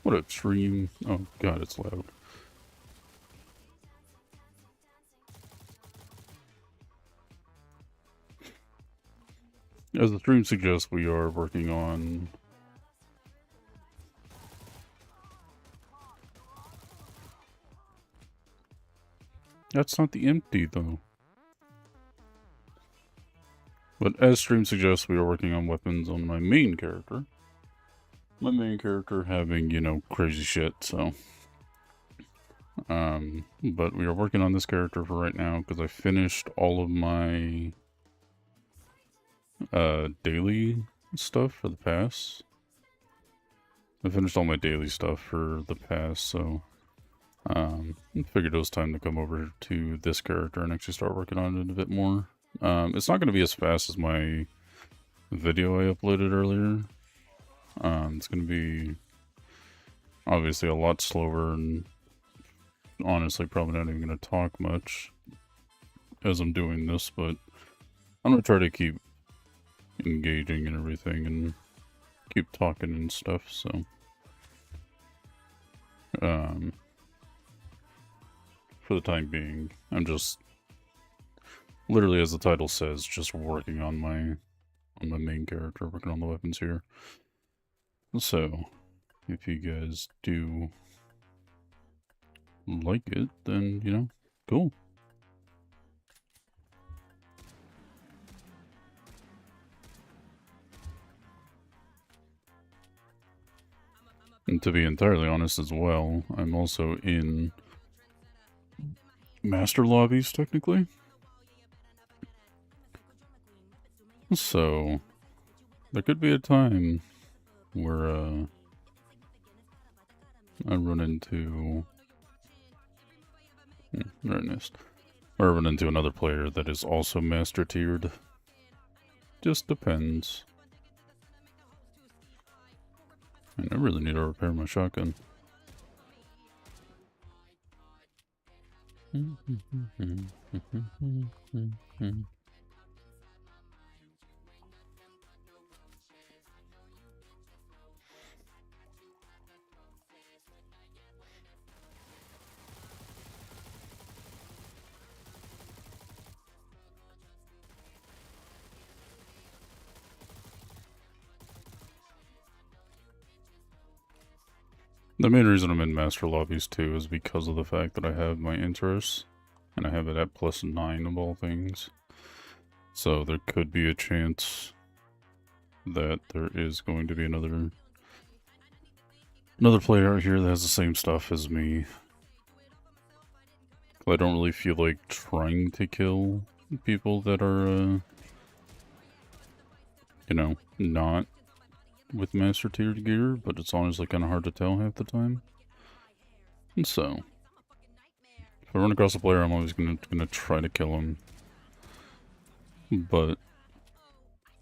What a stream. Oh god, it's loud. As the stream suggests, we are working on... That's not the empty, though. But as stream suggests, we are working on weapons on my main character. My main character having, you know, crazy shit, so... But we are working on this character for right now, because I finished all of my... daily stuff for the pass. I finished all my daily stuff for the pass, so... figured it was time to come over to this character and actually start working on it a bit more. It's not going to be as fast as my video I uploaded earlier. It's going to be obviously a lot slower and honestly probably not even going to talk much as I'm doing this, but I'm going to try to keep engaging and everything and keep talking and stuff, so... for the time being, I'm just literally, as the title says, just working on my main character, working on the weapons here. So, if you guys do like it, then, you know, cool. And to be entirely honest as well, I'm also in master lobbies, technically. So, there could be a time where, I run into... very nice. Or run into another player that is also master tiered. Just depends. And I really need to repair my shotgun. The main reason I'm in master lobbies too is because of the fact that I have my interests, and I have it at +9 of all things. So there could be a chance that there is going to be another player out here that has the same stuff as me. I don't really feel like trying to kill people that are, you know, not with master tiered gear, but it's honestly kind of hard to tell half the time. And so, if I run across a player, I'm always gonna try to kill him. But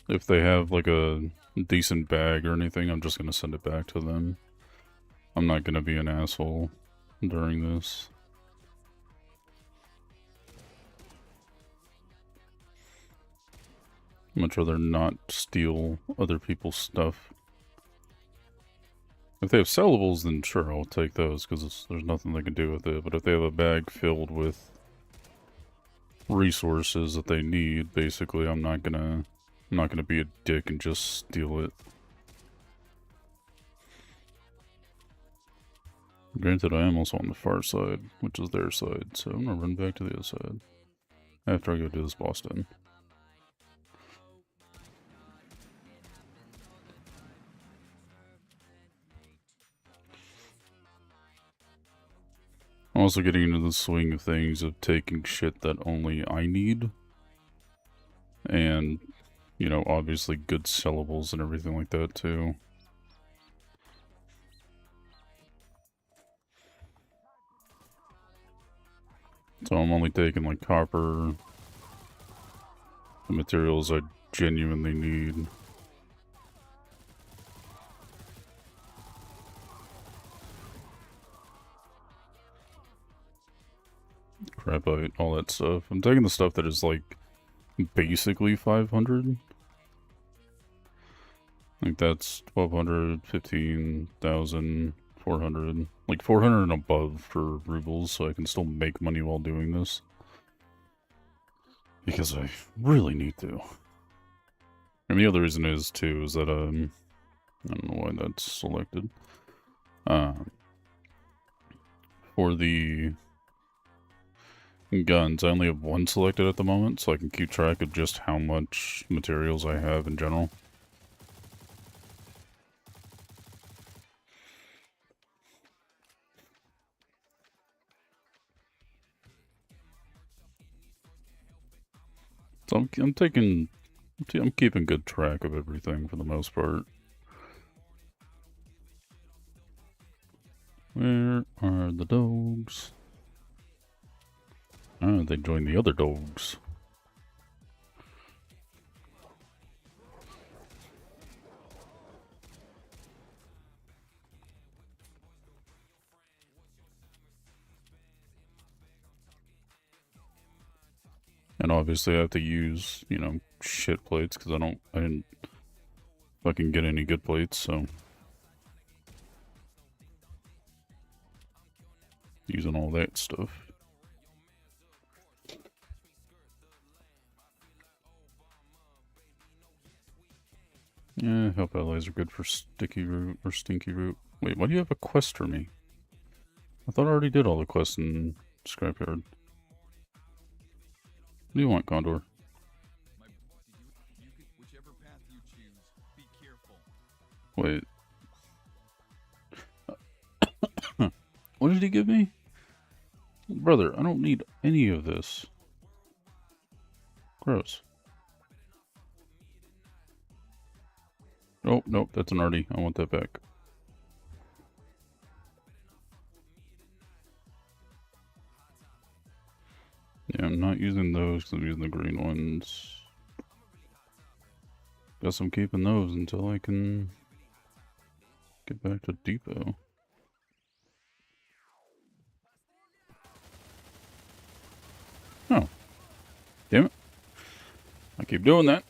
if they have like a decent bag or anything, I'm just gonna send it back to them. I'm not gonna be an asshole during this. I'd much rather not steal other people's stuff. If they have sellables, then sure, I'll take those, because there's nothing they can do with it. But if they have a bag filled with resources that they need, basically, I'm not gonna be a dick and just steal it. Granted, I am also on the far side, which is their side, so I'm gonna run back to the other side after I go do this boss den. I'm also getting into the swing of things of taking shit that only I need. And, you know, obviously good sellables and everything like that, too. So I'm only taking, like, copper, the materials I genuinely need. Graphite, all that stuff. I'm taking the stuff that is, like, basically 500. Like, that's 1,200, 15,000, 400. Like 400 and above for rubles, so I can still make money while doing this. Because I really need to. And the other reason is, too, is that, I don't know why that's selected. For the guns, I only have one selected at the moment, so I can keep track of just how much materials I have in general. So I'm keeping good track of everything for the most part. Where are the dogs? Ah, they joined the other dogs. And obviously I have to use, you know, shit plates, because I didn't fucking get any good plates, so. Using all that stuff. Yeah, help allies are good for sticky root or stinky root. Wait, why do you have a quest for me? I thought I already did all the quests in Scrapyard. What do you want, Condor? Wait. What did he give me? Brother, I don't need any of this. Gross. Oh, nope, that's an arty. I want that back. Yeah, I'm not using those because I'm using the green ones. Guess I'm keeping those until I can get back to depot. Oh. Damn it. I keep doing that.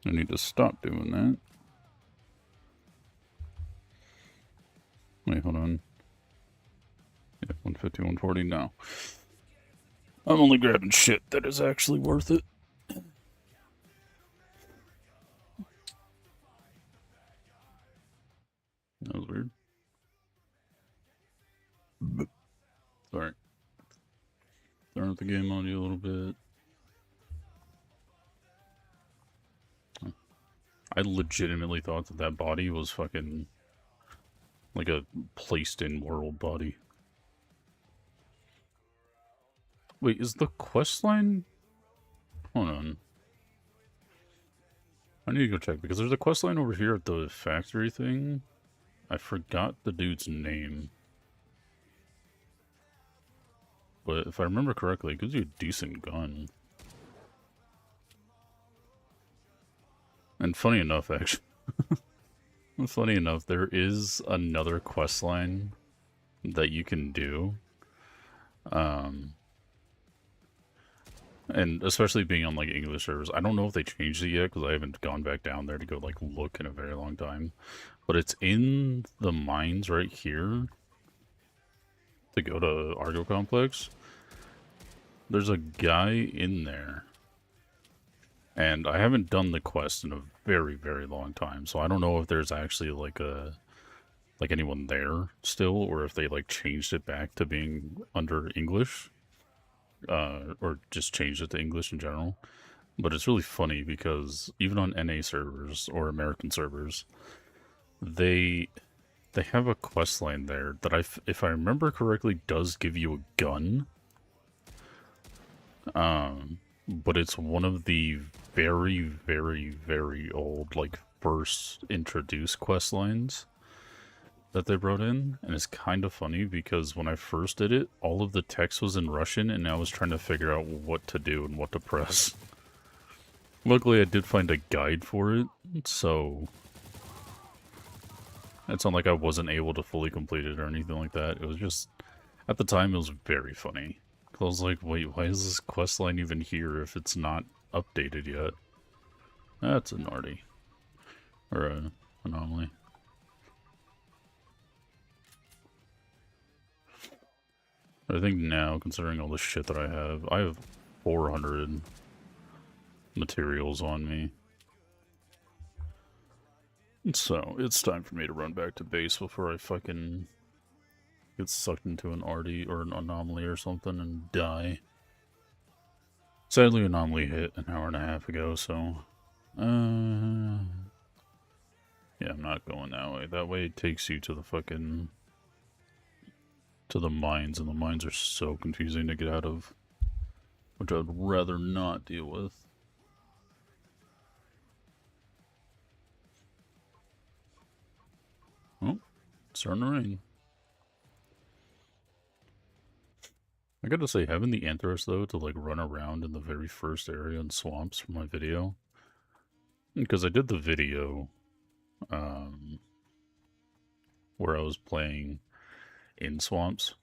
I need to stop doing that. Wait, hold on. Yeah, 150, 140 now. I'm only grabbing shit that is actually worth it. That was weird. Sorry. Turn up the game audio a little bit. I legitimately thought that that body was fucking like a placed-in world body. Wait, is the quest line? Hold on. I need to go check because there's a quest line over here at the factory thing. I forgot the dude's name. But if I remember correctly, it gives you a decent gun. And funny enough, actually, funny enough, there is another quest line that you can do. And especially being on like English servers, I don't know if they changed it yet because I haven't gone back down there to go like look in a very long time. But it's in the mines right here to go to Argo Complex. There's a guy in there. And I haven't done the quest in a very, very long time, so I don't know if there's actually like anyone there still, or if they like changed it back to being under English, or just changed it to English in general. But it's really funny because even on NA servers or American servers, they have a quest line there that if I remember correctly does give you a gun. But it's one of the very, very, very old, like, first introduced quest lines that they brought in. And it's kind of funny because when I first did it, all of the text was in Russian, and I was trying to figure out what to do and what to press. Luckily, I did find a guide for it, so it's not like I wasn't able to fully complete it or anything like that. It was just, at the time, it was very funny. I was like, wait, why is this quest line even here if it's not updated yet? That's a narty. Or anomaly. I think now, considering all the shit that I have 400 materials on me. So, it's time for me to run back to base before I fucking get sucked into an RD or an anomaly or something and die. Sadly, anomaly hit an hour and a half ago, so... yeah, I'm not going that way. That way it takes you to the fucking... to the mines, and the mines are so confusing to get out of. Which I'd rather not deal with. Oh, it's starting to rain. I gotta say, having the Anthros, though, to, like, run around in the very first area in swamps for my video. Because I did the video, where I was playing in swamps.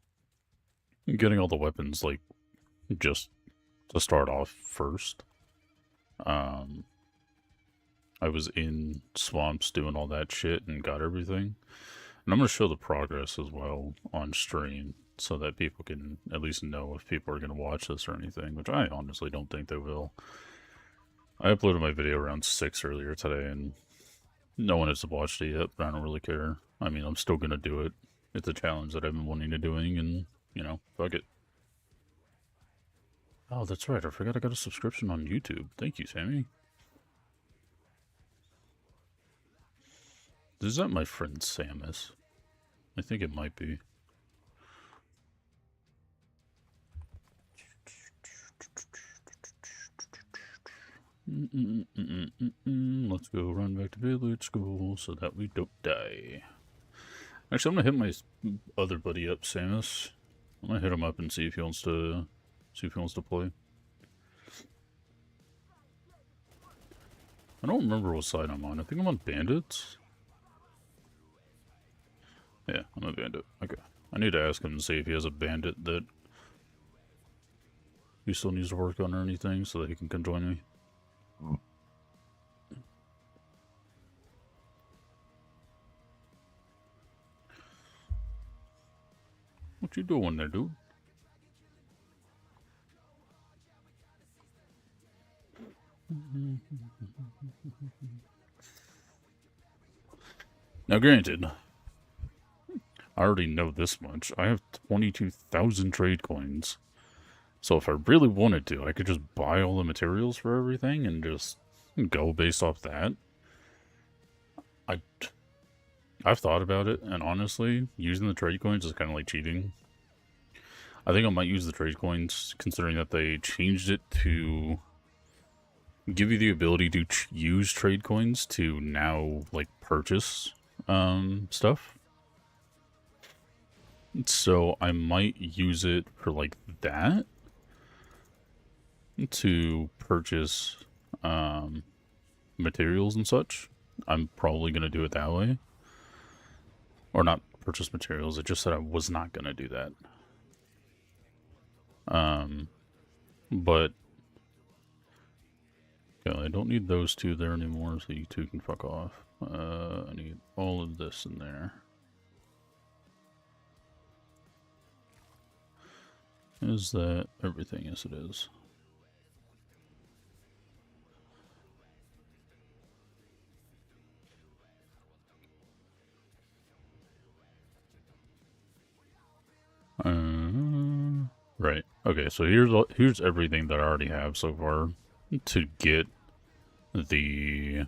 Getting all the weapons, like, just to start off first. I was in swamps doing all that shit and got everything. And I'm going to show the progress as well on stream so that people can at least know if people are going to watch this or anything, which I honestly don't think they will. I uploaded my video around 6 earlier today and no one has watched it yet, but I don't really care. I mean, I'm still going to do it. It's a challenge that I've been wanting to doing and, you know, fuck it. Oh, that's right. I forgot I got a subscription on YouTube. Thank you, Sammy. Is that my friend Samus? I think it might be. Let's go run back to village school so that we don't die. Actually, I'm gonna hit my other buddy up, Samus. I'm gonna hit him up and see if he wants to play. I don't remember what side I'm on. I think I'm on bandits. Yeah, I'm a bandit. Okay. I need to ask him and see if he has a bandit that he still needs to work on or anything so that he can come join me. What you doing there, dude? Now, granted, I already know this much. I have 22,000 trade coins. So if I really wanted to, I could just buy all the materials for everything and just go based off that. I've thought about it, and honestly, using the trade coins is kind of like cheating. I think I might use the trade coins, considering that they changed it to give you the ability to use trade coins to now, like, purchase stuff. So I might use it for, like, that to purchase materials and such. I'm probably going to do it that way. Or not purchase materials, it just said I was not going to do that. But yeah, I don't need those two there anymore, so you two can fuck off. I need all of this in there. Is that everything? Yes, it is. Right. Okay, so here's everything that I already have so far to get the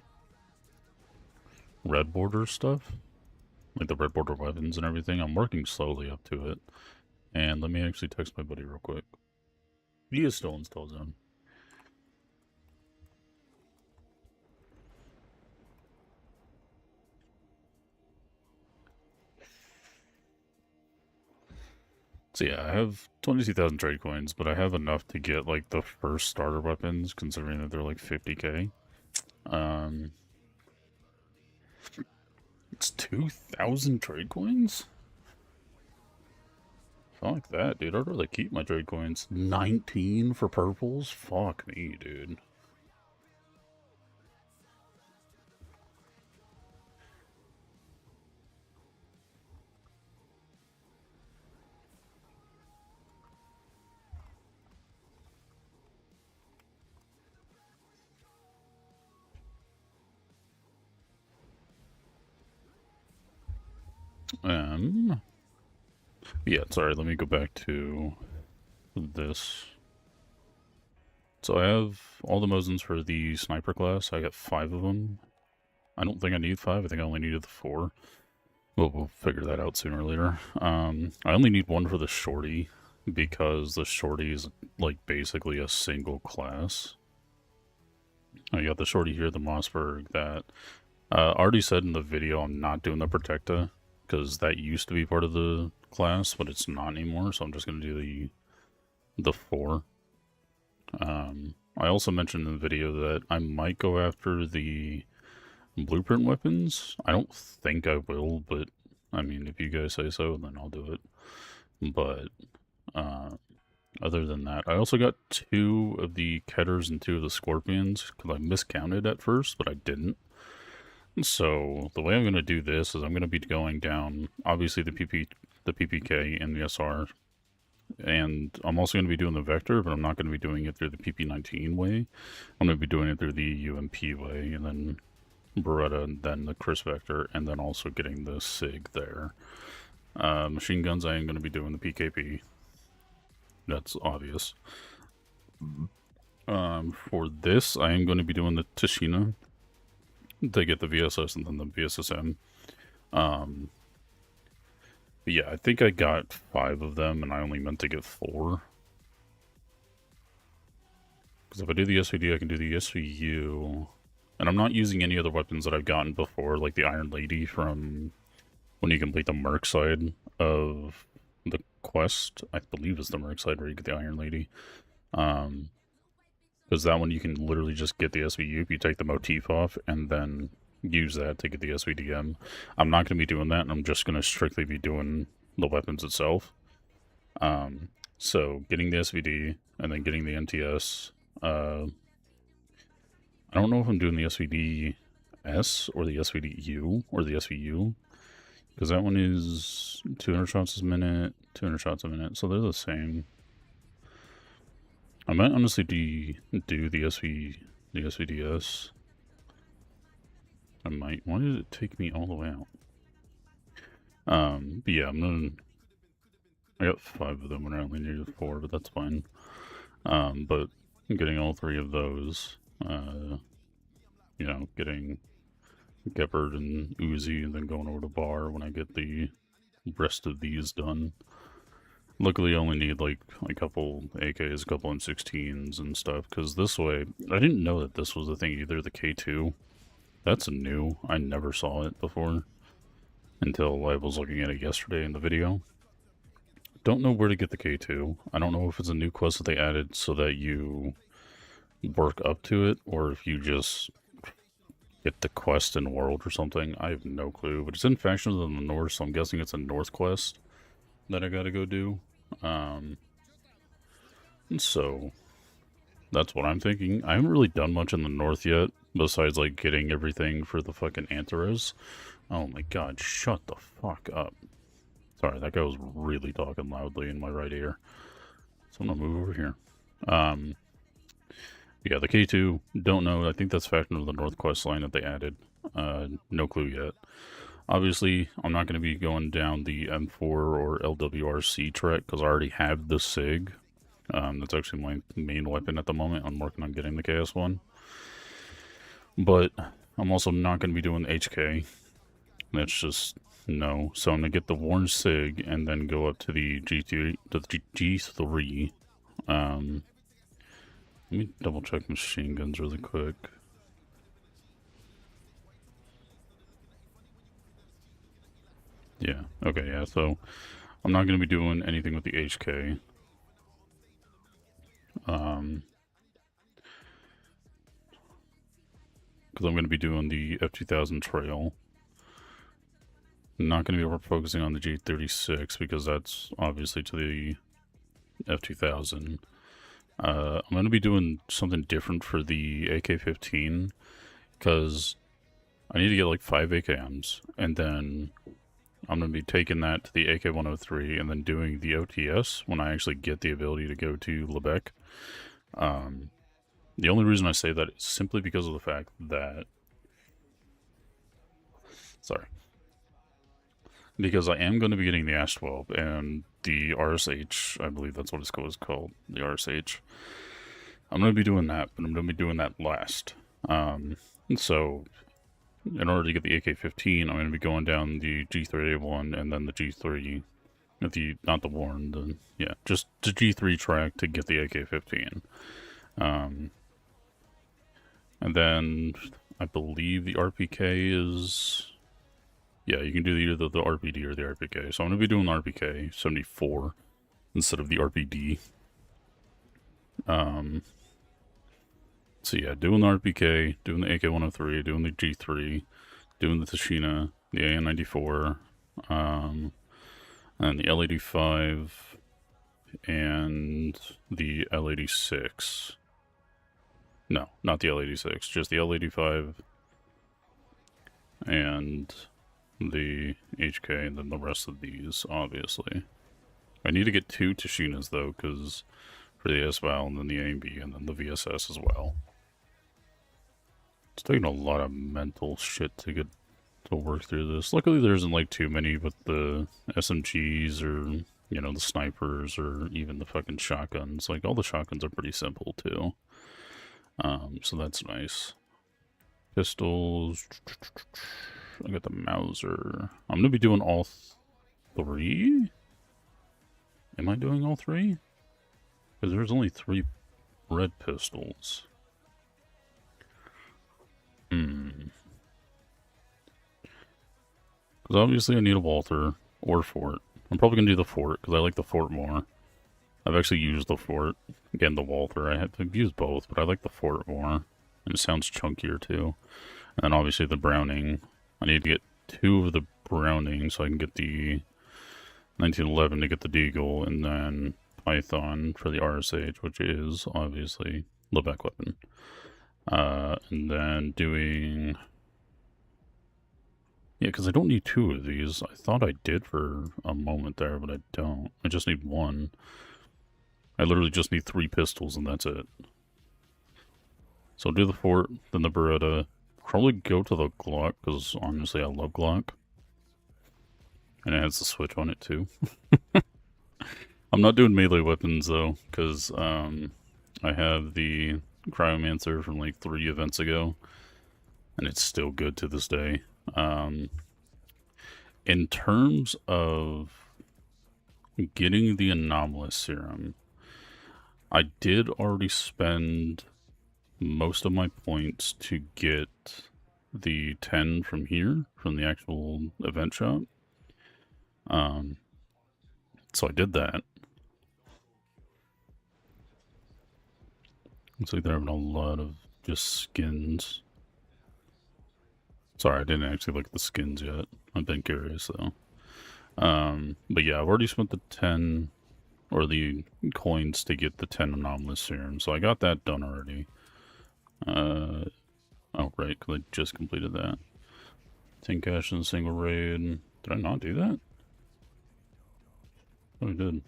red border stuff, like the red border weapons and everything. I'm working slowly up to it, and let me actually text my buddy real quick. He is still in Stealth Zone. So yeah, I have 22,000 trade coins, but I have enough to get like the first starter weapons, considering that they're like 50k. It's 2,000 trade coins? Fuck that, dude. I'd rather keep my trade coins. 19 for purples? Fuck me, dude. Yeah, sorry, let me go back to this. So I have all the Mosins for the sniper class. I got 5 of them. I don't think I need 5. I think I only needed the 4. We'll figure that out sooner or later. I only need 1 for the shorty because the shorty is like basically a single class. I got the shorty here, the Mossberg. That already said in the video I'm not doing the Protecta because that used to be part of the class, but it's not anymore. So I'm just gonna do the 4. I also mentioned in the video that I might go after the blueprint weapons. I don't think I will, but I mean, if you guys say so, then I'll do it. But other than that, I also got 2 of the Ketters and 2 of the Scorpions because I miscounted at first, but I didn't. So the way I'm going to do this is I'm going to be going down, obviously the PPK and the SR, and I'm also going to be doing the Vector, but I'm not going to be doing it through the PP19 way. I'm going to be doing it through the UMP way, and then Beretta, and then the Chris Vector, and then also getting the SIG there. Machine guns, I am going to be doing the PKP. That's obvious. For this, I am going to be doing the Tashina to get the VSS and then the VSSM. But yeah, I think I got 5 of them, and I only meant to get 4. Because if I do the SVD, I can do the SVU. And I'm not using any other weapons that I've gotten before, like the Iron Lady from when you complete the Merc side of the quest. I believe it's the Merc side where you get the Iron Lady. Because that one you can literally just get the SVU if you take the motif off and then use that to get the SVDM. I'm not going to be doing that, and I'm just going to strictly be doing the weapons itself. So getting the SVD and then getting the MTS. I don't know if I'm doing the SVD-S or the SVD-U or the SVU, because that one is 200 shots a minute, 200 shots a minute, so they're the same. I might honestly do the SVD-S. I might. Why did it take me all the way out? But yeah, I got 5 of them when I only needed 4, but that's fine. But getting all 3 of those, you know, getting Gepard and Uzi, and then going over to Bar when I get the rest of these done. Luckily, I only need like a couple AKs, a couple M16s and stuff, because this way, I didn't know that this was the thing either, the K2. That's new. I never saw it before until I was looking at it yesterday in the video. Don't know where to get the K2. I don't know if it's a new quest that they added so that you work up to it, or if you just get the quest in World or something. I have no clue, but it's in Factions in the North, so I'm guessing it's a North quest that I gotta go do. So that's what I'm thinking. I haven't really done much in the North yet, besides like getting everything for the fucking Antares. Oh my god, shut the fuck up. Sorry, that guy was really talking loudly in my right ear. So I'm gonna move over here. Yeah, the K2, don't know. I think that's factored into the North quest line that they added. No clue yet. Obviously, I'm not going to be going down the M4 or LWRC track because I already have the SIG. That's actually my main weapon at the moment. I'm working on getting the KS1. But I'm also not going to be doing HK. That's just no. So I'm going to get the Warren SIG and then go up to the G3. Let me double check machine guns really quick. Yeah, okay, yeah, so I'm not going to be doing anything with the HK. Because I'm going to be doing the F2000 trail. I'm not going to be focusing on the G36 because that's obviously to the F2000. I'm going to be doing something different for the AK-15 because I need to get like 5 AKMs, and then I'm going to be taking that to the AK-103 and then doing the OTS when I actually get the ability to go to Lebec. The only reason I say that is simply because of the fact that... Sorry. because I am going to be getting the Ash 12 and the RSH. I believe that's what it's called, the RSH. I'm going to be doing that, but I'm going to be doing that last. So in order to get the AK-15, I'm going to be going down the G3A1 and then the G3, not the Warren, just the G3 track to get the AK-15. And then I believe the RPK is, yeah, you can do either the RPD or the RPK. So I'm going to be doing the RPK 74 instead of the RPD. So yeah, doing the RPK, doing the AK-103, doing the G3, doing the Tashina, the AN-94, and the L-85, and the L-86. No, not the L-86, just the L-85 and the HK, and then the rest of these, obviously. I need to get 2 Tashinas, though, because for the SVAL, and then the AMB, and then the VSS as well. It's taking a lot of mental shit to get to work through this. Luckily, there isn't like too many with the SMGs or, you know, the snipers or even the fucking shotguns. Like, all the shotguns are pretty simple, too. So that's nice. Pistols. I got the Mauser. I'm gonna be doing all 3? Am I doing all 3? Because there's only 3 red pistols. Because obviously I need a Walther or Fort. I'm probably going to do the Fort because I like the Fort more. I've actually used the Fort. Again, the Walther. I've used both, but I like the Fort more. And it sounds chunkier too. And then obviously the Browning. I need to get 2 of the Browning so I can get the 1911 to get the Deagle, and then Python for the RSH, which is obviously Lebec weapon. And then doing... Yeah, because I don't need 2 of these. I thought I did for a moment there, but I don't. I just need 1. I literally just need 3 pistols, and that's it. So I'll do the Fort, then the Beretta. Probably go to the Glock, because honestly I love Glock. And it has the switch on it, too. I'm not doing melee weapons, though, because I have the Cryomancer from like 3 events ago, and it's still good to this day. In terms of getting the anomalous serum, I did already spend most of my points to get the 10 from here, from the actual event shop. So I did that. Looks like they're having a lot of just skins. Sorry, I didn't actually look at the skins yet. I've been curious, though. But yeah, I've already spent the 10, or the coins to get the 10 anomalous serum, so I got that done already. Oh, right, because I just completed that. 10 cash in a single raid. Did I not do that? Oh, I did.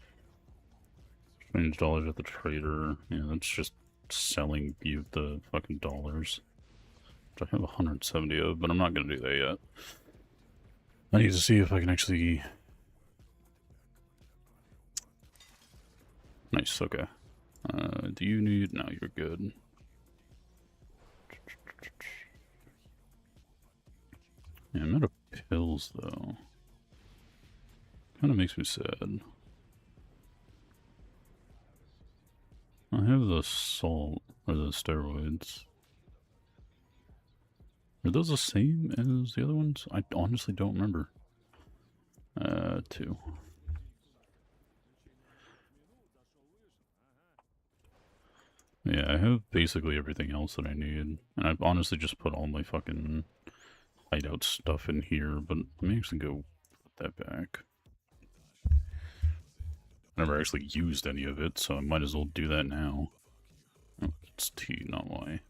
Change dollars at the trader. Yeah, that's just selling you the fucking dollars. Which I have 170 of, but I'm not going to do that yet. I need to see if I can actually... Nice, okay. Do you need... No, you're good. Yeah, I'm out of pills, though. Kind of makes me sad. I have the salt, or the steroids. Are those the same as the other ones? I honestly don't remember. 2. Yeah, I have basically everything else that I need. And I've honestly just put all my fucking hideout stuff in here, but let me actually go put that back. I never actually used any of it, so I might as well do that now. Oh, it's T, not Y.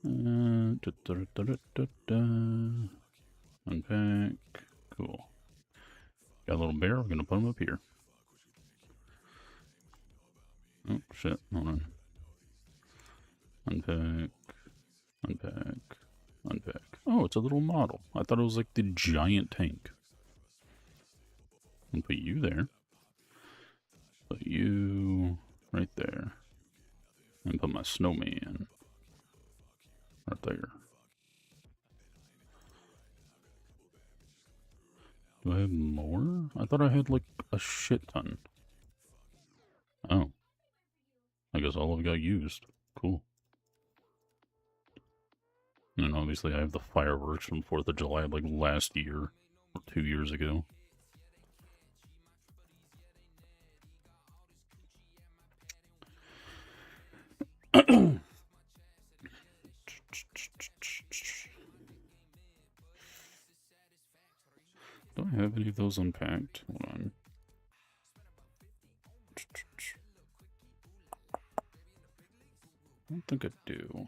Unpack. Cool. Got a little bear, we're gonna put him up here. Oh, shit, hold on. Unpack. Unpack. Unpack. Oh, it's a little model. I thought it was like the giant tank. And put you there. Put you right there. And put my snowman right there. Do I have more? I thought I had like a shit ton. Oh. I guess all of it got used. Cool. And obviously I have the fireworks from 4th of July like last year or 2 years ago. Do I have any of those unpacked? Hold on. I don't think I do.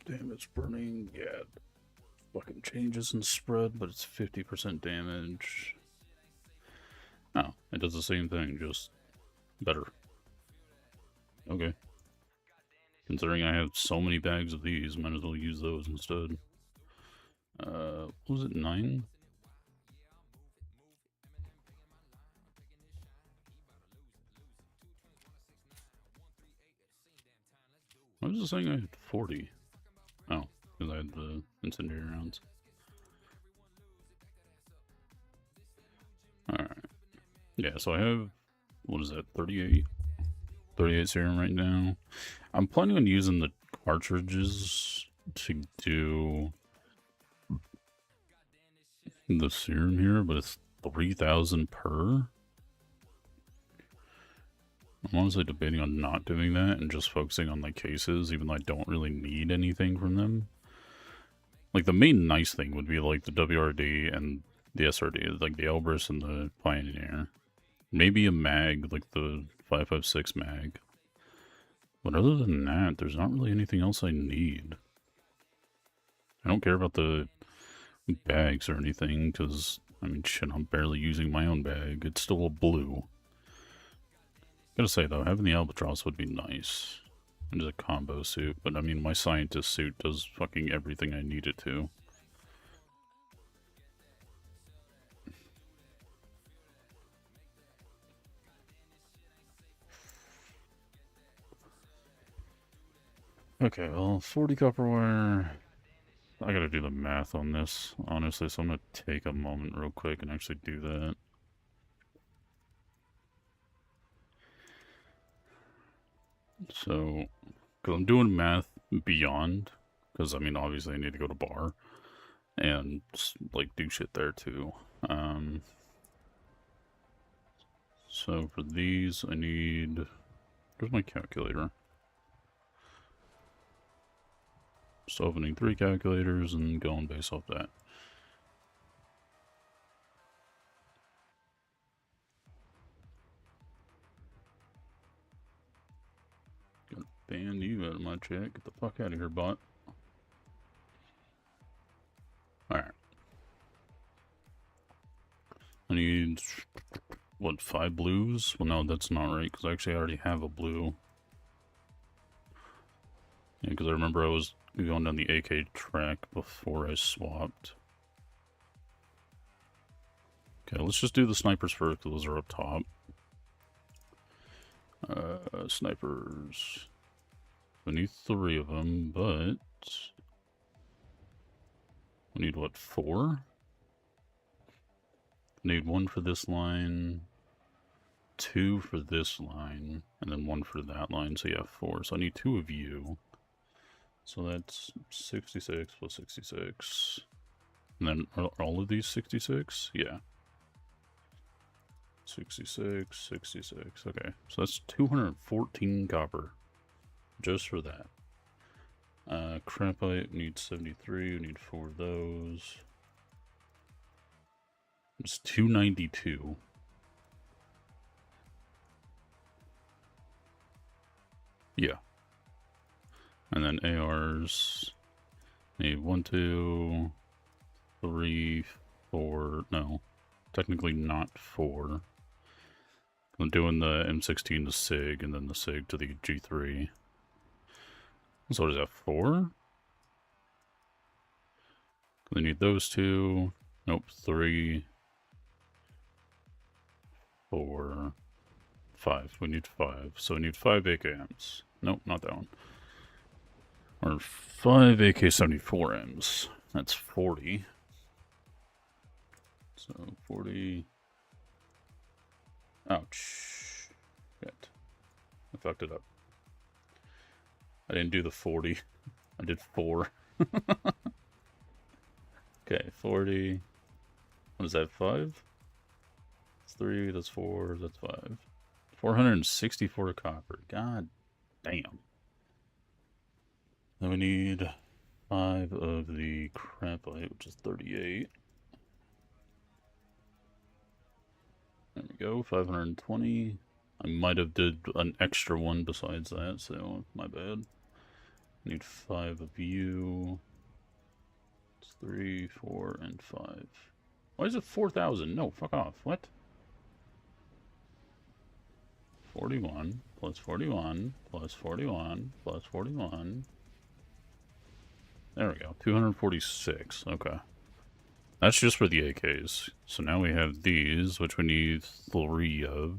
Damn, it's burning. Yeah. Fucking changes in spread, but it's 50% damage. Oh, it does the same thing, just better. Okay. Considering I have so many bags of these, might as well use those instead. What was it, 9? Why was it saying I had 40? Oh, because I had the incendiary rounds. Alright. Yeah, so I have, what is that, 38? 38 serum right now. I'm planning on using the cartridges to do the serum here, but it's 3,000 per. I'm honestly debating on not doing that and just focusing on the cases, even though I don't really need anything from them. Like, the main nice thing would be, like, the WRD and the SRD, like the Elbrus and the Pioneer. Maybe a mag, like the 5.56 mag. But other than that, there's not really anything else I need. I don't care about the bags or anything, because, I mean, shit, I'm barely using my own bag. It's still a blue. Gotta say, though, having the Albatross would be nice. And just a combo suit, but I mean, my scientist suit does fucking everything I need it to. Okay, well, 40 copper wire. I gotta do the math on this, honestly, so I'm gonna take a moment real quick and actually do that. So, because I'm doing math beyond, because I mean, obviously I need to go to bar and like do shit there too. So for these, I need. Where's my calculator? Just opening 3 calculators and going based off that. Gonna ban you out of my chat. Get the fuck out of here, bot. Alright. I need, what, 5 blues? Well, no, that's not right, because actually I already have a blue. Yeah, because I remember I was going down the AK track before I swapped. Okay, let's just do the snipers first, because those are up top. Snipers. We need 3 of them, but we need, what, 4? Need 1 for this line, 2 for this line, and then 1 for that line, so yeah, 4. So I need 2 of you. So that's 66 plus 66. And then are all of these 66? Yeah. 66, 66. Okay, so that's 214 copper. Just for that. Crapite, need 73. We need 4 of those. It's 292. Yeah. And then ARs. Need 1, 2, 3, 4. No. Technically not 4. I'm doing the M16 to SIG and then the SIG to the G3. So what is that, 4? We need those two. Nope, 3, 4, 5. We need 5. So we need 5 AKMs. Nope, not that one. Or 5 AK-74Ms. That's 40. So 40. Ouch. Shit. I fucked it up. I didn't do the 40. I did 4. Okay, 40. What is that, 5? That's 3, that's 4, that's 5. 464 copper. God damn. Then we need 5 of the crapite, which is 38. There we go, 520. I might have did an extra one besides that, so my bad. Need 5 of you. It's 3, 4, and 5. Why is it 4,000? No, fuck off. What? 41 plus 41 plus 41 plus 41. There we go. 246. Okay. That's just for the AKs. So now we have these, which we need 3 of.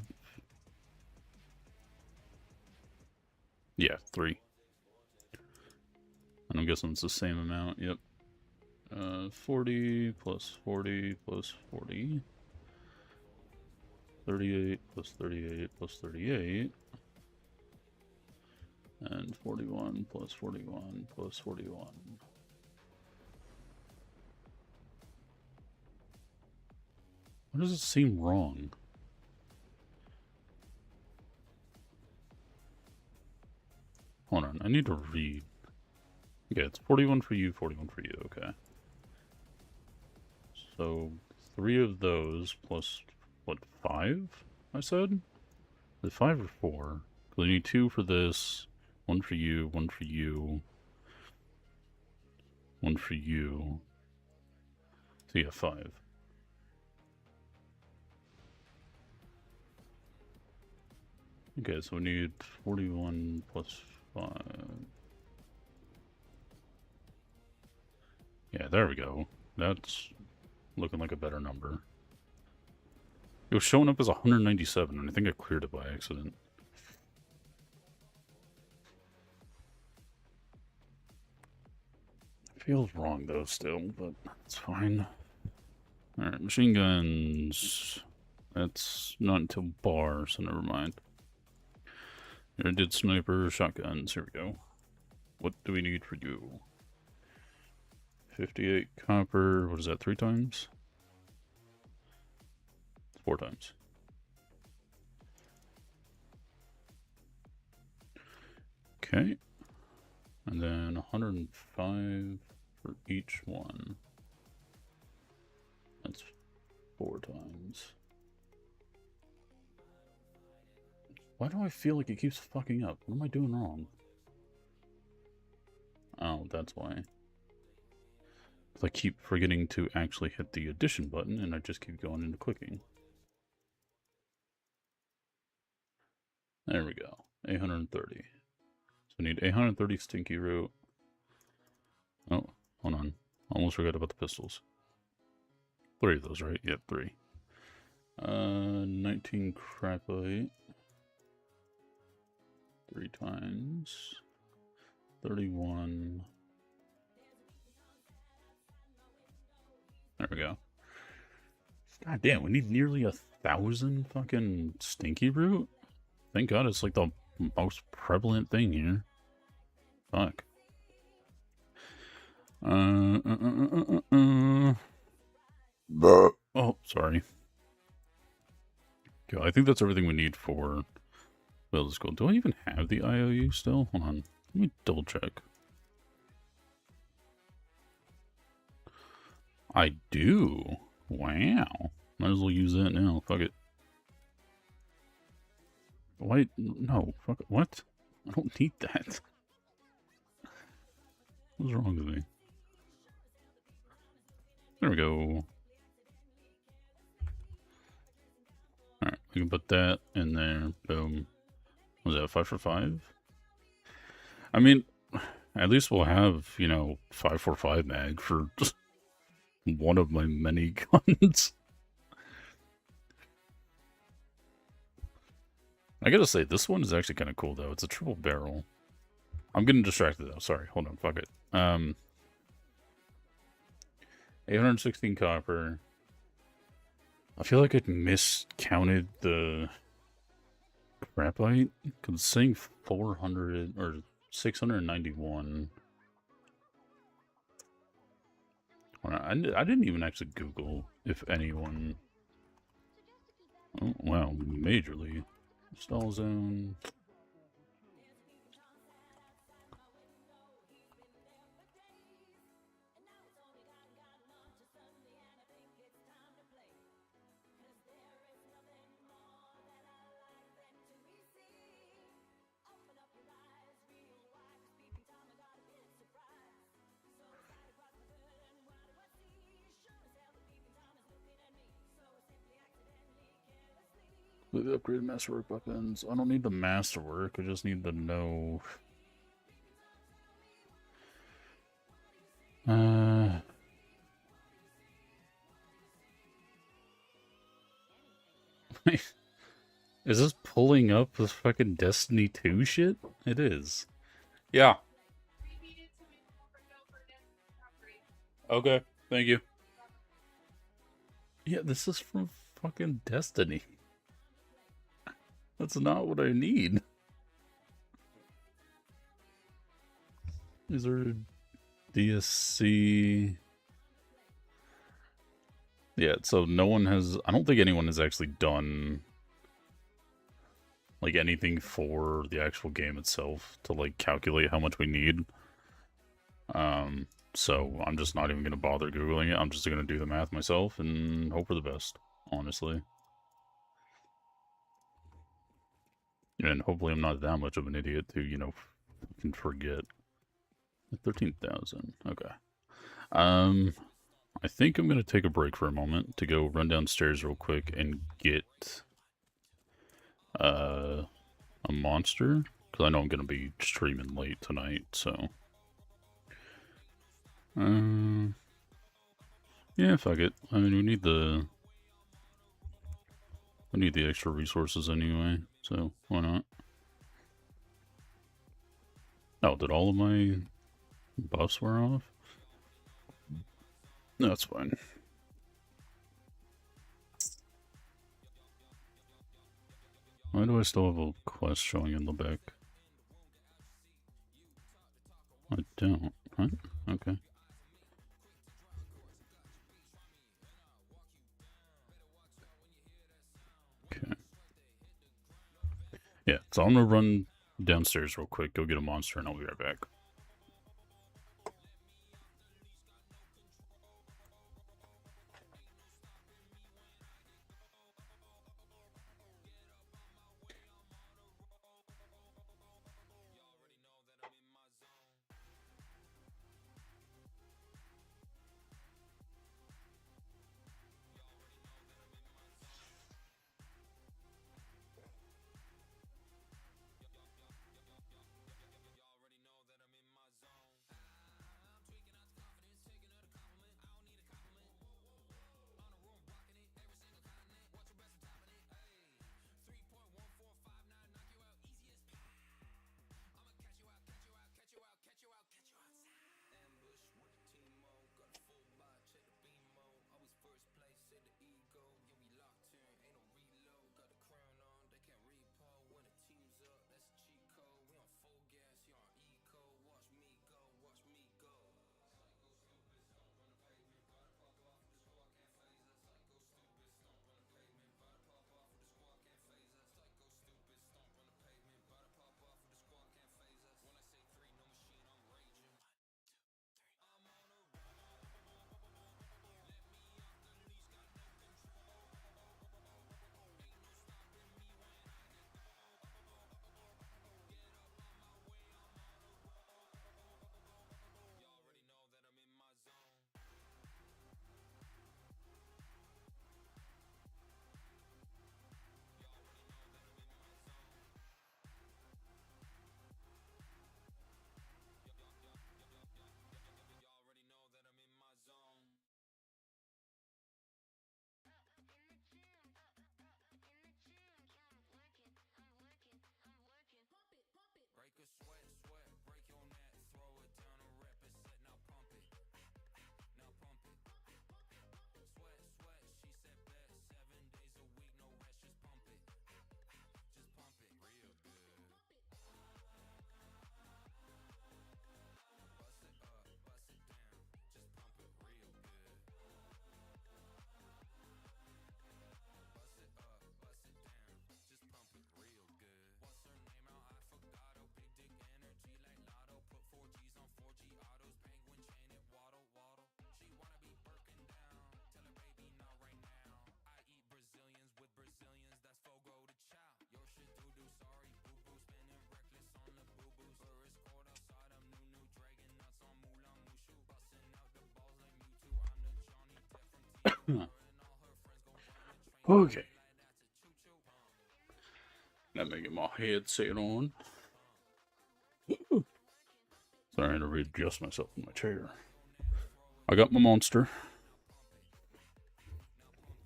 Yeah, 3. And I'm guessing it's the same amount. Yep. 40 plus 40 plus 40. 38 plus 38 plus 38. And 41 plus 41 plus 41. Why does it seem wrong? Hold on, I need to read. Yeah, it's 41 for you, 41 for you, okay. So, 3 of those plus, what, 5? I said? The 5 or 4? Because I need 2 for this, 1 for you, 1 for you, 1 for you. So yeah, 5. Okay, so we need 41 plus 5. Yeah, there we go. That's looking like a better number. It was showing up as 197, and I think I cleared it by accident. Feels wrong though still, but it's fine. Alright, machine guns. That's not until bar, so never mind. I did sniper, shotguns, here we go. What do we need for you? 58 copper, what is that, 3 times? 4 times. Okay. And then 105 for each one. That's 4 times. Why do I feel like it keeps fucking up? What am I doing wrong? Oh, that's why. I keep forgetting to actually hit the addition button, and I just keep going into clicking. There we go. 830. So I need 830 stinky root. Oh, hold on. Almost forgot about the pistols. 3 of those, right? Yep, 3. 19 crapite. 3 times. 31. There we go. God damn, we need nearly 1,000 fucking stinky root? Thank God it's like the most prevalent thing here. Fuck. Oh, sorry. Okay, I think that's everything we need for Build School. Do I even have the IOU still? Hold on. Let me double check. I do. Wow. Might as well use that now. Fuck it. Why? No. Fuck it. What? I don't need that. What's wrong with me? There we go. Alright, we can put that in there. Boom. Was that 5 for 5? I mean, at least we'll have, you know, 545 mag for one of my many guns. I gotta say, this one is actually kind of cool, though. It's a triple barrel. I'm getting distracted, though. Sorry. Hold on. Fuck it. 816 copper. I feel like I miscounted the graphite. Because it's saying 400 or 691. I didn't even actually Google if anyone... Oh, wow. Majorly. Stall zone... The upgraded masterwork weapons. I don't need the masterwork, I just need to know. Is this pulling up the fucking Destiny 2 shit? It is. Yeah. Okay, thank you. Yeah, this is from fucking Destiny. That's not what I need. Is there DSC? Yeah, so no one has... I don't think anyone has actually done... like, anything for the actual game itself to, like, calculate how much we need. So I'm just not even going to bother Googling it. I'm just going to do the math myself and hope for the best, honestly. And hopefully I'm not that much of an idiot to, you know, can forget. 13,000. Okay. I think I'm going to take a break for a moment to go run downstairs real quick and get a monster, because I know I'm going to be streaming late tonight, so... yeah, fuck it. I mean, we need the extra resources anyway, so why not? Oh, did all of my buffs wear off? No, that's fine. Why do I still have a quest showing in the back? I don't. Huh? Okay. Okay. Yeah, so I'm gonna run downstairs real quick, go get a monster, and I'll be right back. Huh. Okay. Let me get my headset on. Sorry, I had to readjust myself in my chair. I got my monster.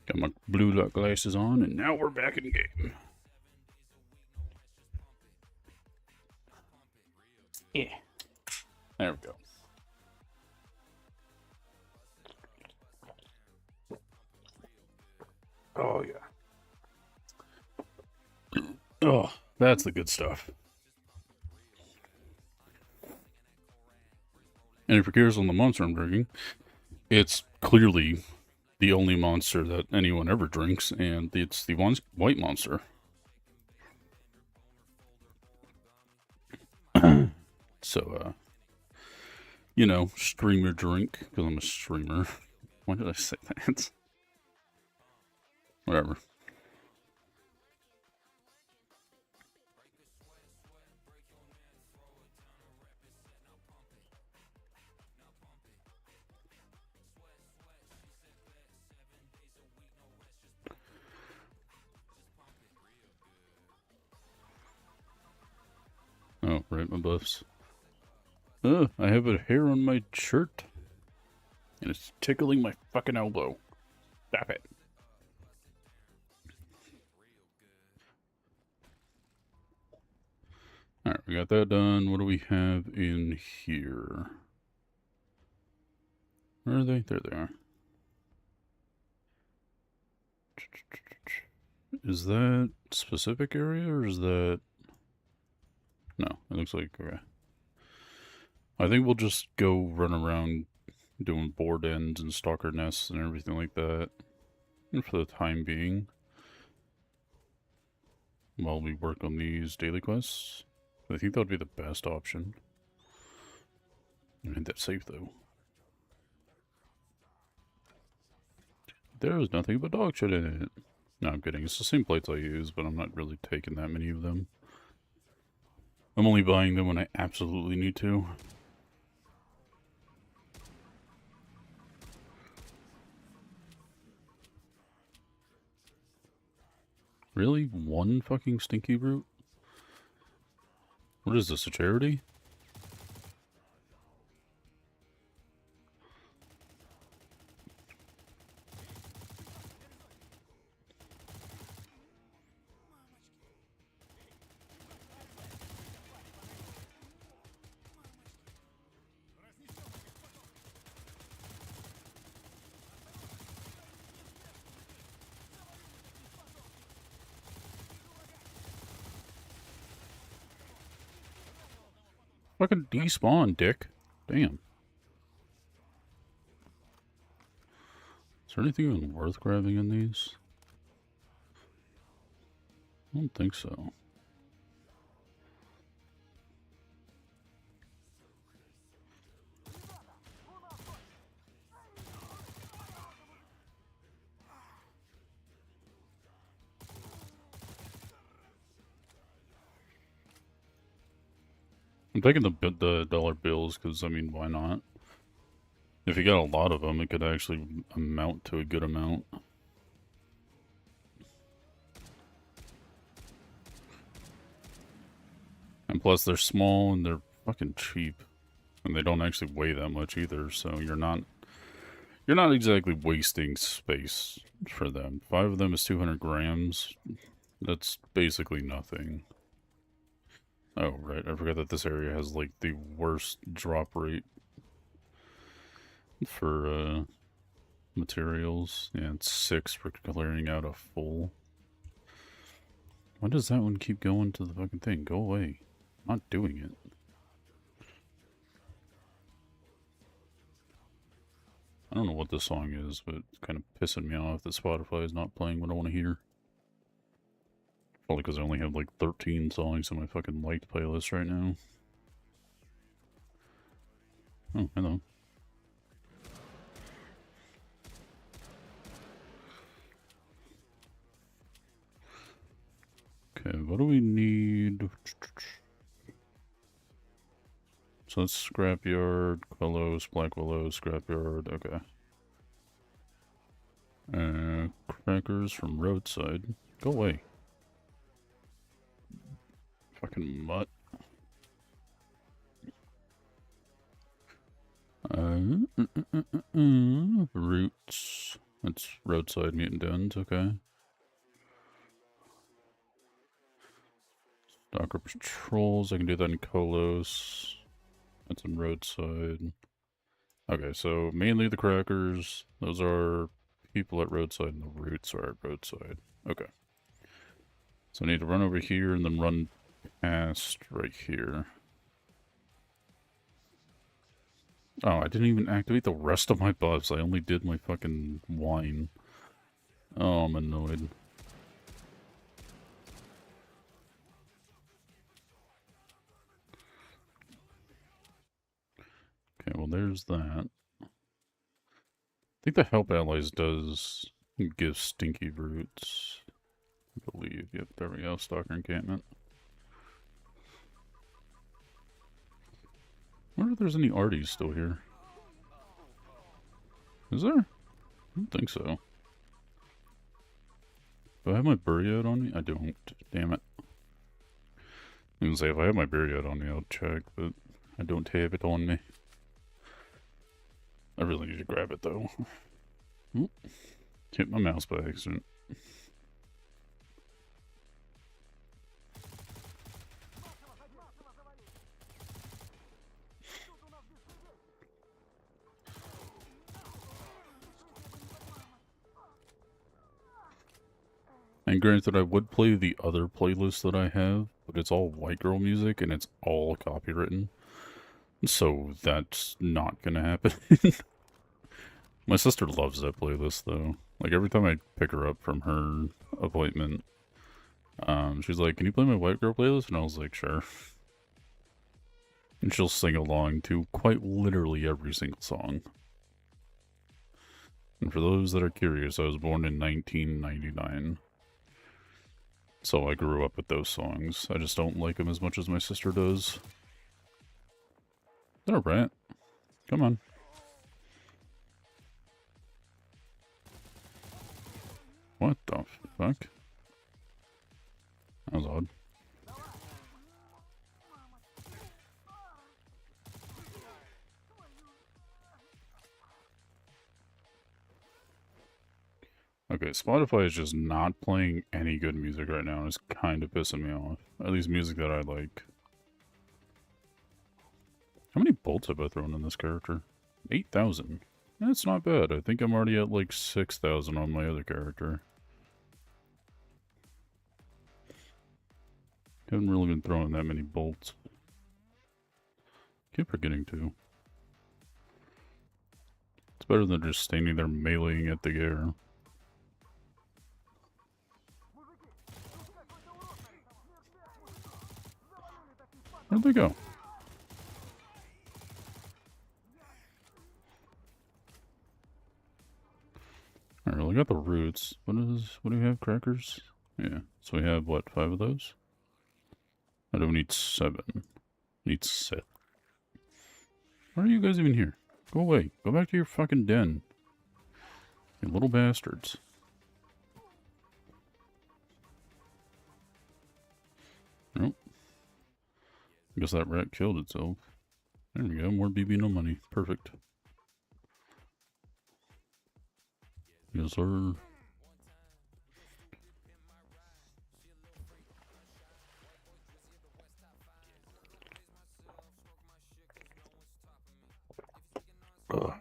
Got my blue light glasses on, and now we're back in the game. Yeah. There we go. Oh, yeah. Oh, that's the good stuff. And if you're curious on the monster I'm drinking, it's clearly the only monster that anyone ever drinks, and it's the white monster. So, you know, streamer drink, because I'm a streamer. Why did I say that? Whatever. Oh, right, my buffs. I have a hair on my shirt. And it's tickling my fucking elbow. Stop it. Alright, we got that done. What do we have in here? Where are they? There they are. Is that specific area or is that... No, it looks like... Okay. I think we'll just go run around doing board ends and stalker nests and everything like that. And for the time being. While we work on these daily quests. I think that would be the best option. I made that safe though. There is nothing but dog shit in it. No, I'm kidding. It's the same plates I use, but I'm not really taking that many of them. I'm only buying them when I absolutely need to. Really? One fucking stinky brute? What is this, a charity? Fucking despawn, dick. Damn. Is there anything even worth grabbing in these? I don't think so. I'm taking the dollar bills because, I mean, why not? If you got a lot of them, it could actually amount to a good amount. And plus, they're small and they're fucking cheap. And they don't actually weigh that much either, so you're not exactly wasting space for them. 5 of them is 200 grams. That's basically nothing. Oh, right. I forgot that this area has, like, the worst drop rate for, materials. Yeah, it's 6 for clearing out a full. Why does that one keep going to the fucking thing? Go away. I'm not doing it. I don't know what this song is, but it's kind of pissing me off that Spotify is not playing what I want to hear. Probably because I only have like 13 songs on my fucking liked playlist right now. Oh, hello. Okay, what do we need? So that's scrapyard, Quellos, Black Willow, scrapyard, okay. Crackers from roadside. Go away. Fucking mutt. Roots. That's roadside mutant dens, okay. Stalker patrols, I can do that in Kolos. That's in roadside. Okay, so mainly the crackers. Those are people at roadside and the roots are at roadside. Okay. So I need to run over here and then run past right here. Oh, I didn't even activate the rest of my buffs. I only did my fucking wine. Oh, I'm annoyed. Okay, well there's that. I think the help allies does give stinky roots. I believe. Yep, there we go. Stalker encampment. I wonder if there's any arties still here. Is there? I don't think so. Do I have my Buried on me? I don't. Damn it. I was gonna say, if I have my Buried on me, I'll check, but I don't have it on me. I really need to grab it, though. Oop. Hit my mouse by accident. And granted, I would play the other playlist that I have, but it's all white girl music and it's all copywritten. So that's not gonna happen. My sister loves that playlist though. Like every time I pick her up from her appointment, she's like, "Can you play my white girl playlist?" And I was like, "Sure." And she'll sing along to quite literally every single song. And for those that are curious, I was born in 1999. So I grew up with those songs. I just don't like them as much as my sister does. Is that a rat? Come on. What the fuck? That was odd. Okay, Spotify is just not playing any good music right now. It's kind of pissing me off. At least music that I like. How many bolts have I thrown in this character? 8,000. That's not bad. I think I'm already at like 6,000 on my other character. Haven't really been throwing that many bolts. Keep forgetting to. It's better than just standing there meleeing at the air. Where'd they go? Alright, well, I got the roots. What do we have? Crackers? Yeah. So we have, what, 5 of those? I don't need 7. I need 6. Why are you guys even here? Go away. Go back to your fucking den. You little bastards. Nope. I guess that rat killed itself. There we go. More BB, no money. Perfect. Yes, sir. Ugh. How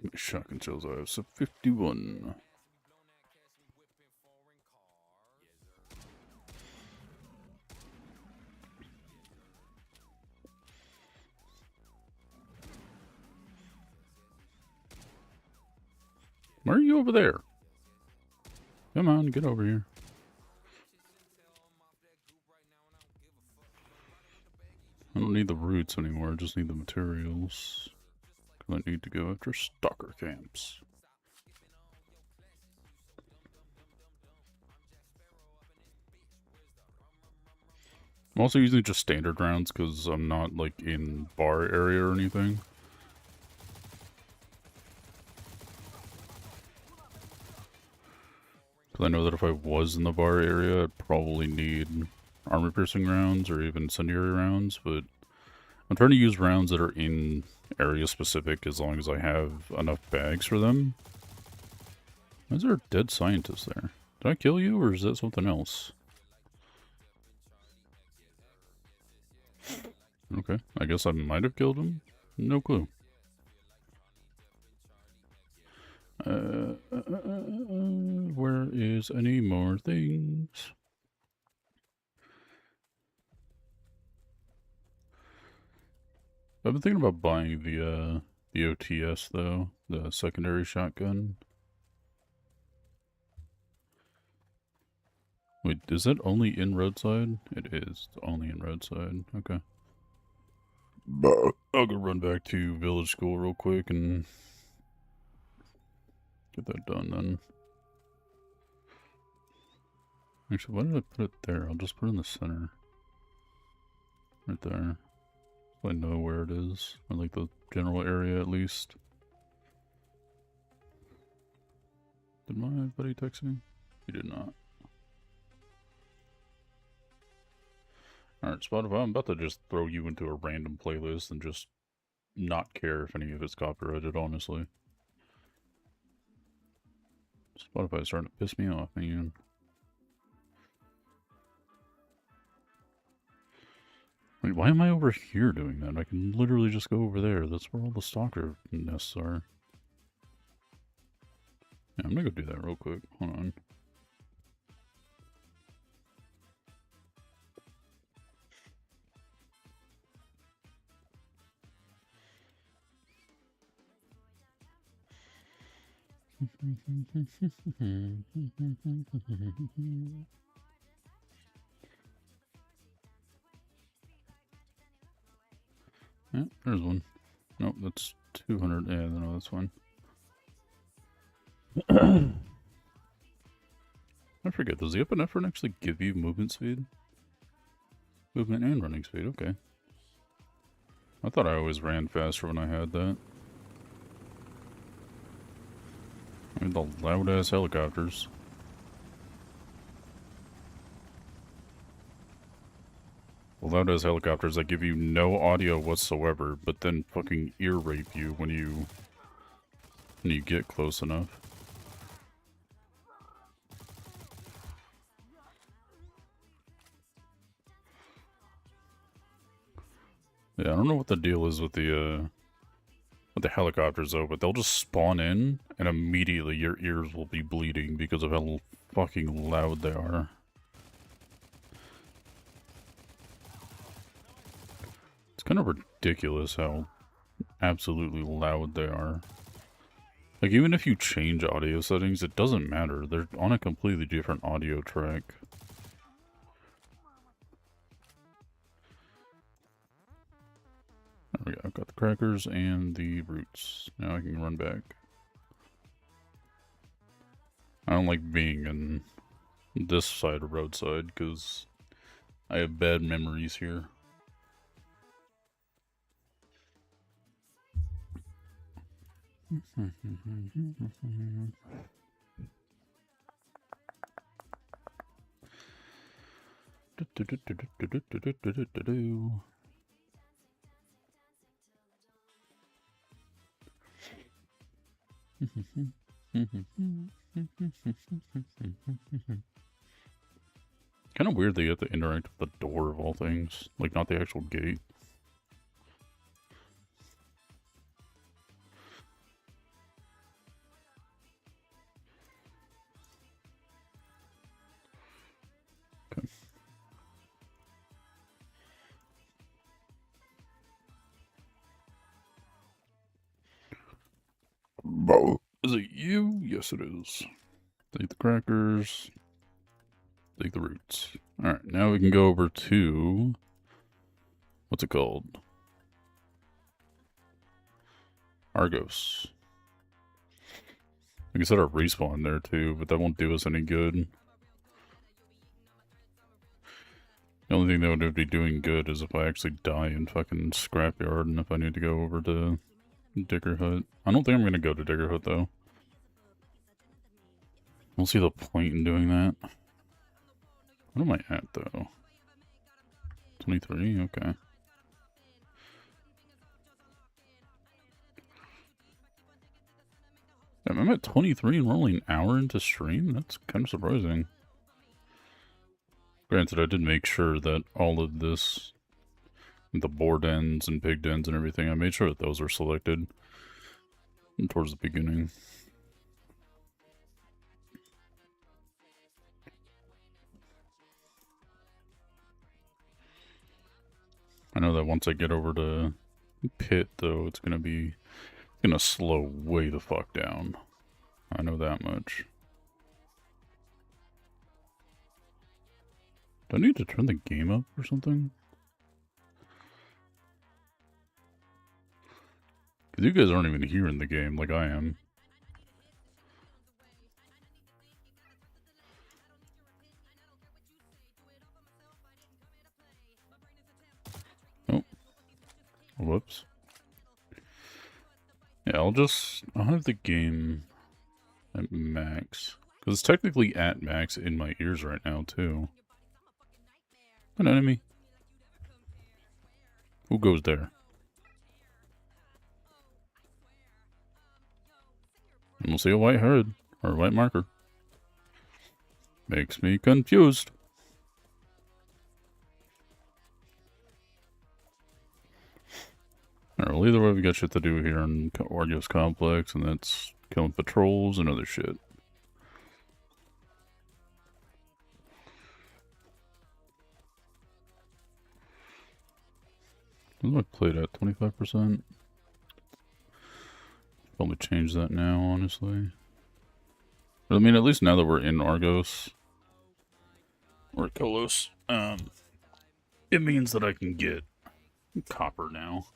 many shotgun shells I have? So 51. Why are you over there? Come on, get over here. I don't need the roots anymore, I just need the materials. I need to go after stalker camps. I'm also using just standard rounds because I'm not like in bar area or anything. Because I know that if I was in the bar area, I'd probably need armor-piercing rounds or even incendiary rounds, but I'm trying to use rounds that are in area-specific as long as I have enough bags for them. Why is there a dead scientist there? Did I kill you, or is that something else? Okay, I guess I might have killed him. No clue. Where is any more things? I've been thinking about buying the OTS though, the secondary shotgun. Wait, is it only in roadside? It is only in roadside. Okay. I'll go run back to village school real quick and get that done then. Actually, why did I put it there? I'll just put it in the center. Right there. So I know where it is. Or like the general area at least. Did my buddy text me? He did not. Alright, Spotify, I'm about to just throw you into a random playlist and just not care if any of it's copyrighted, honestly. Spotify's starting to piss me off, man. Wait, why am I over here doing that? I can literally just go over there. That's where all the stalker nests are. Yeah, I'm gonna go do that real quick. Hold on. Yeah, there's one. Nope, that's 200. Yeah, no, that's fine. I forget, does the epinephrine actually give you movement speed? Movement and running speed, okay. I thought I always ran faster when I had that. I mean, the loud-ass helicopters. The loud-ass helicopters that give you no audio whatsoever, but then fucking ear rape you when you get close enough. Yeah, I don't know what the deal is with the helicopters though, but they'll just spawn in and immediately your ears will be bleeding because of how fucking loud they are. It's kind of ridiculous how absolutely loud they are. Like, even if you change audio settings, it doesn't matter. They're on a completely different audio track. There we go. I've got the crackers and the roots. Now I can run back. I don't like being in this side of roadside because I have bad memories here. Kind of weird that you have to interact with the door of all things, like not the actual gate. Okay. Is it you? Yes, it is. Take the crackers. Take the roots. Alright, now we can go over to... what's it called? Argos. I can set a respawn there too, but that won't do us any good. The only thing that would be doing good is if I actually die in fucking Scrapyard and if I need to go over to Digger Hut. I don't think I'm gonna go to Digger Hut though. don't see the point in doing that. What am I at, though? 23? Okay. Damn, I'm at 23 and we're only an hour into stream? That's kind of surprising. Granted, I did make sure that all of this, the board ends and pig ends and everything, I made sure that those were selected towards the beginning. I know that once I get over to pit, though, it's gonna slow way the fuck down. I know that much. Do I need to turn the game up or something? Because you guys aren't even here in the game like I am. Oh. Whoops. Yeah, I'll have the game at max. Because it's technically at max in my ears right now, too. An enemy. Who goes there? And we'll see a white head, or a white marker. Makes me confused. Alright, well, either way, we got shit to do here in Argos Complex, and that's killing patrols and other shit. What am I played at? 25%? Probably change that now, honestly. But I mean, at least now that we're in Argos, or Kolos, it means that I can get copper now.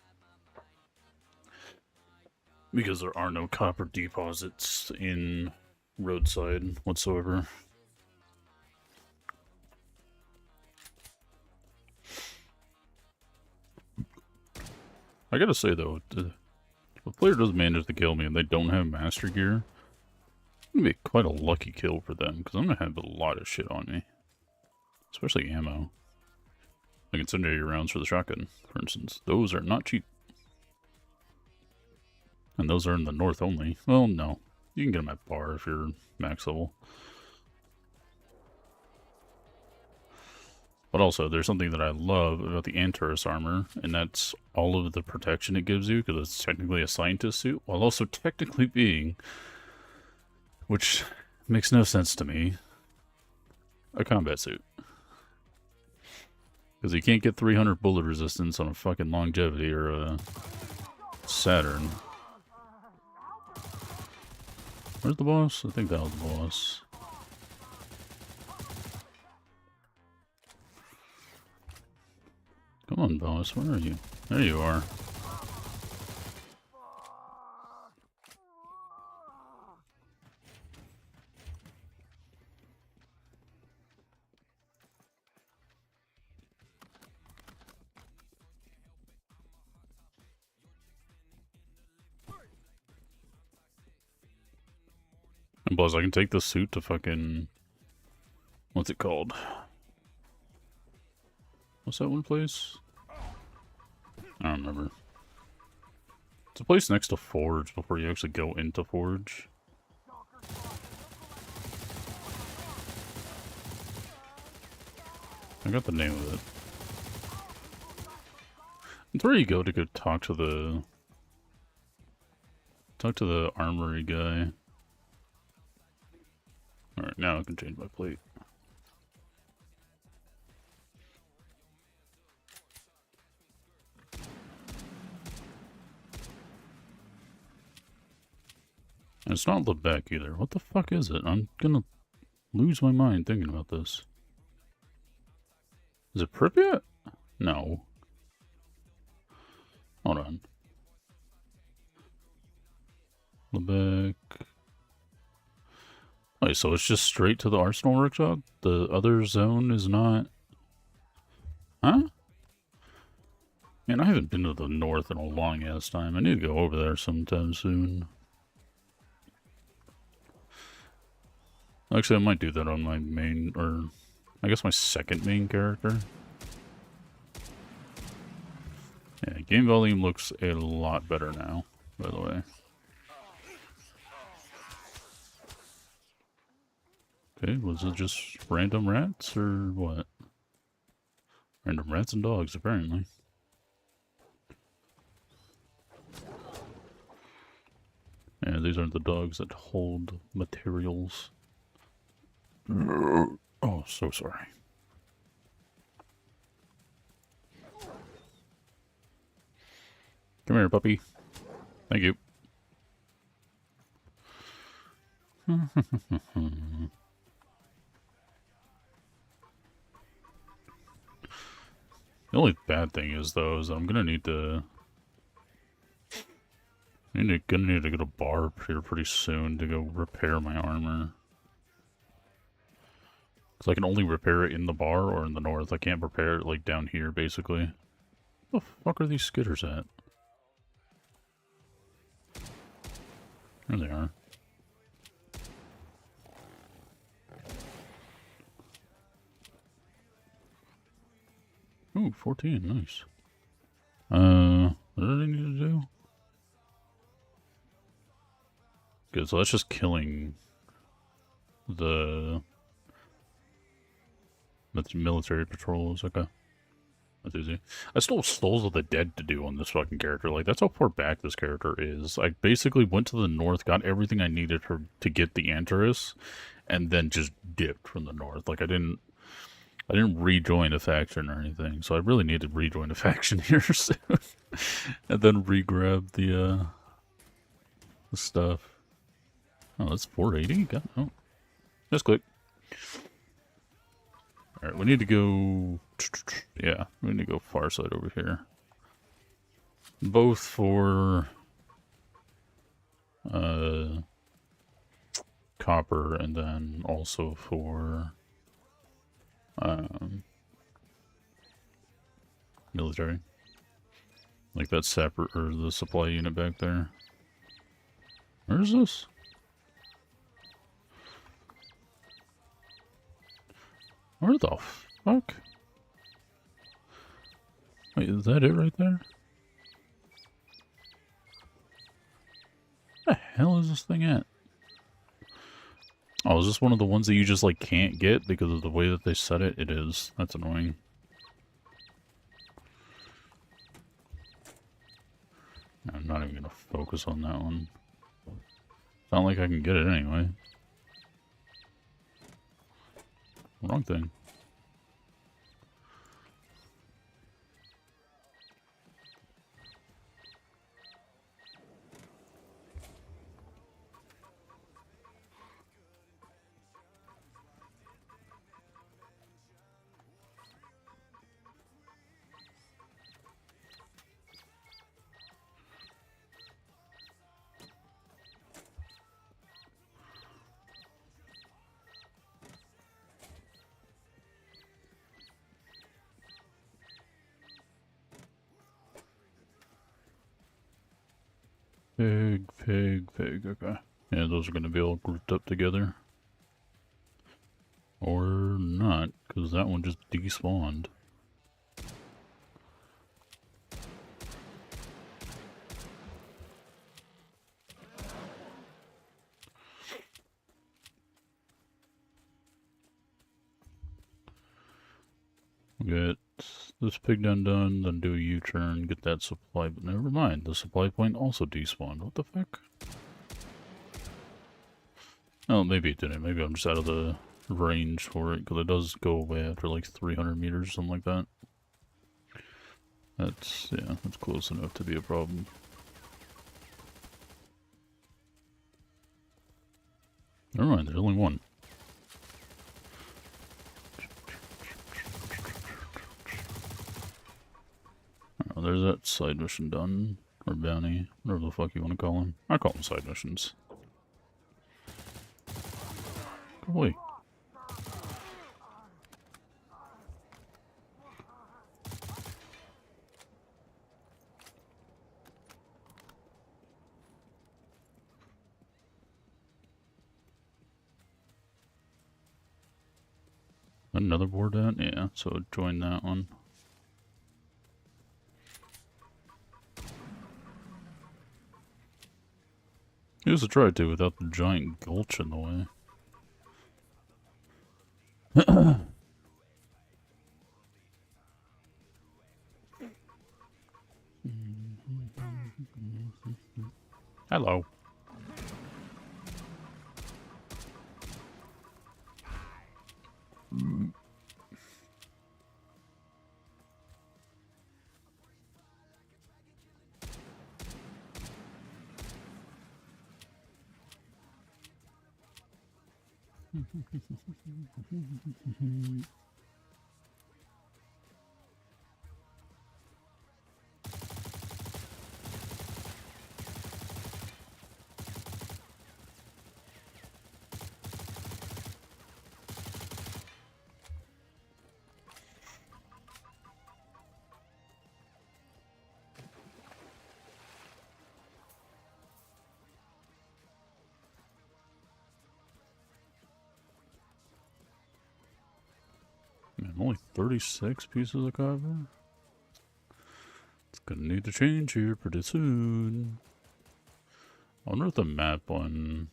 Because there are no copper deposits in Roadside whatsoever. I gotta say though, if a player does manage to kill me and they don't have Master Gear, it's gonna be quite a lucky kill for them, because I'm gonna have a lot of shit on me. Especially ammo. Like incendiary rounds for the shotgun, for instance. Those are not cheap. And those are in the north only. Well, no. You can get them at bar if you're max level. But also, there's something that I love about the Antares armor, and that's all of the protection it gives you, because it's technically a scientist suit, while also technically being, which makes no sense to me, a combat suit. Because you can't get 300 bullet resistance on a fucking longevity or a Saturn. Where's the boss? I think that was the boss. Come on, boss. Where are you? There you are. And plus, I can take the suit to fucking... What's it called? What's that one place? I don't remember. It's a place next to Forge before you actually go into Forge. I got the name of it. It's where you go talk to the armory guy. Alright, now I can change my plate. And it's not Lebec either. What the fuck is it? I'm gonna lose my mind thinking about this. Is it Pripyat? No. Hold on. Lebec. Wait, so it's just straight to the Arsenal Workshop? The other zone is not... Huh? Man, I haven't been to the north in a long ass time. I need to go over there sometime soon. Actually, I might do that on my main, or I guess my second main character. Yeah, game volume looks a lot better now, by the way. Okay, was it just random rats, or what? Random rats and dogs, apparently. Yeah, these aren't the dogs that hold materials. Oh, so sorry. Come here, puppy. Thank you. The only bad thing is, though, is that I'm gonna need to... gonna need to get a bar here pretty soon to go repair my armor. Because I can only repair it in the bar or in the north. I can't repair it, like, down here, basically. Where the fuck are these skitters at? There they are. Ooh, 14, nice. What did I need to do? Good, so that's just killing the military patrols. Okay. That's easy. I still have Souls of the Dead to do on this fucking character. Like, that's how far back this character is. I basically went to the north, got everything I needed to get the Antares, and then just dipped from the north. Like, I didn't rejoin a faction or anything, so I really need to rejoin a faction here soon. And then re-grab the stuff. Oh, that's 480? God, oh. Just click. Alright, we need to go... Yeah, we need to go far side over here. Both for... copper, and then also for... military. Like that separate, or the supply unit back there. Where is this? Where the fuck? Wait, is that it right there? Where the hell is this thing at? Oh, is this one of the ones that you just, like, can't get because of the way that they set it? It is. That's annoying. I'm not even gonna focus on that one. It's not like I can get it anyway. Wrong thing. Pig, okay. Yeah, those are gonna be all grouped up together. Or not, because that one just despawned. Get this pig done, then do a U-turn, get that supply, but never mind, the supply point also despawned. What the fuck? Oh, maybe it didn't. Maybe I'm just out of the range for it, because it does go away after like 300 meters or something like that. Yeah, that's close enough to be a problem. Never mind, there's only one. Oh, there's that side mission done. Or bounty. Whatever the fuck you want to call them. I call them side missions. Go away. Another board out? Yeah, so join that one. Here's a try to without the giant gulch in the way. Hello. Man, only 36 pieces of copper? It's gonna need to change here pretty soon. I wonder if the map on,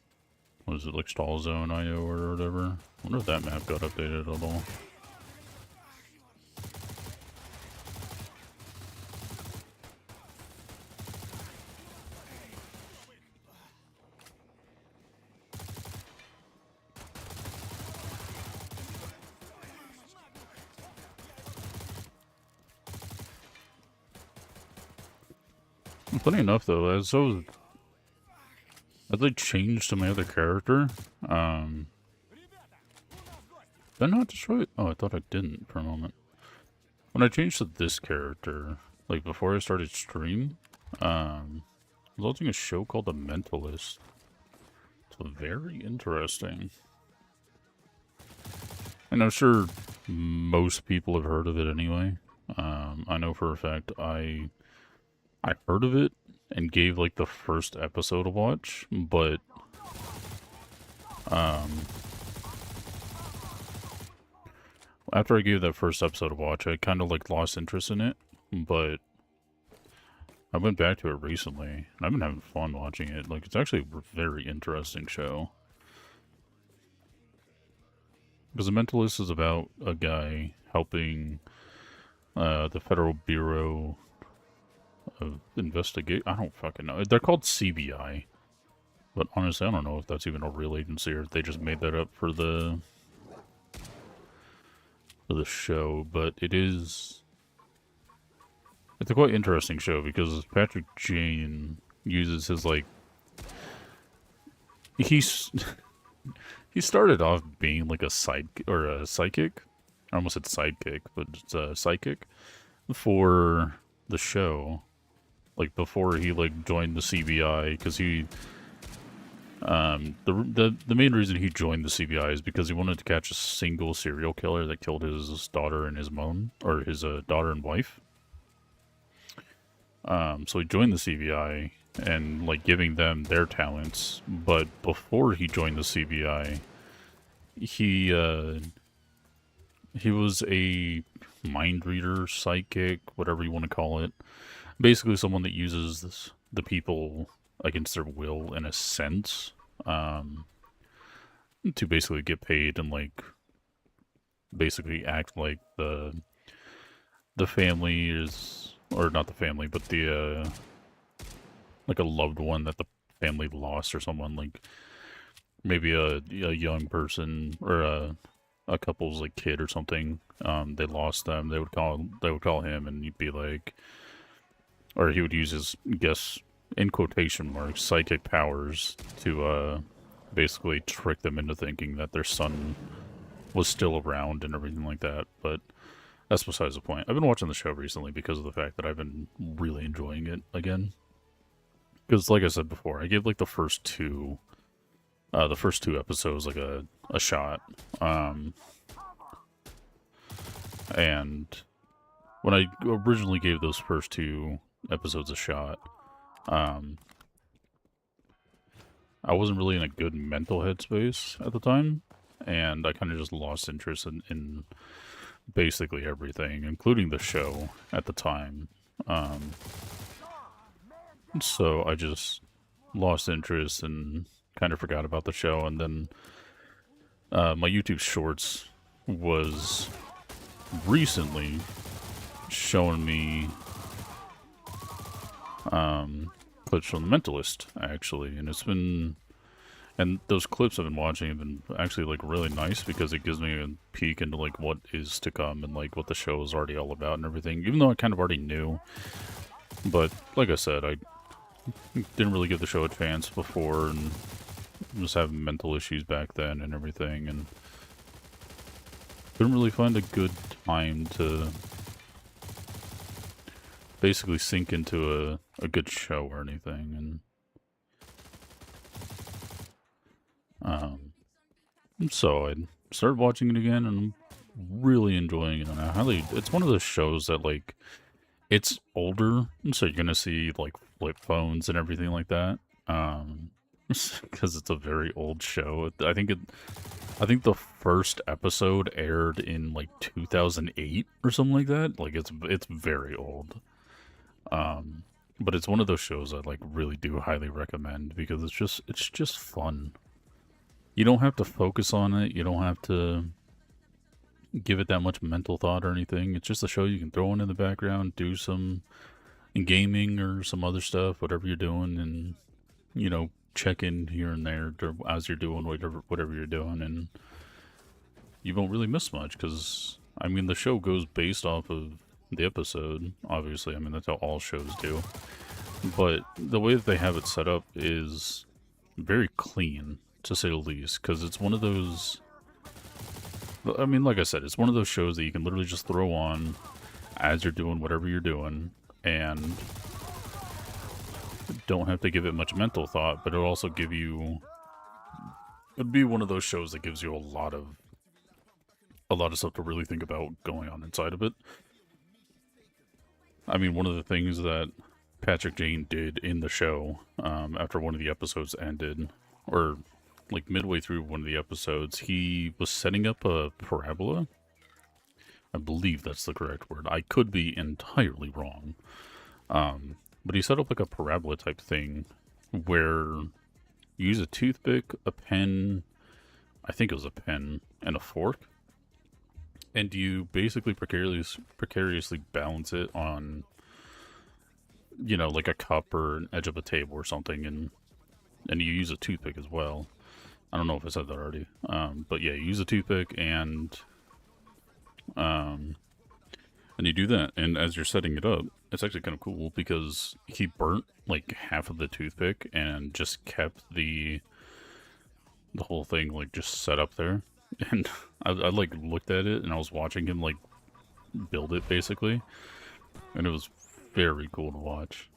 what is it, like Stall Zone IO or whatever? I wonder if that map got updated at all. Funny enough, though, as I changed to my other character, did I not destroy it? Oh, I thought I didn't for a moment. When I changed to this character, like before I started stream, I was watching a show called The Mentalist. It's very interesting. And I'm sure most people have heard of it anyway. I know for a fact I heard of it and gave like the first episode a watch, but after I gave that first episode a watch, I kind of like lost interest in it, but I went back to it recently and I've been having fun watching it. Like, it's actually a very interesting show. Because The Mentalist is about a guy helping the Federal Bureau of Investigation. I don't fucking know. They're called CBI. But honestly, I don't know if that's even a real agency or if they just made that up for the show. But it's a quite interesting show because Patrick Jane uses his, like, he started off being like a psychic. I almost said sidekick, but it's a psychic for the show. Like, before he, like, joined the CBI, because he, the main reason he joined the CBI is because he wanted to catch a single serial killer that killed his daughter and his daughter and wife. So he joined the CBI and, like, giving them their talents, but before he joined the CBI, he was a mind reader, psychic, whatever you want to call it. Basically someone that uses the people against their will, in a sense, to basically get paid and, like, basically act like the family is, or not the family, but the, like a loved one that the family lost, or someone, like, maybe a young person, or a couple's, like, kid or something, they lost them, they would call him, and you'd be like, or he would use his, guess, in quotation marks, psychic powers to, basically trick them into thinking that their son was still around and everything like that, but that's besides the point. I've been watching the show recently because of the fact that I've been really enjoying it again. Because, like I said before, I gave, like, the first two episodes, like, a shot, and when I originally gave those first two episodes a shot, I wasn't really in a good mental headspace at the time, and I kind of just lost interest in basically everything, including the show at the time. So I just lost interest and kind of forgot about the show, and then my YouTube Shorts was recently showing me clips from The Mentalist, actually, and it's been, and those clips I've been watching have been actually like really nice because it gives me a peek into like what is to come and like what the show is already all about and everything, even though I kind of already knew. But like I said, I didn't really give the show a chance before, and was having mental issues back then and everything, and couldn't really find a good time to basically sink into a good show or anything. And so I started watching it again, and I'm really enjoying it. And it's one of those shows that, like, it's older, so you're gonna see like flip phones and everything like that. Because it's a very old show. I think the first episode aired in like 2008 or something like that. Like it's very old. But it's one of those shows I like really do highly recommend because it's just fun. You don't have to focus on it. You don't have to give it that much mental thought or anything. It's just a show you can throw in the background, do some gaming or some other stuff, whatever you're doing, and check in here and there as you're doing whatever you're doing, and you won't really miss much because I mean the show goes based off of the episode. Obviously, I mean that's how all shows do. But the way that they have it set up is very clean, to say the least, because it's one of those. I mean, like I said, it's one of those shows that you can literally just throw on as you're doing whatever you're doing, and don't have to give it much mental thought, but it'll also give you... It'd be one of those shows that gives you a lot of stuff to really think about going on inside of it. I mean, one of the things that Patrick Jane did in the show, after one of the episodes ended, or like midway through one of the episodes, he was setting up a parabola. I believe that's the correct word. I could be entirely wrong. But he set up like a parabola type thing where you use a toothpick, a pen, I think it was a pen, and a fork. And you basically precariously balance it on, like a cup or an edge of a table or something, and you use a toothpick as well. I don't know if I said that already. But yeah, you use a toothpick and you do that. And as you're setting it up, it's actually kind of cool because he burnt like half of the toothpick and just kept the whole thing like just set up there. And I like looked at it and I was watching him like build it basically. And it was very cool to watch.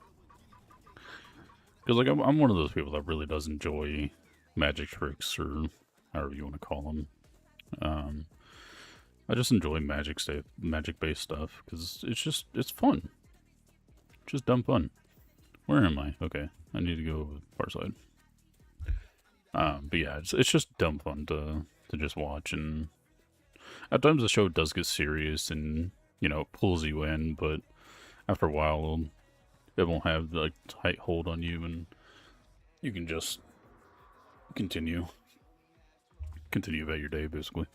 Because like I'm one of those people that really does enjoy magic tricks, or however you want to call them. I just enjoy magic-based stuff because it's fun. Just dumb fun. Where am I? Okay, I need to go far side. But yeah, it's just dumb fun to just watch, and at times the show does get serious and pulls you in, but after a while it won't have the tight hold on you, and you can just continue about your day basically.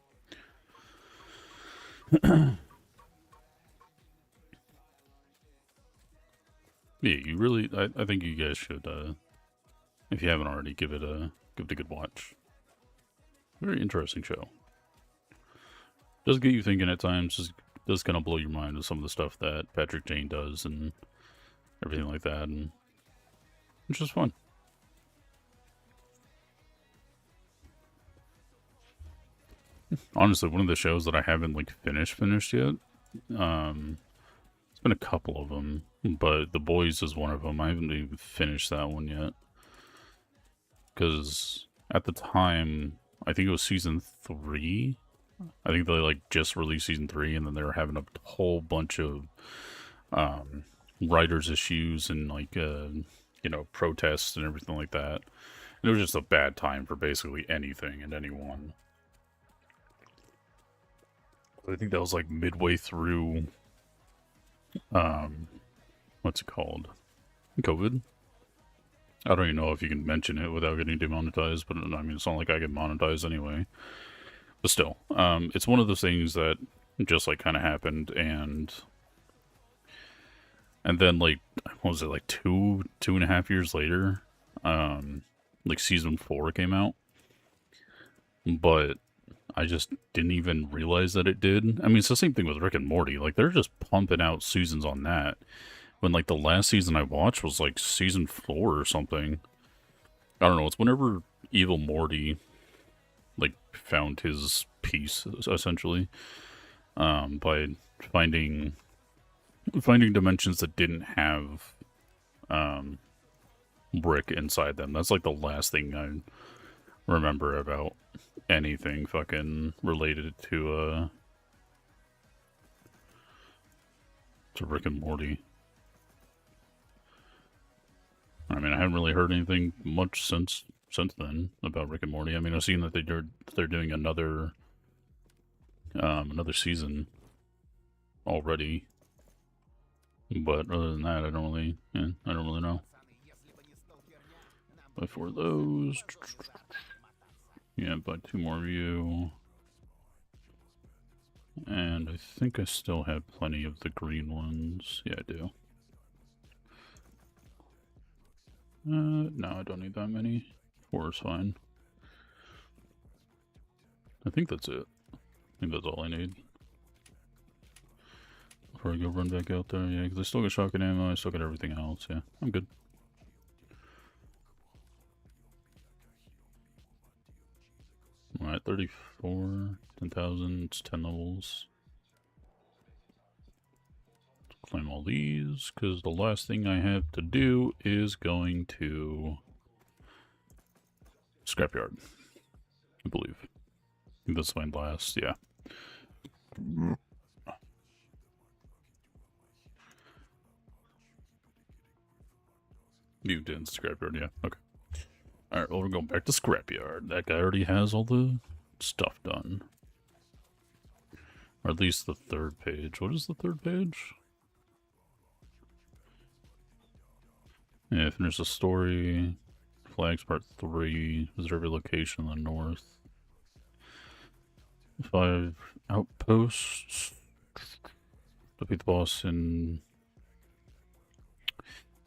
Yeah, you really, I think you guys should, if you haven't already, give it a good watch. Very interesting show. Does get you thinking at times, does kind of blow your mind with some of the stuff that Patrick Jane does and everything like that, and it's just fun. Honestly, one of the shows that I haven't like finished yet. It's been a couple of them, but The Boys is one of them. I haven't even finished that one yet because at the time, I think it was season 3. I think they like just released season 3, and then they were having a whole bunch of writers' issues and like protests and everything like that. And it was just a bad time for basically anything and anyone. I think that was like midway through, what's it called? COVID. I don't even know if you can mention it without getting demonetized, but I mean, it's not like I get monetized anyway. But still, it's one of those things that just like kind of happened, and then like, what was it, like two and a half years later, like season 4 came out, but I just didn't even realize that it did. I mean, it's the same thing with Rick and Morty. Like, they're just pumping out seasons on that. When, like, the last season I watched was, like, season 4 or something. I don't know. It's whenever Evil Morty, like, found his peace, essentially. By finding dimensions that didn't have, Rick inside them. That's, like, the last thing I remember about anything fucking related to Rick and Morty. I mean, I haven't really heard anything much since then about Rick and Morty. I mean, I've seen that they're doing another season already, but other than that, I don't really know. But for those, yeah, buy 2 more of you. And I think I still have plenty of the green ones. Yeah, I do. No, I don't need that many. 4 is fine. I think that's it. I think that's all I need. Before I go run back out there, yeah, because I still got shotgun ammo, I still got everything else, yeah. I'm good. Alright, 34, 10,000, it's 10 levels. Claim all these, because the last thing I have to do is going to Scrapyard, I believe. I think that's my last, yeah. You did Scrapyard, yeah, okay. Alright, well, we're going back to Scrapyard. That guy already has all the stuff done. Or at least the 3rd page. What is the 3rd page? Yeah, finish the story. Flags part 3. Visit every location in the north. 5 outposts. Defeat the boss in...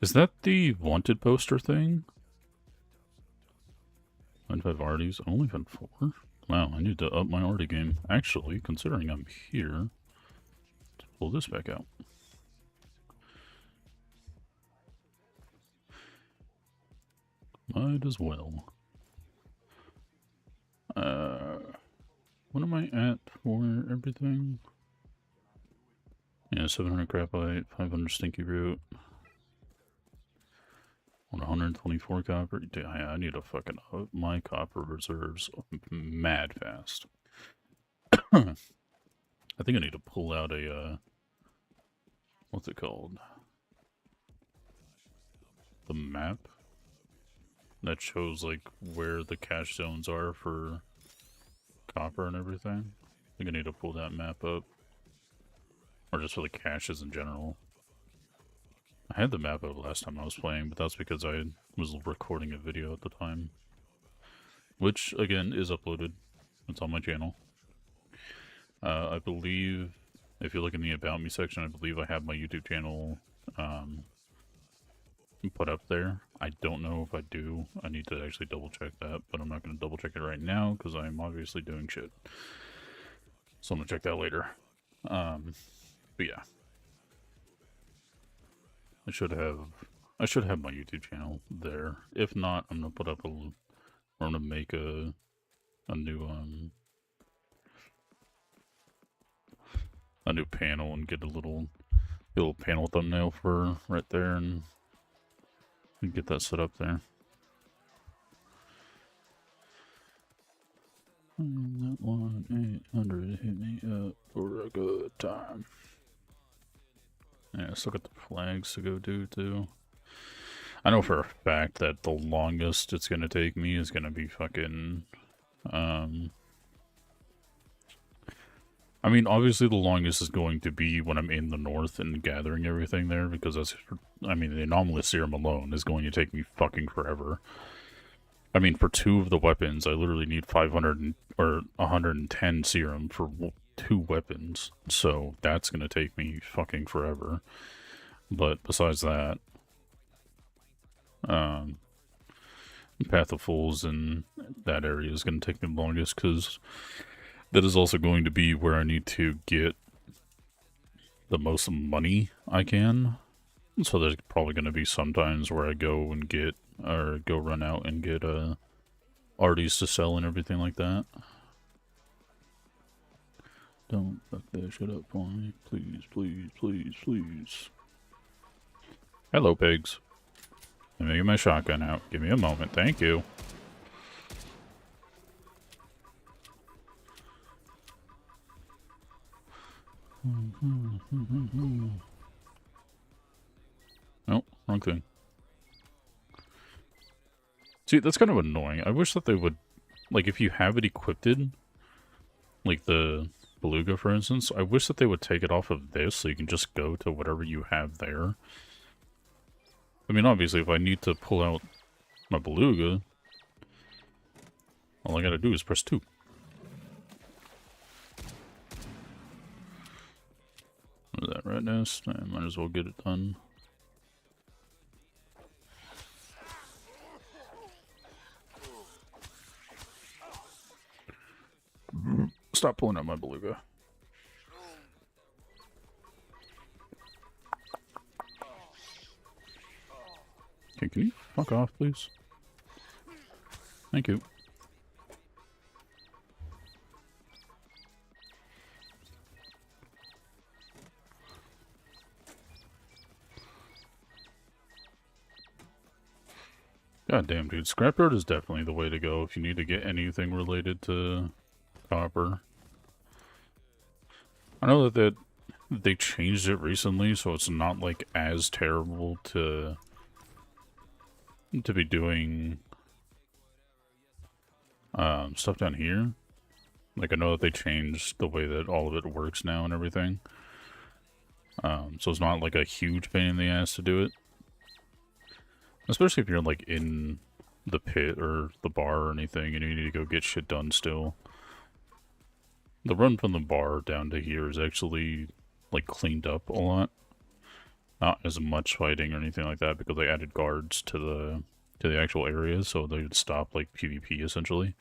Is that the wanted poster thing? Find 5 arties. I only found 4? Wow, I need to up my arty game. Actually, considering I'm here, let's pull this back out. Might as well. What am I at for everything? Yeah, 700 graphite, 500 stinky root. 124 copper. Dude, I need to fucking up my copper reserves mad fast. I think I need to pull out a, what's it called? The map that shows, like, where the cache zones are for copper and everything. I think I need to pull that map up. Or just for the caches in general. I had the map up last time I was playing, but that's because I was recording a video at the time. Which, again, is uploaded. It's on my channel. I believe, if you look in the About Me section, I believe I have my YouTube channel put up there. I don't know if I do. I need to actually double check that, but I'm not going to double check it right now because I'm obviously doing shit. So I'm going to check that later. But yeah. I should have my YouTube channel there. If not, I'm gonna put up I'm gonna make a new panel and get a little panel thumbnail for right there and get that set up there. That 1-800 hit me up for a good time. Yeah, I still got the flags to go do, too. I know for a fact that the longest it's gonna take me is gonna be fucking, I mean, obviously the longest is going to be when I'm in the north and gathering everything there, because that's, I mean, the anomalous serum alone is going to take me fucking forever. I mean, for 2 of the weapons, I literally need 500 or 110 serum for 2 weapons, so that's going to take me fucking forever. But besides that, Path of Fools in that area is going to take me the longest, because that is also going to be where I need to get the most money I can. So there's probably going to be some times where I go and get, or go run out and get arties to sell and everything like that. Don't fuck that shit up for me. Please, please, please, please. Hello, pigs. Let me get my shotgun out. Give me a moment. Thank you. Oh, wrong thing. See, that's kind of annoying. I wish that they would, like, if you have it equipped, like the Beluga, for instance, I wish that they would take it off of this so you can just go to whatever you have there. I mean, obviously, if I need to pull out my Beluga, all I gotta do is press 2. What is that, rat nest? I might as well get it done. Stop pulling out my Beluga. Okay, can you fuck off, please? Thank you. God damn, dude. Scrapyard is definitely the way to go if you need to get anything related to copper. I know that they changed it recently, so it's not like as terrible to be doing stuff down here. Like, I know that they changed the way that all of it works now and everything. So it's not like a huge pain in the ass to do it. Especially if you're like in the pit or the bar or anything and you need to go get shit done still. The run from the bar down to here is actually like cleaned up a lot. Not as much fighting or anything like that because they added guards to the actual areas, so they would stop like PvP essentially.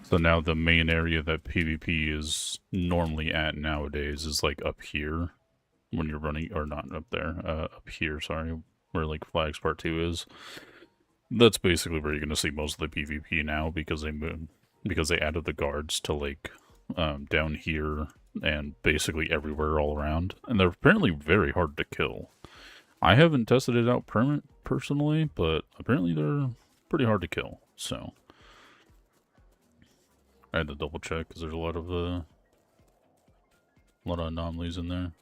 So now the main area that PvP is normally at nowadays is like up here when you're running, or not up there, up here, sorry, where like Flags Part 2 is. That's basically where you're going to see most of the PvP now because they added the guards to like down here and basically everywhere all around. And they're apparently very hard to kill. I haven't tested it out personally, but apparently they're pretty hard to kill, so I had to double check because there's a lot of anomalies in there.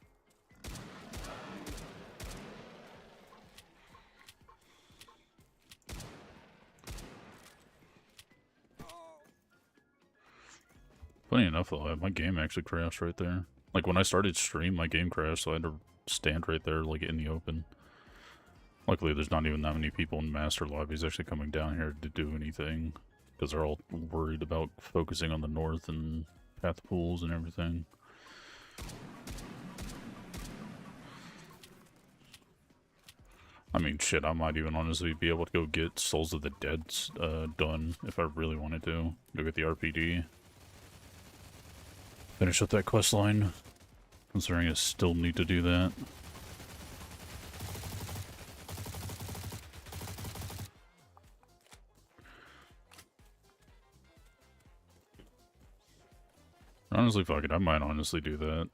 Funny enough, though, my game actually crashed right there. Like, when I started stream, my game crashed, so I had to stand right there, like, in the open. Luckily, there's not even that many people in Master Lobbies actually coming down here to do anything. Because they're all worried about focusing on the north and path pools and everything. I mean, shit, I might even honestly be able to go get Souls of the Dead done if I really wanted to. Go get the RPD. Finish up that quest line, considering I still need to do that. Honestly, fuck it, I might honestly do that.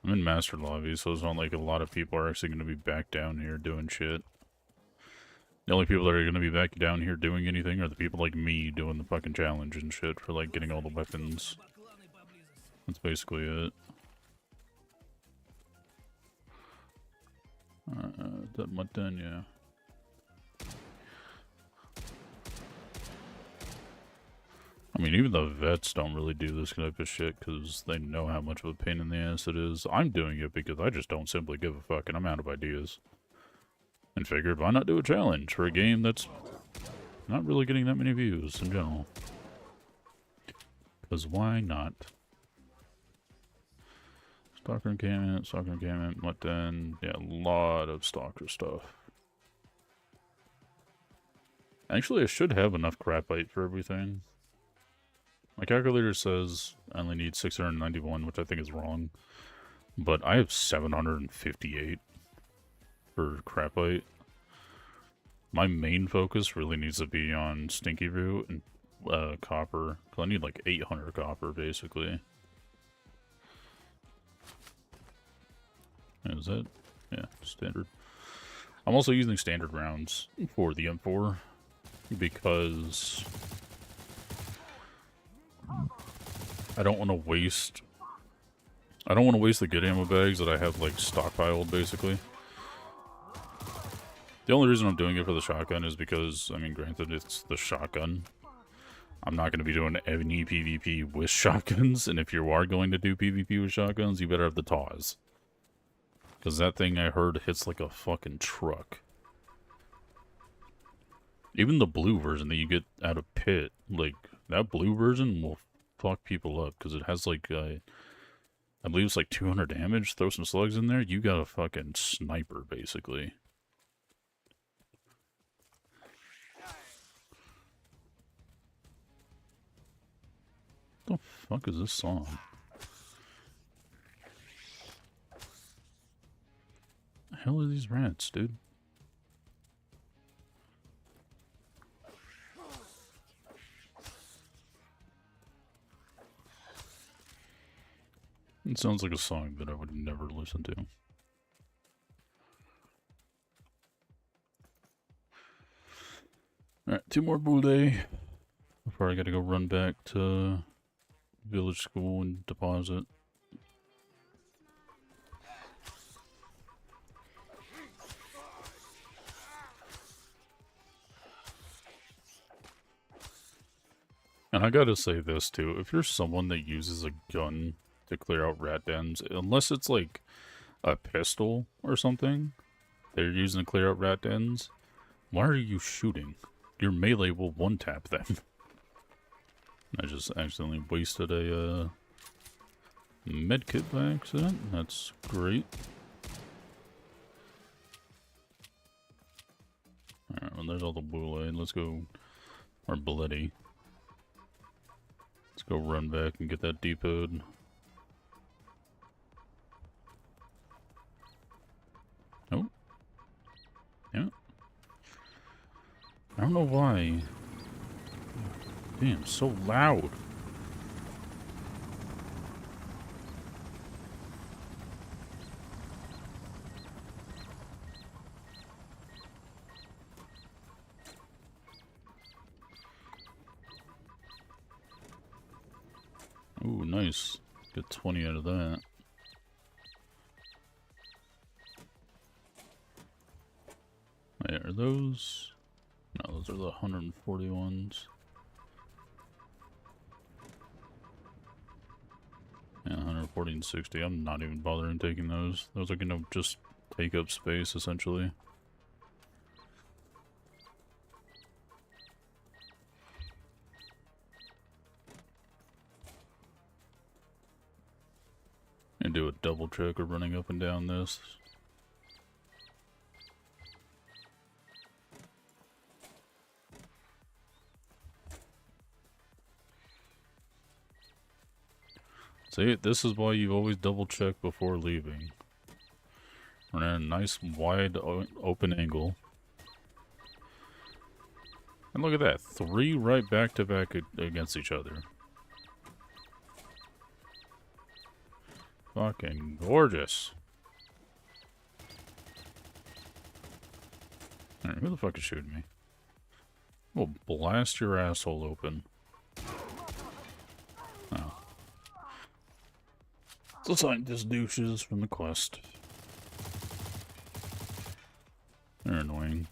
I'm in Master Lobby, so it's not like a lot of people are actually going to be back down here doing shit. The only people that are going to be back down here doing anything are the people like me doing the fucking challenge and shit for like getting all the weapons. That's basically it. That mutton, yeah. I mean, even the vets don't really do this type of shit because they know how much of a pain in the ass it is. I'm doing it because I just don't simply give a fuck and I'm out of ideas. And figured, why not do a challenge for a game that's not really getting that many views in general? Because why not? Stalker encampment, what then? Yeah, a lot of stalker stuff. Actually, I should have enough crapite for everything. My calculator says I only need 691, which I think is wrong. But I have 758 for crapite. My main focus really needs to be on stinky root and copper. Because I need like 800 copper, basically. Is that? Yeah, standard. I'm also using standard rounds for the M4 because I don't want to waste the good ammo bags that I have like stockpiled, basically. The only reason I'm doing it for the shotgun is because, I mean, granted, it's the shotgun. I'm not going to be doing any PvP with shotguns, and if you are going to do PvP with shotguns, you better have the TAWs. Because that thing, I heard, hits like a fucking truck. Even the blue version that you get out of Pit, like, that blue version will fuck people up, because it has like, I believe it's like 200 damage, throw some slugs in there, you got a fucking sniper, basically. What the fuck is this song? The hell are these rats, dude? It sounds like a song that I would never listen to. Alright, 2 more bull day before I gotta go run back to village school and deposit. And I gotta say this too, if you're someone that uses a gun to clear out rat dens, unless it's like a pistol or something that you're using to clear out rat dens, why are you shooting? Your melee will one-tap them. I just accidentally wasted a medkit by accident. That's great. Alright, well there's all the boule. Let's go, or bloody. Let's go run back and get that depoted. Oh. Yeah. I don't know why. Damn, so loud. Ooh, nice. Get 20 out of that. Wait, are those? No, those are the 140 ones. Yeah, 140 and 60. I'm not even bothering taking those. Those are gonna just take up space, essentially. And do a double check of running up and down this. See, this is why you always double check before leaving. We're in a nice wide open angle. And look at that, 3 right back to back against each other. Fucking gorgeous. Alright, who the fuck is shooting me? We'll blast your asshole open. Oh. The scientist douches from the quest. They're annoying.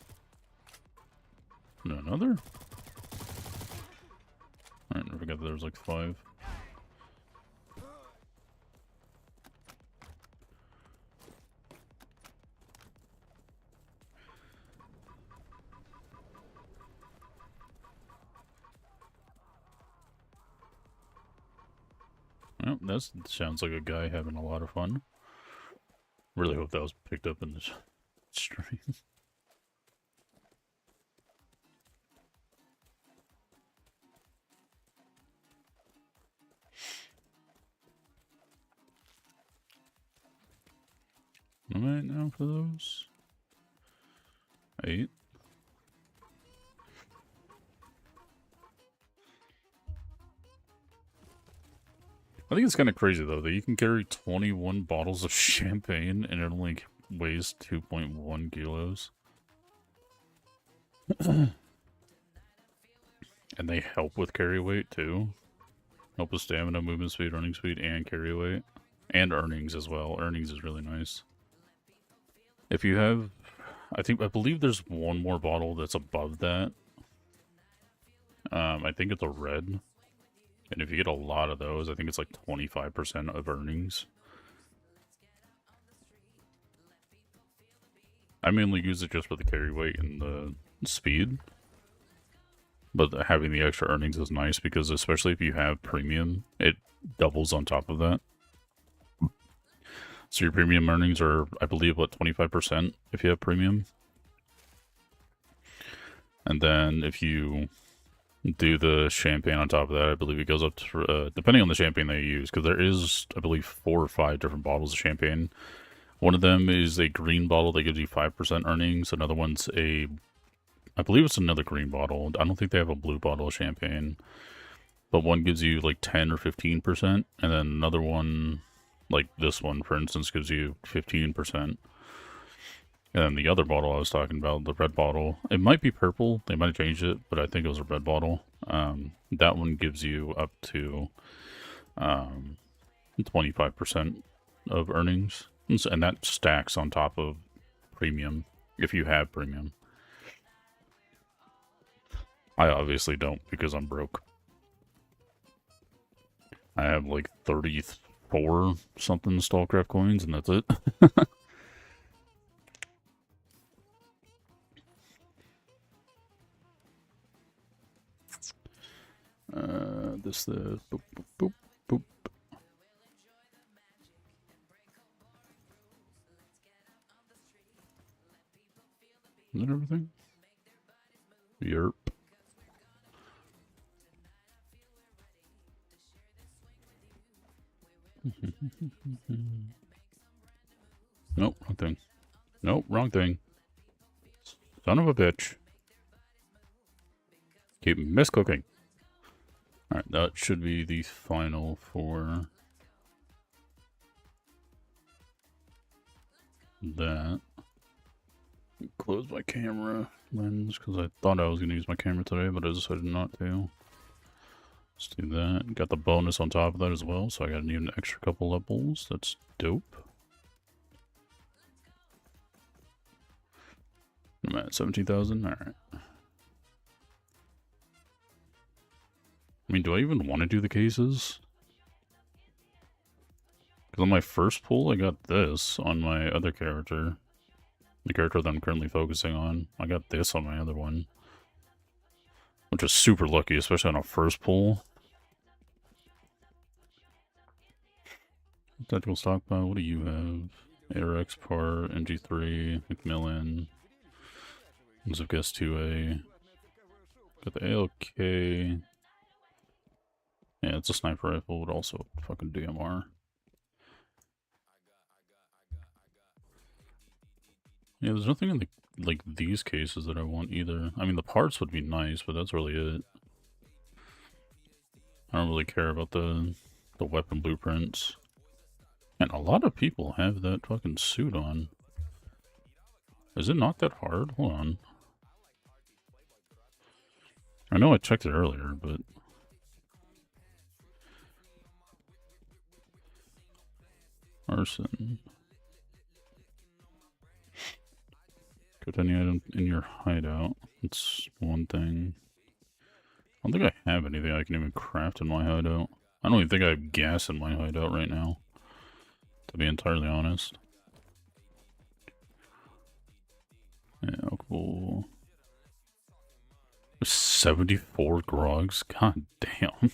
Another? Alright, never got there's like 5. Well, that sounds like a guy having a lot of fun. Really hope that was picked up in the stream. Alright, now for those. 8. I think it's kind of crazy, though, that you can carry 21 bottles of champagne and it only weighs 2.1 kilos. And they help with carry weight, too. Help with stamina, movement speed, running speed, and carry weight. And earnings as well. Earnings is really nice. If you have... I believe there's one more bottle that's above that. I think it's a red. And if you get a lot of those, I think it's like 25% of earnings. I mainly use it just for the carry weight and the speed. But having the extra earnings is nice because especially if you have premium, it doubles on top of that. So your premium earnings are, I believe, what, 25% if you have premium? And then if you do the champagne on top of that, I believe it goes up to, depending on the champagne that you use, because there is, I believe, 4 or 5 different bottles of champagne. One of them is a green bottle that gives you 5% earnings. Another one's I believe it's another green bottle. I don't think they have a blue bottle of champagne. But one gives you like 10 or 15%. And then another one, like this one, for instance, gives you 15%. And then the other bottle I was talking about, the red bottle, it might be purple. They might have changed it, but I think it was a red bottle. That one gives you up to 25% of earnings. And that stacks on top of premium, if you have premium. I obviously don't, because I'm broke. I have like 34 something Stalcraft coins, and that's it. Boop, boop, boop, boop. Is that everything? Yerp. Nope, wrong thing. Nope, wrong thing. Son of a bitch. Keep miscooking. Alright, that should be the final for that. Close my camera lens because I thought I was going to use my camera today, but I decided not to. Let's do that. Got the bonus on top of that as well, so I got an even extra couple levels. That's dope. I'm at 17,000. Alright. I mean, do I even want to do the cases? Because on my first pull, I got this on my other character. The character that I'm currently focusing on. I got this on my other one. Which is super lucky, especially on a first pull. Tactical stockpile, what do you have? ARX part, MG3, Macmillan. Zipgas 2A. Got the ALK. Yeah, it's a sniper rifle, but also fucking DMR. Yeah, there's nothing in the, like, these cases that I want either. I mean, the parts would be nice, but that's really it. I don't really care about the weapon blueprints. And a lot of people have that fucking suit on. Is it not that hard? Hold on. I know I checked it earlier, but... Arson. Put any item in your hideout. That's one thing. I don't think I have anything I can even craft in my hideout. I don't even think I have gas in my hideout right now, to be entirely honest. Yeah, cool. 74 grogs? God damn.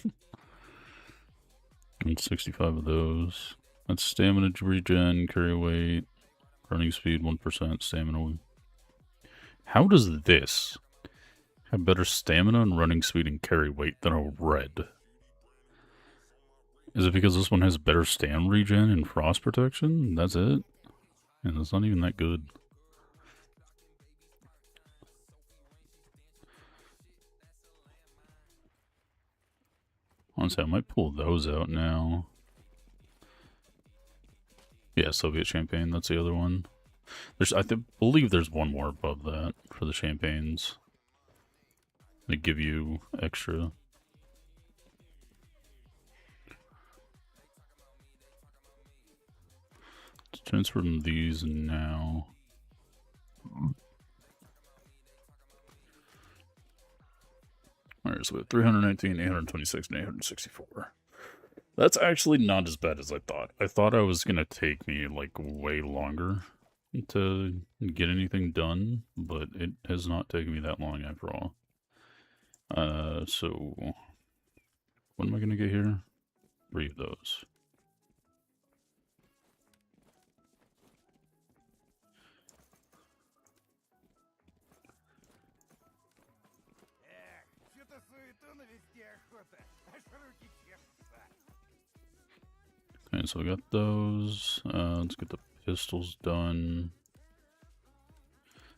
And 65 of those. That's stamina regen, carry weight, running speed 1%, stamina. How does this have better stamina and running speed and carry weight than a red? Is it because this one has better stamina regen and frost protection? That's it? And it's not even that good. Honestly, I might pull those out now. Yeah, Soviet champagne, that's the other one. I believe there's one more above that for the champagnes. They give you extra. Let's transfer from these now. Alright, so we have 319, 826, and 864. That's actually not as bad as I thought. I thought it was gonna take me, like, way longer to get anything done, but it has not taken me that long after all. So... what am I gonna get here? 3 of those. Okay, so we got those. Let's get the pistols done.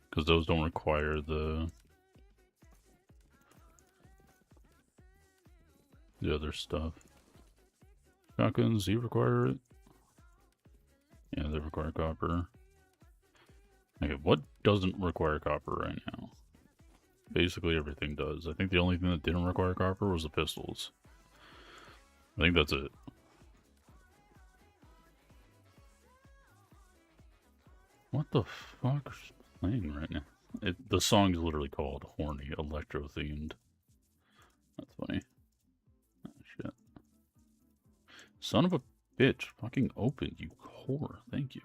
Because those don't require the other stuff. Shotguns, do you require it? Yeah, they require copper. Okay, what doesn't require copper right now? Basically everything does. I think the only thing that didn't require copper was the pistols. I think that's it. What the fuck is playing right now? The song's literally called Horny, Electro themed. That's funny. Oh, shit. Son of a bitch. Fucking open, you whore. Thank you.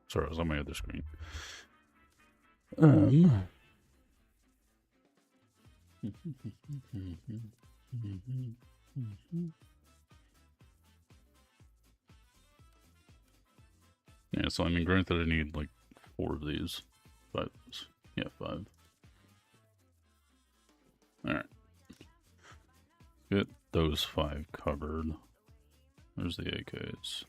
Sorry, I was on my other screen. Yeah, so I mean, granted I need like 4 of these. 5. Yeah, 5. Alright. Get those 5 covered. There's the AKs.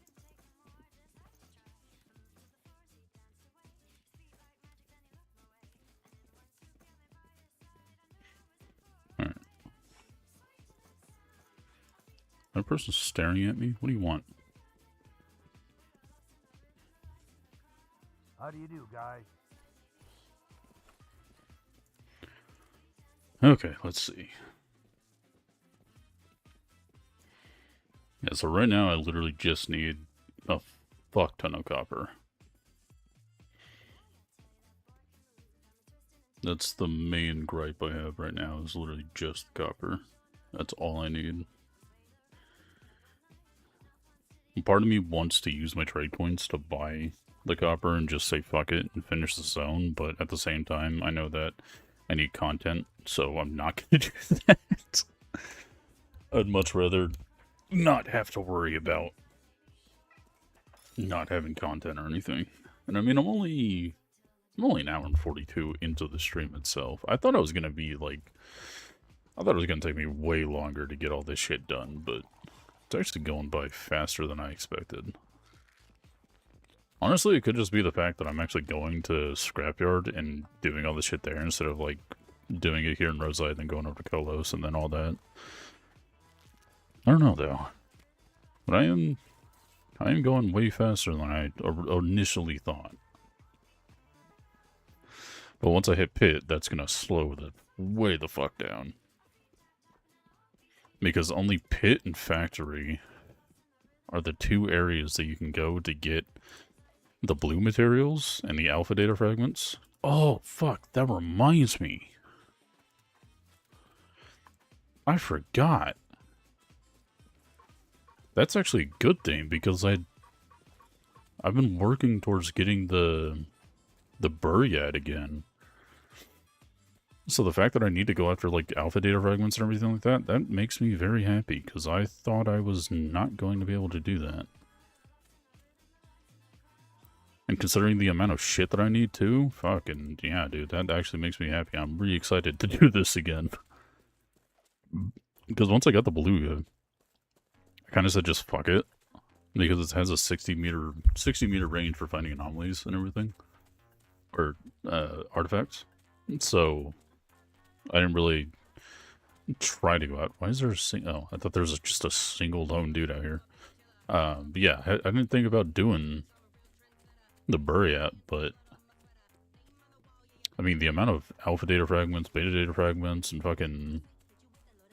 Alright. That person's staring at me? What do you want? How do you do, guy? Okay, let's see. Yeah, so right now I literally just need a fuck ton of copper. That's the main gripe I have right now, is literally just copper. That's all I need. And part of me wants to use my trade coins to buy the copper and just say fuck it and finish the zone, but at the same time I know that I need content, so I'm not gonna do that. I'd much rather not have to worry about not having content or anything. And I mean, I'm only an hour and 42 into the stream itself. I thought it was gonna be like, I thought it was gonna take me way longer to get all this shit done, but it's actually going by faster than I expected. Honestly, it could just be the fact that I'm actually going to Scrapyard and doing all this shit there instead of, like, doing it here in Rosite and then going over to Kolos and then all that. I don't know, though. But I am going way faster than I initially thought. But once I hit Pit, that's gonna slow way the fuck down. Because only Pit and Factory are the 2 areas that you can go to get the blue materials and the alpha data fragments. Oh, fuck, that reminds me. I forgot. That's actually a good thing, because I've been working towards getting the Buryat again. So the fact that I need to go after, like, alpha data fragments and everything like that, that makes me very happy, because I thought I was not going to be able to do that. And considering the amount of shit that I need too, fucking, yeah, dude, that actually makes me happy. I'm really excited to do this again. Because once I got the Beluga, I kind of said just fuck it. Because it has a 60 meter range for finding anomalies and everything. Or, artifacts. So, I didn't really try to go out. Why is there a oh, I thought there was just a single lone dude out here. But yeah, I didn't think about doing the Buryat, but I mean, the amount of alpha data fragments, beta data fragments, and fucking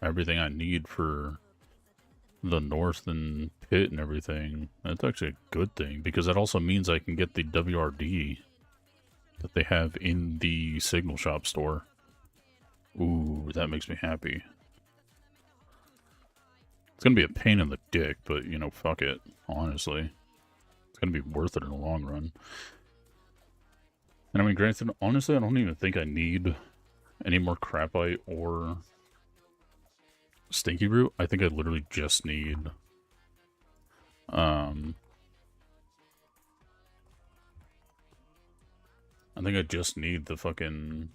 everything I need for the northern pit and everything, that's actually a good thing, because that also means I can get the WRD that they have in the Signal Shop store. Ooh, that makes me happy. It's gonna be a pain in the dick, but, you know, fuck it, honestly. It's gonna be worth it in the long run. And I mean, granted, honestly, I don't even think I need any more Crapite or Stinky Root. I think I literally just need I think I just need the fucking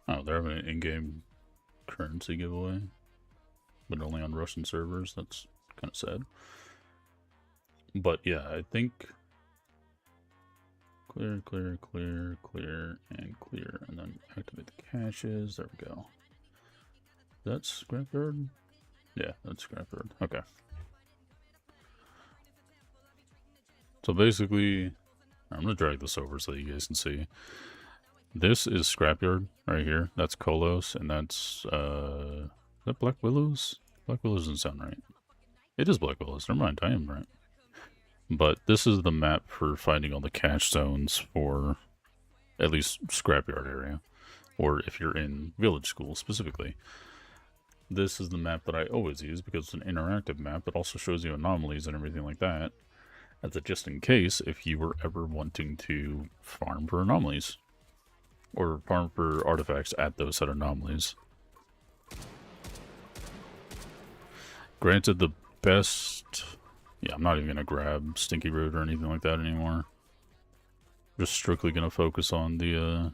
oh, they're having an in-game currency giveaway, but only on Russian servers. That's kind of sad. But yeah, I think clear, clear, clear, clear, and clear, and then activate the caches. There we go. That's Scrapyard? Yeah, that's Scrapyard. Okay. So basically, I'm gonna drag this over so that you guys can see. This is Scrapyard right here. That's Kolos, and that's is that Black Willows? Black Willows doesn't sound right. It is Black Willows. Never mind, I am right. But this is the map for finding all the cache zones for at least Scrapyard area, or if you're in Village School specifically. This is the map that I always use because it's an interactive map. It also shows you anomalies and everything like that, as a just in case if you were ever wanting to farm for anomalies, or farm for artifacts at those set anomalies. Granted, the best... Yeah, I'm not even going to grab Stinky Root or anything like that anymore. Just strictly going to focus on the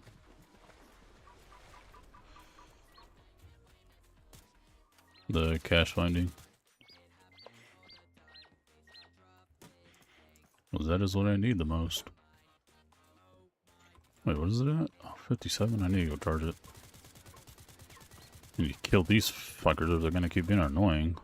cache finding. Well, that is what I need the most. Wait, what is it at? Oh, 57? I need to go charge it. I need to kill these fuckers if they're going to keep being annoying.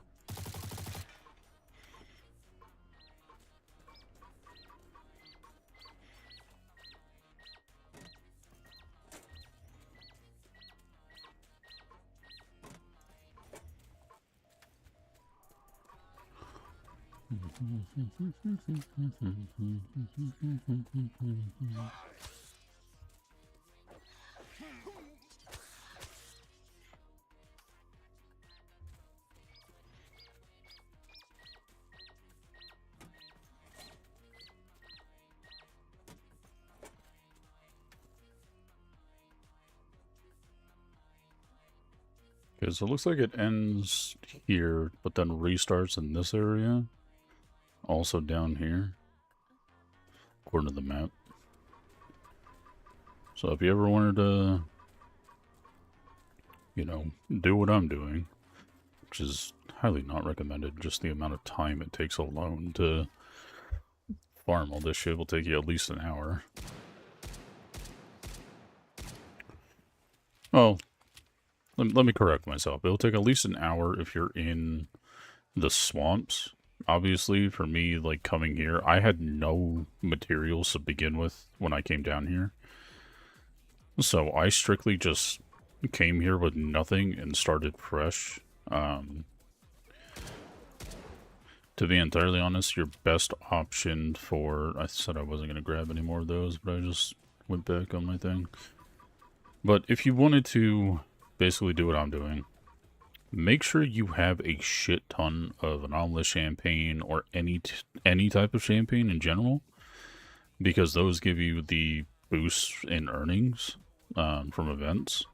Okay, so it looks like it ends here, but then restarts in this area. Also down here, according to the map. So if you ever wanted to, you know, do what I'm doing, which is highly not recommended, just the amount of time it takes alone to farm all this shit will take you at least an hour. Oh, let me correct myself. It'll take at least an hour if you're in the swamps. Obviously, for me, like, coming here, I had no materials to begin with when I came down here. So I strictly just came here with nothing and started fresh. To be entirely honest, your best option for... I said I wasn't going to grab any more of those, but I just went back on my thing. But if you wanted to basically do what I'm doing, make sure you have a shit ton of anomalous champagne or any type of champagne in general, because those give you the boosts in earnings from events.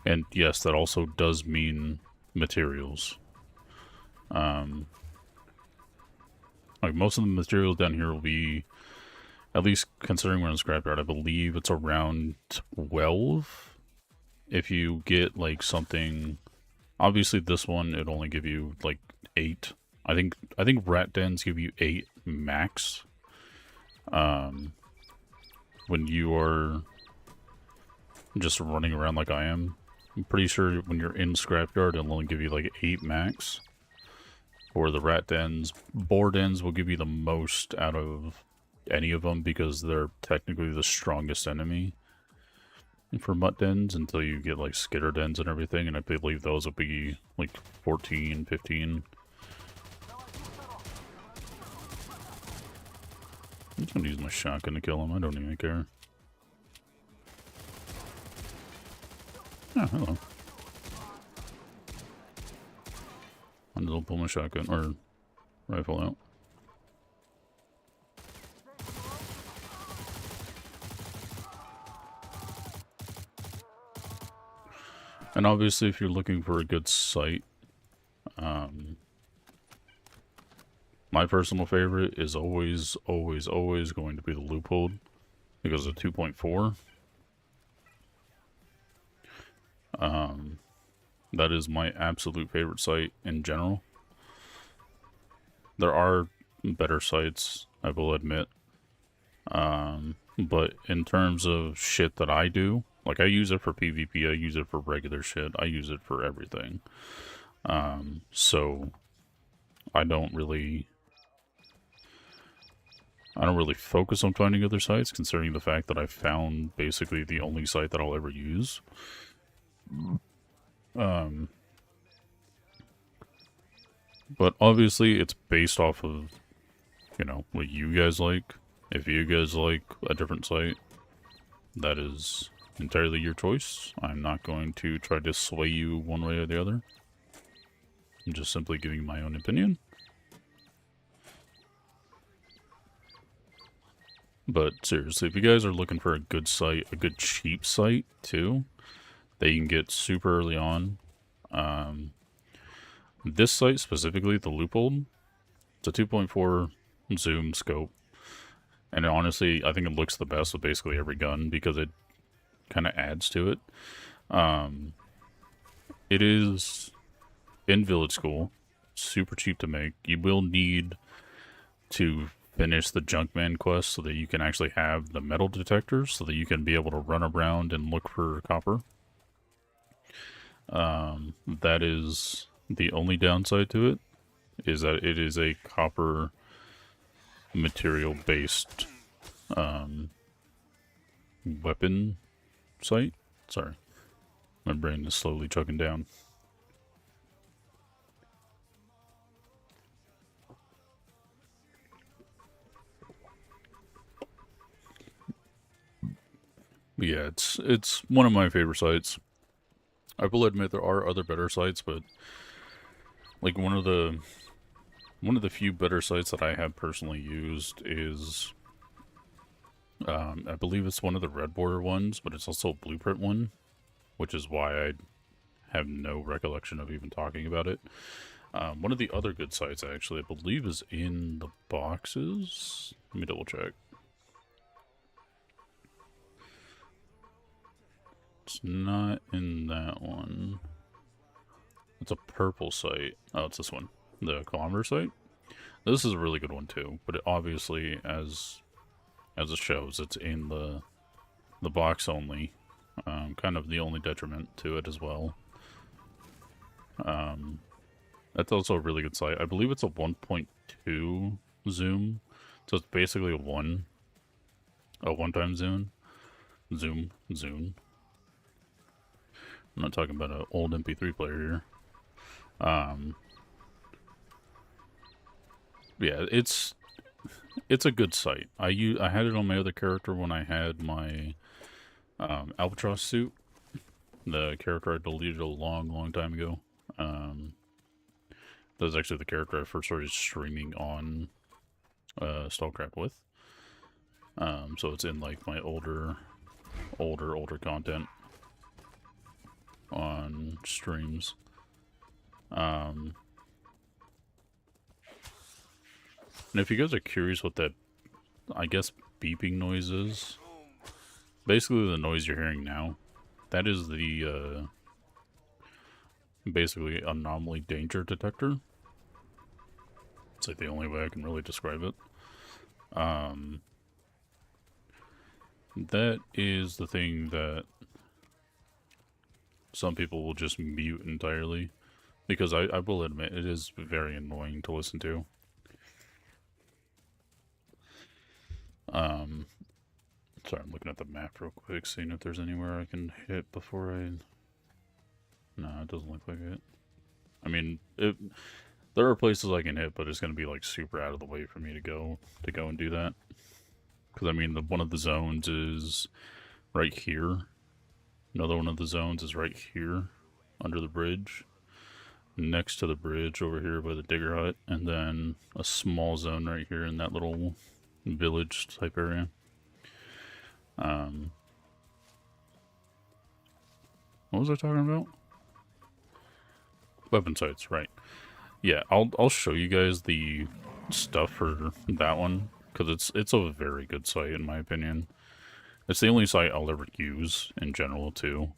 And yes, that also does mean materials. Like most of the materials down here will be, at least considering we're in Scrapyard, I believe it's around 12. If you get like something, obviously this one it'll only give you like 8. I think rat dens give you 8 max. When you are just running around like I am, I'm pretty sure when you're in Scrapyard it'll only give you like 8 max. Or the rat dens. Boar dens will give you the most out of any of them because they're technically the strongest enemy for mutt dens until you get like skitter dens and everything, and I believe those will be like 14, 15. I'm just gonna use my shotgun to kill him, I don't even care. Oh, hello. I'm just gonna pull my shotgun, or rifle out. And obviously if you're looking for a good site, my personal favorite is always going to be the Loophole because of 2.4. That is my absolute favorite site in general. There are better sites, I will admit. But in terms of shit that I do, like I use it for PvP, I use it for regular shit, I use it for everything. So I don't really focus on finding other sites, considering the fact that I found basically the only site that I'll ever use. But obviously it's based off of, you know, what you guys like. If you guys like a different site, that is entirely your choice. I'm not going to try to sway you one way or the other. I'm just simply giving my own opinion. But seriously, if you guys are looking for a good site, a good cheap site too, that you can get super early on, this site specifically, the Loophole, it's a 2.4 zoom scope. And honestly, I think it looks the best with basically every gun because it kind of adds to it. It is in Village School, super cheap to make. You will need to finish the Junkman quest so that you can actually have the metal detectors so that you can be able to run around and look for copper. That is the only downside to it, is that it is a copper material based weapon site. Sorry, my brain is slowly chugging down. Yeah, it's one of my favorite sites. I will admit there are other better sites, but like one of the few better sites that I have personally used is, I believe it's one of the Red Border ones, but it's also a Blueprint one, which is why I have no recollection of even talking about it. One of the other good sites, actually, I believe is in the boxes. Let me double check. It's not in that one. It's a purple site. Oh, it's this one. The Kilometer site. This is a really good one too, but it obviously, as it shows, it's in the box only. Kind of the only detriment to it as well. That's also a really good site. I believe it's a 1.2 zoom, so it's basically a one-time zoom. Zoom. I'm not talking about an old MP3 player here. Yeah, it's a good site. I had it on my other character when I had my Albatross Suit, the character I deleted a long time ago. That was actually the character I first started streaming on Skullcrap with. So it's in like my older content on streams. And if you guys are curious what that, I guess, beeping noise is, basically the noise you're hearing now, that is the basically anomaly danger detector. It's like the only way I can really describe it. That is the thing that some people will just mute entirely, because I will admit it is very annoying to listen to. Sorry, I'm looking at the map real quick, seeing if there's anywhere I can hit before I... No, it doesn't look like it. I mean, there are places I can hit, but it's going to be like super out of the way for me to go and do that. Because I mean, one of the zones is right here. Another one of the zones is right here, under the bridge. Next to the bridge over here by the digger hut. And then a small zone right here in that little village type area. What was I talking about? Weapon sites, right. Yeah, I'll show you guys the stuff for that one, because it's a very good site in my opinion. It's the only site I'll ever use in general too.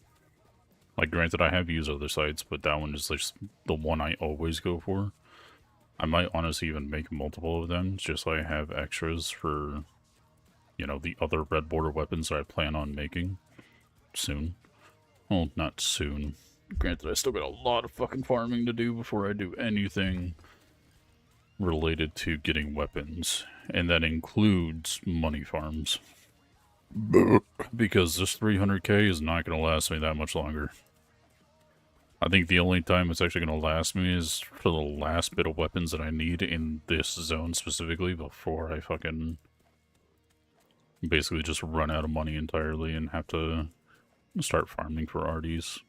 Like, granted, I have used other sites, but that one is like the one I always go for. I might honestly even make multiple of them, just so I have extras for, you know, the other red border weapons that I plan on making soon. Well, not soon. Granted, I still got a lot of fucking farming to do before I do anything related to getting weapons. And that includes money farms. Because this 300k is not going to last me that much longer. I think the only time it's actually going to last me is for the last bit of weapons that I need in this zone specifically before I fucking basically just run out of money entirely and have to start farming for RDs.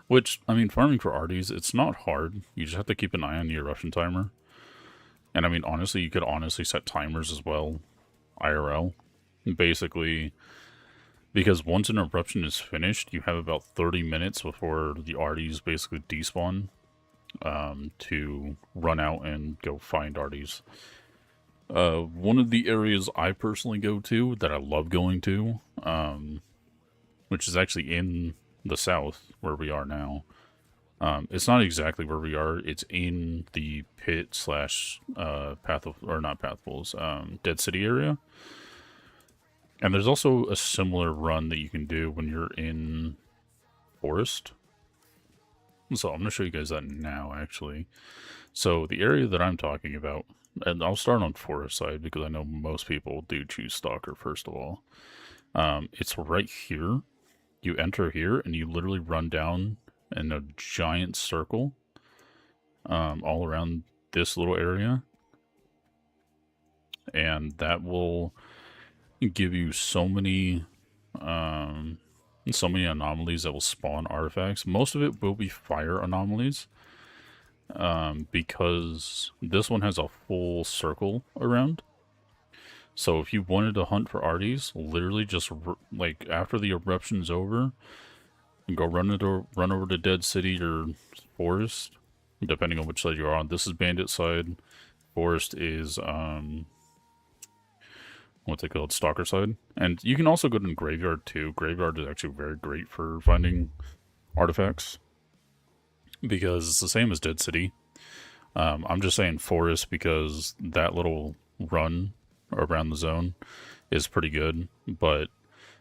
Which, I mean, farming for RDs, it's not hard. You just have to keep an eye on the eruption timer. And I mean, honestly, you could honestly set timers as well, IRL. Basically, because once an eruption is finished, you have about 30 minutes before the RDs basically despawn to run out and go find RDs. One of the areas I personally go to, that I love going to, which is actually in the south where we are now. It's not exactly where we are. It's in the pit slash path of, or not pathfuls, Dead City area. And there's also a similar run that you can do when you're in Forest. So I'm going to show you guys that now, actually. So the area that I'm talking about, and I'll start on Forest side because I know most people do choose Stalker first of all. It's right here. You enter here and you literally run down in a giant circle all around this little area. And that will give you so many anomalies that will spawn artifacts. Most of it will be fire anomalies, because this one has a full circle around. So if you wanted to hunt for RDs, literally just like after the eruption's over, and go run over to Dead City or Forest, depending on which side you're on. This is Bandit side. Forest is what's it called? Stalker side. And you can also go to Graveyard too. Graveyard is actually very great for finding artifacts, because it's the same as Dead City. I'm just saying Forest because that little run around the zone is pretty good, but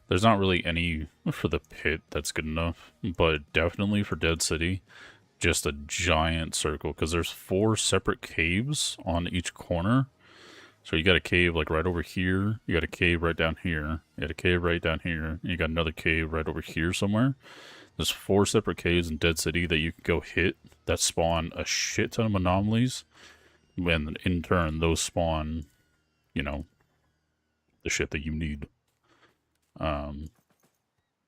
there's not really any for the pit that's good enough. But definitely for Dead City, just a giant circle, because there's 4 separate caves on each corner. So you got a cave like right over here, you got a cave right down here, you got a cave right down here, and you got another cave right over here somewhere. There's 4 separate caves in Dead City that you can go hit that spawn a shit ton of anomalies, when in turn those spawn, you know, the shit that you need.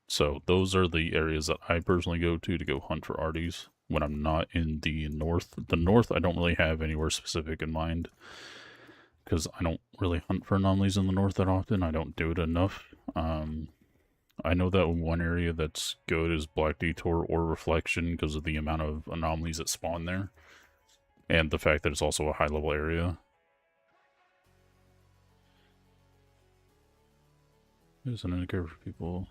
So those are the areas that I personally go to go hunt for arties when I'm not in the north. The north, I don't really have anywhere specific in mind because I don't really hunt for anomalies in the north that often. I don't do it enough. I know that one area that's good is Black Detour or Reflection because of the amount of anomalies that spawn there and the fact that it's also a high level area. There's an indicator for people.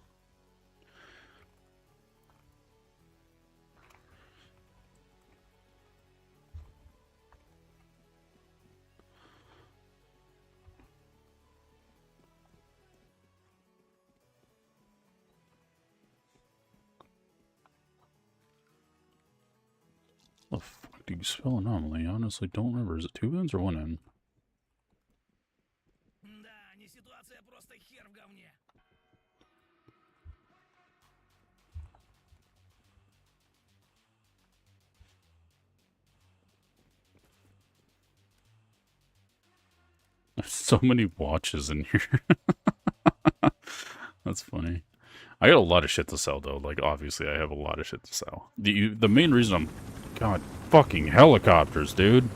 What the fuck do you spell anomaly? I honestly don't remember. Is it 2 N's or 1 N? There's so many watches in here. That's funny. I got a lot of shit to sell though. Like obviously I have a lot of shit to sell. The main reason I'm God fucking helicopters, dude.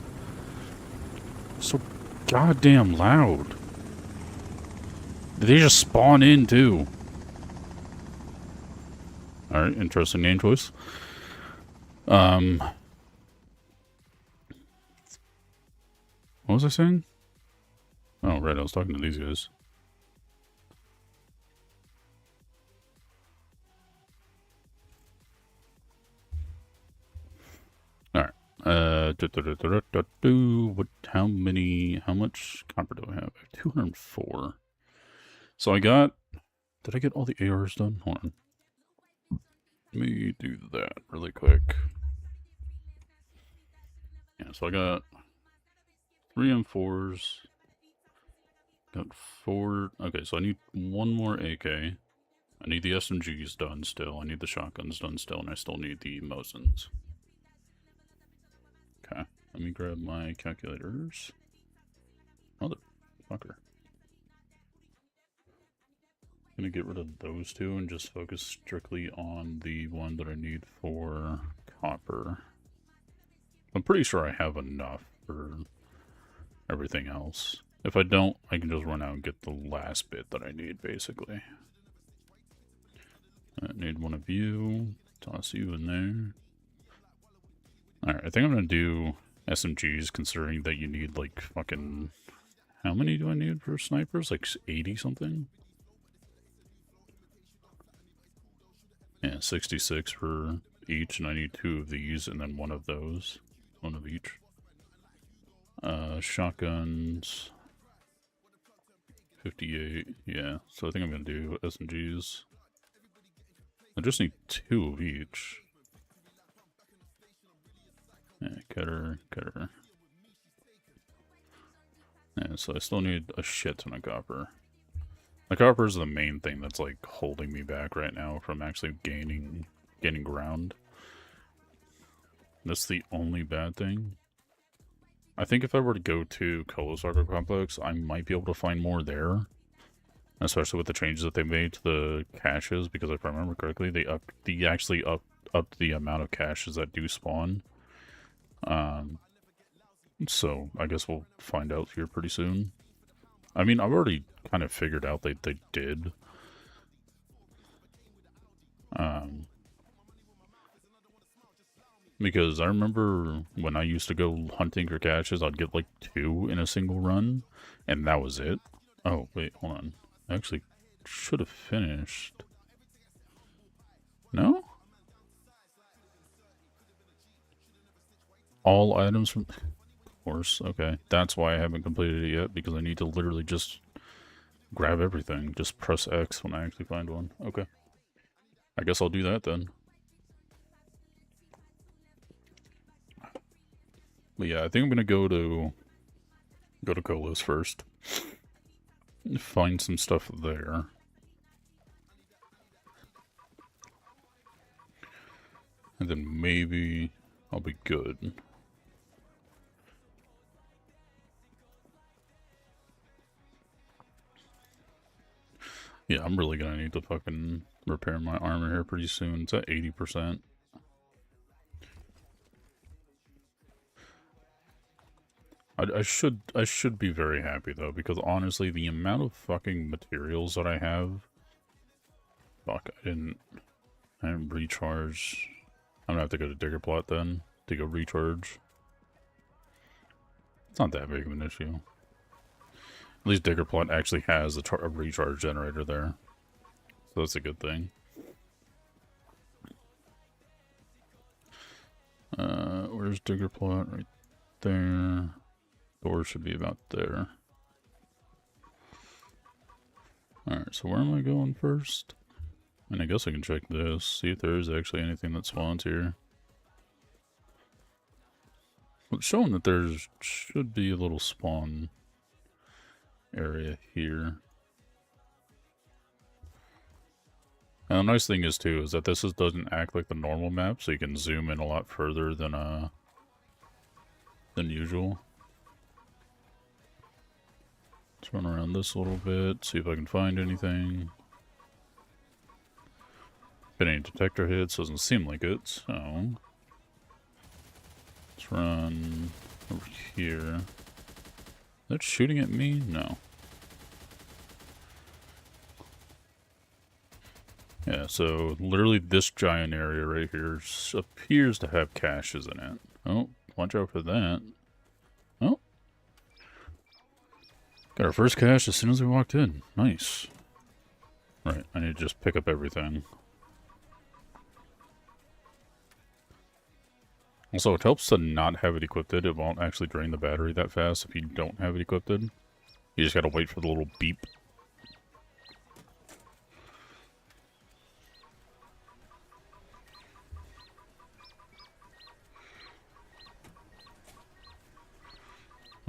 So goddamn loud. They just spawn in too. Alright, interesting name choice. What was I saying? Oh right, I was talking to these guys. Alright. How much copper do I have? I have 204. So I got, did I get all the ARs done? Hold on. Let me do that really quick. Yeah, so I got 3 M4s. Got 4, okay, so I need 1 more AK. I need the SMGs done still. I need the shotguns done still, and I still need the Mosins. Okay, let me grab my calculators. Motherfucker. I'm gonna get rid of those two and just focus strictly on the one that I need for copper. I'm pretty sure I have enough for everything else. If I don't, I can just run out and get the last bit that I need, basically. I need one of you. Toss you in there. Alright, I think I'm gonna do SMGs, considering that you need, like, fucking... How many do I need for snipers? Like, 80 something? Yeah, 66 for each, and I need 2 of these, and then 1 of those. 1 of each. Shotguns... 58, yeah. So I think I'm gonna do SMGs. I just need 2 of each. Yeah, cutter. Yeah, so I still need a shit ton of copper. The copper is the main thing that's like holding me back right now from actually gaining ground. That's the only bad thing. I think if I were to go to Kolos Arco Complex, I might be able to find more there. Especially with the changes that they made to the caches, because if I remember correctly, they actually upped the amount of caches that do spawn. So I guess we'll find out here pretty soon. I mean, I've already kind of figured out they did. Because I remember when I used to go hunting for caches, I'd get like 2 in a single run, and that was it. Oh, wait, hold on. I actually should have finished. No? All items from... Of course, okay. That's why I haven't completed it yet, because I need to literally just grab everything. Just press X when I actually find one. Okay. I guess I'll do that then. But yeah, I think I'm gonna go to Kolos first. Find some stuff there. And then maybe I'll be good. Yeah, I'm really gonna need to fucking repair my armor here pretty soon. It's at 80%. I should be very happy though, because honestly, the amount of fucking materials that I have, fuck, I didn't recharge. I'm gonna have to go to Digger Plot then to go recharge. It's not that big of an issue. At least Digger Plot actually has a recharge generator there, so that's a good thing. Where's Digger Plot? Right there. Door should be about there. Alright, so where am I going first? And I guess I can check this, see if there is actually anything that spawns here. It's showing that there should be a little spawn area here. And the nice thing is too, is that this doesn't act like the normal map, so you can zoom in a lot further than usual. Let's run around this a little bit, see if I can find anything. Been any detector hits, doesn't seem like it, so let's run over here. Is that shooting at me? No. Yeah, so literally this giant area right here appears to have caches in it. Oh, watch out for that. Oh. Got our first cache as soon as we walked in. Nice. Right, I need to just pick up everything. Also, it helps to not have it equipped. It won't actually drain the battery that fast if you don't have it equipped. You just gotta wait for the little beep.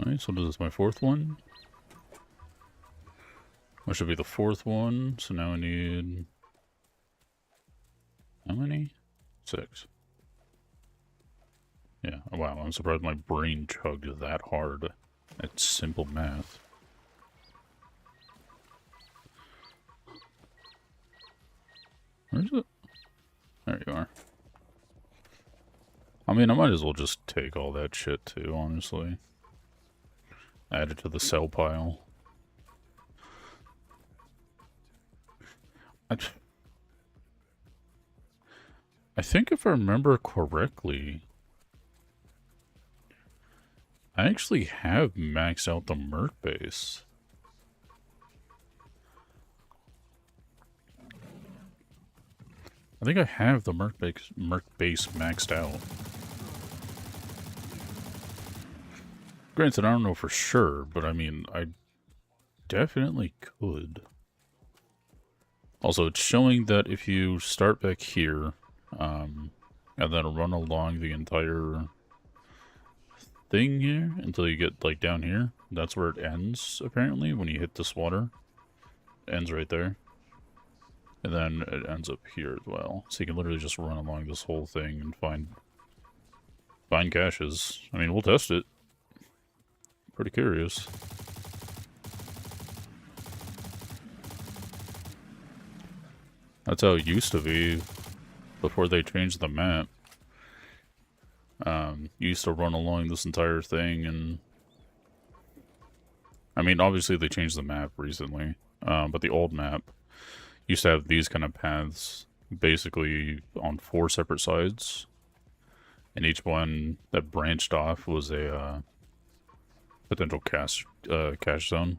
Alright, so this is my fourth one. That should be the fourth one. So now I need... how many? 6. Yeah, wow, I'm surprised my brain chugged that hard. That's simple math. Where is it? There you are. I mean, I might as well just take all that shit too, honestly. Add it to the sell pile. I think if I remember correctly, I actually have maxed out the Merc base. I think I have the Merc base maxed out. Granted, I don't know for sure, but I mean, I definitely could. Also, it's showing that if you start back here, and then run along the entire thing here until you get, like, down here, that's where it ends, apparently, when you hit this water. It ends right there. And then it ends up here as well. So you can literally just run along this whole thing and find caches. I mean, we'll test it. Pretty curious. That's how it used to be before they changed the map. You used to run along this entire thing, and I mean, obviously they changed the map recently, but the old map used to have these kind of paths basically on 4 separate sides, and each one that branched off was a potential cache zone.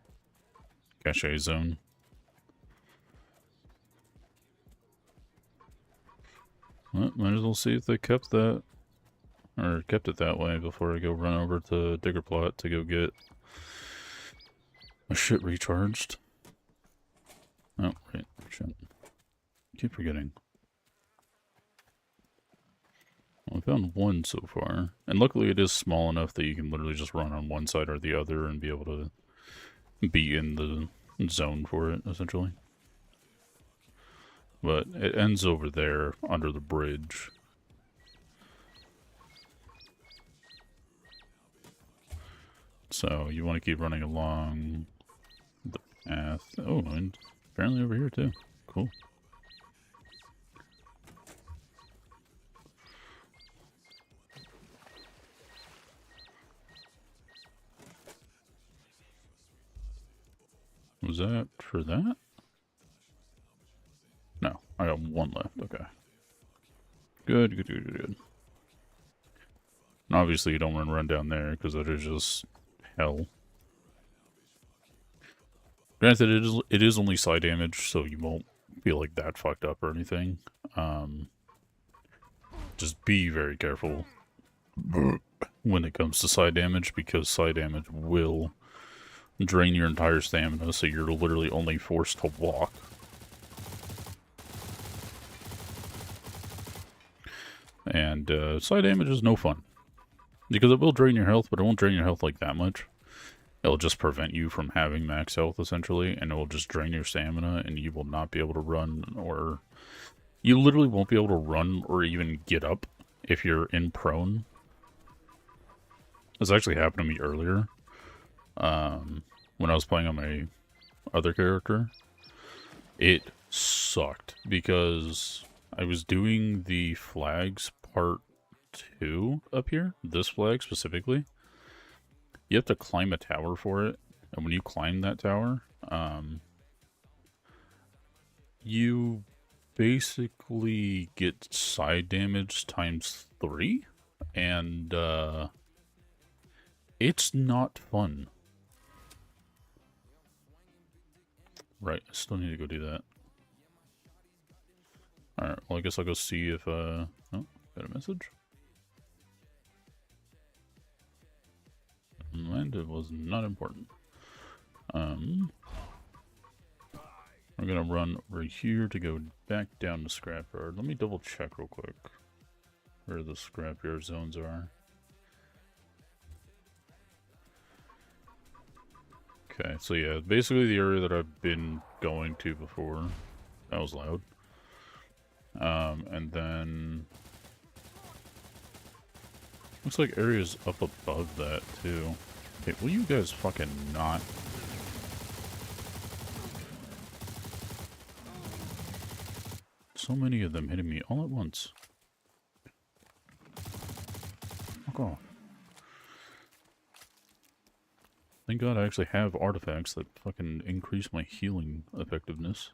Well, might as well see if they kept that, or kept it that way before I go run over to Digger Plot to go get my shit recharged. Oh, right, shit. Keep forgetting. Well, I found one so far, and luckily it is small enough that you can literally just run on one side or the other and be able to be in the zone for it, essentially. But it ends over there under the bridge. So you want to keep running along the path. Oh, and apparently over here too. Cool. Was that for that? No, I got one left. Okay. Good, good, good, good, good. And obviously you don't want to run down there because that is just hell. Granted, it is only side damage, so you won't feel like that fucked up or anything. Just be very careful when it comes to side damage, because side damage will drain your entire stamina, so you're literally only forced to walk. And side damage is no fun, because it will drain your health, but it won't drain your health like that much. It'll just prevent you from having max health, essentially, and it will just drain your stamina, and you will not be able to run, or you literally won't be able to run or even get up if you're in prone. This actually happened to me earlier, when I was playing on my other character. It sucked, because I was doing the flags part 2 up here, this flag specifically. You have to climb a tower for it, and when you climb that tower, you basically get side damage times 3, and it's not fun. Right, I still need to go do that. Alright, well I guess I'll go see if, oh, got a message? And it was not important. We're gonna run over here to go back down to Scrapyard. Let me double check real quick where the Scrapyard zones are. Okay, so yeah, basically the area that I've been going to before. That was loud. And then looks like areas up above that, too. Okay, will you guys fucking not? So many of them hitting me all at once. Fuck off. Thank God I actually have artifacts that fucking increase my healing effectiveness.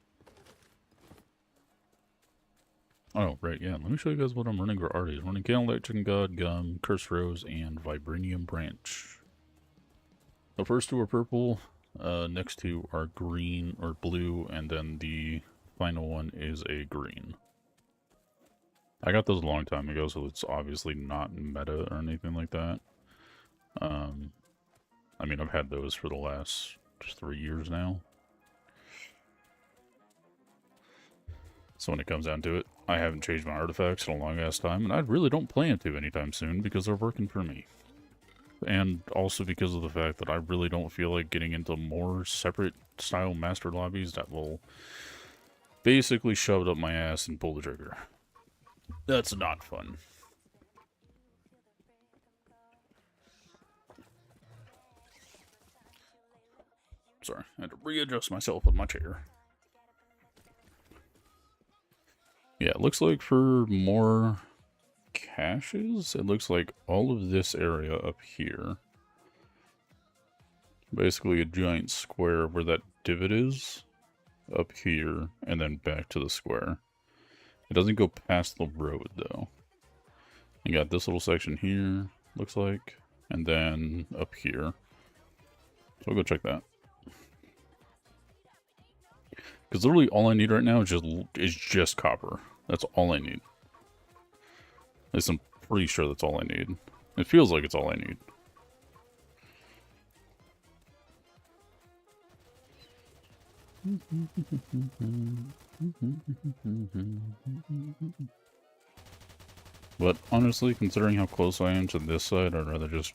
Oh, right, yeah. Let me show you guys what I'm running for arties. I'm running Candlelight, Chicken God, Gum, Curse Rose, and Vibranium Branch. The first 2 are purple, next 2 are green or blue, and then the final one is a green. I got those a long time ago, so it's obviously not meta or anything like that. I mean, I've had those for the last 3 years now. So when it comes down to it, I haven't changed my artifacts in a long ass time, and I really don't plan to anytime soon because they're working for me. And also because of the fact that I really don't feel like getting into more separate style master lobbies that will basically shove it up my ass and pull the trigger. That's not fun. Sorry, I had to readjust myself with my chair. Yeah, it looks like for more caches, it looks like all of this area up here. Basically a giant square where that divot is, up here, and then back to the square. It doesn't go past the road, though. You got this little section here, looks like, and then up here. So I'll go check that. Because literally all I need right now is just copper. That's all I need. At least I'm pretty sure that's all I need. It feels like it's all I need. But honestly, considering how close I am to this side, I'd rather just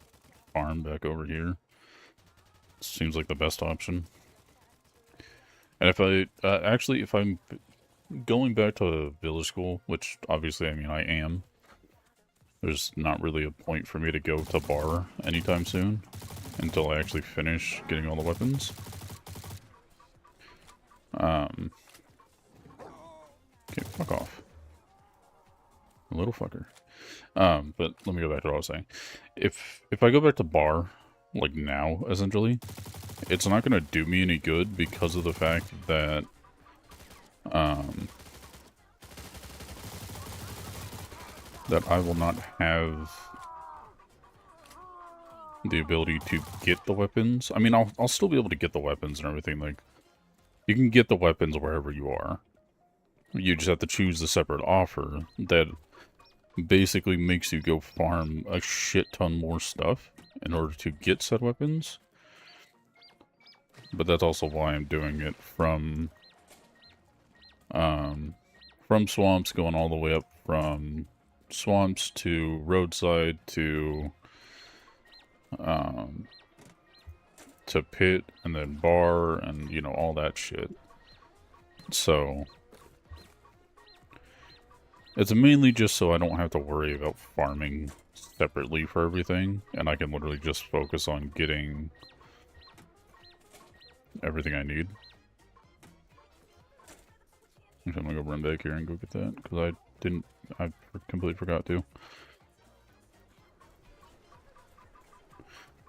farm back over here. Seems like the best option. And if I, actually, if I'm going back to village school, which obviously, I mean, I am, there's not really a point for me to go to bar anytime soon until I actually finish getting all the weapons. Okay, fuck off. Little fucker. But let me go back to what I was saying. If I go back to bar, like now, essentially, it's not gonna do me any good because of the fact that, that I will not have the ability to get the weapons. I mean, I'll still be able to get the weapons and everything. Like, you can get the weapons wherever you are. You just have to choose the separate offer that basically makes you go farm a shit ton more stuff in order to get said weapons. But that's also why I'm doing it from swamps, going all the way up from swamps to roadside to pit and then bar and, you know, all that shit. So it's mainly just so I don't have to worry about farming separately for everything, and I can literally just focus on getting everything I need. I'm gonna go run back here and go get that, because I completely forgot to.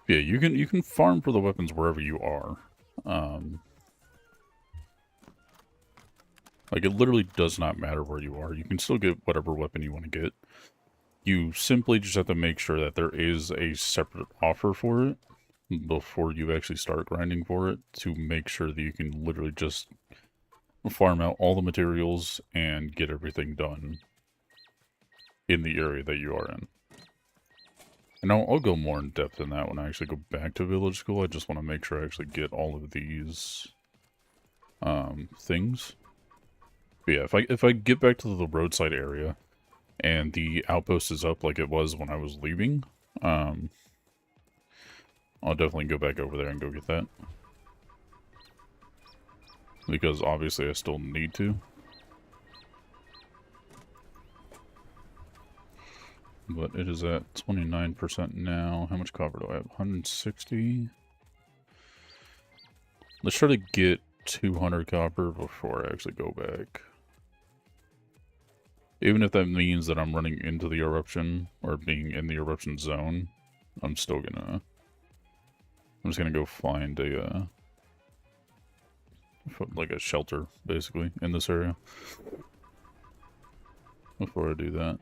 Yeah, you can farm for the weapons wherever you are. Like, it literally does not matter where you are. You can still get whatever weapon you want to get. You simply just have to make sure that there is a separate offer for it before you actually start grinding for it, to make sure that you can literally just farm out all the materials and get everything done in the area that you are in. And I'll go more in depth in that when I actually go back to village school. I just want to make sure I actually get all of these things. But yeah, if I get back to the roadside area and the outpost is up like it was when I was leaving, I'll definitely go back over there and go get that. Because obviously I still need to. But it is at 29% now. How much copper do I have? 160? Let's try to get 200 copper before I actually go back. Even if that means that I'm running into the eruption, or being in the eruption zone, I'm just gonna go find a, like a shelter, basically, in this area. Before I do that.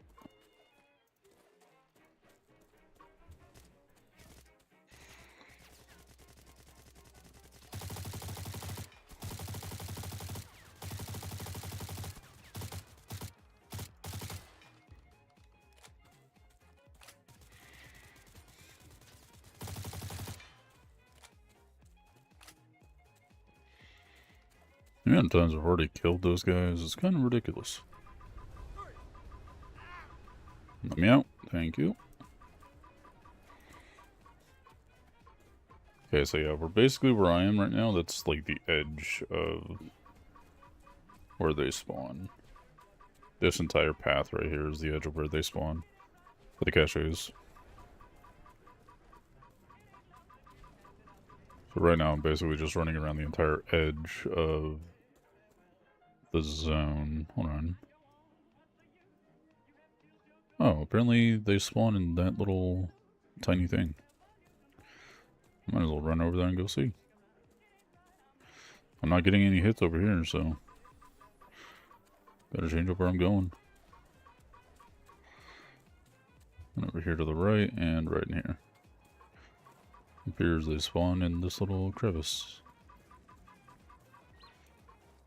The amount of times I've already killed those guys is kind of ridiculous. Let me out. Thank you. Okay, so yeah, we're basically where I am right now. That's like the edge of where they spawn. This entire path right here is the edge of where they spawn. For the caches. So right now I'm basically just running around the entire edge of the zone. Hold on. Oh, apparently they spawn in that little tiny thing. Might as well run over there and go see. I'm not getting any hits over here, so better change up where I'm going. And over here to the right, and right in here. It appears they spawn in this little crevice.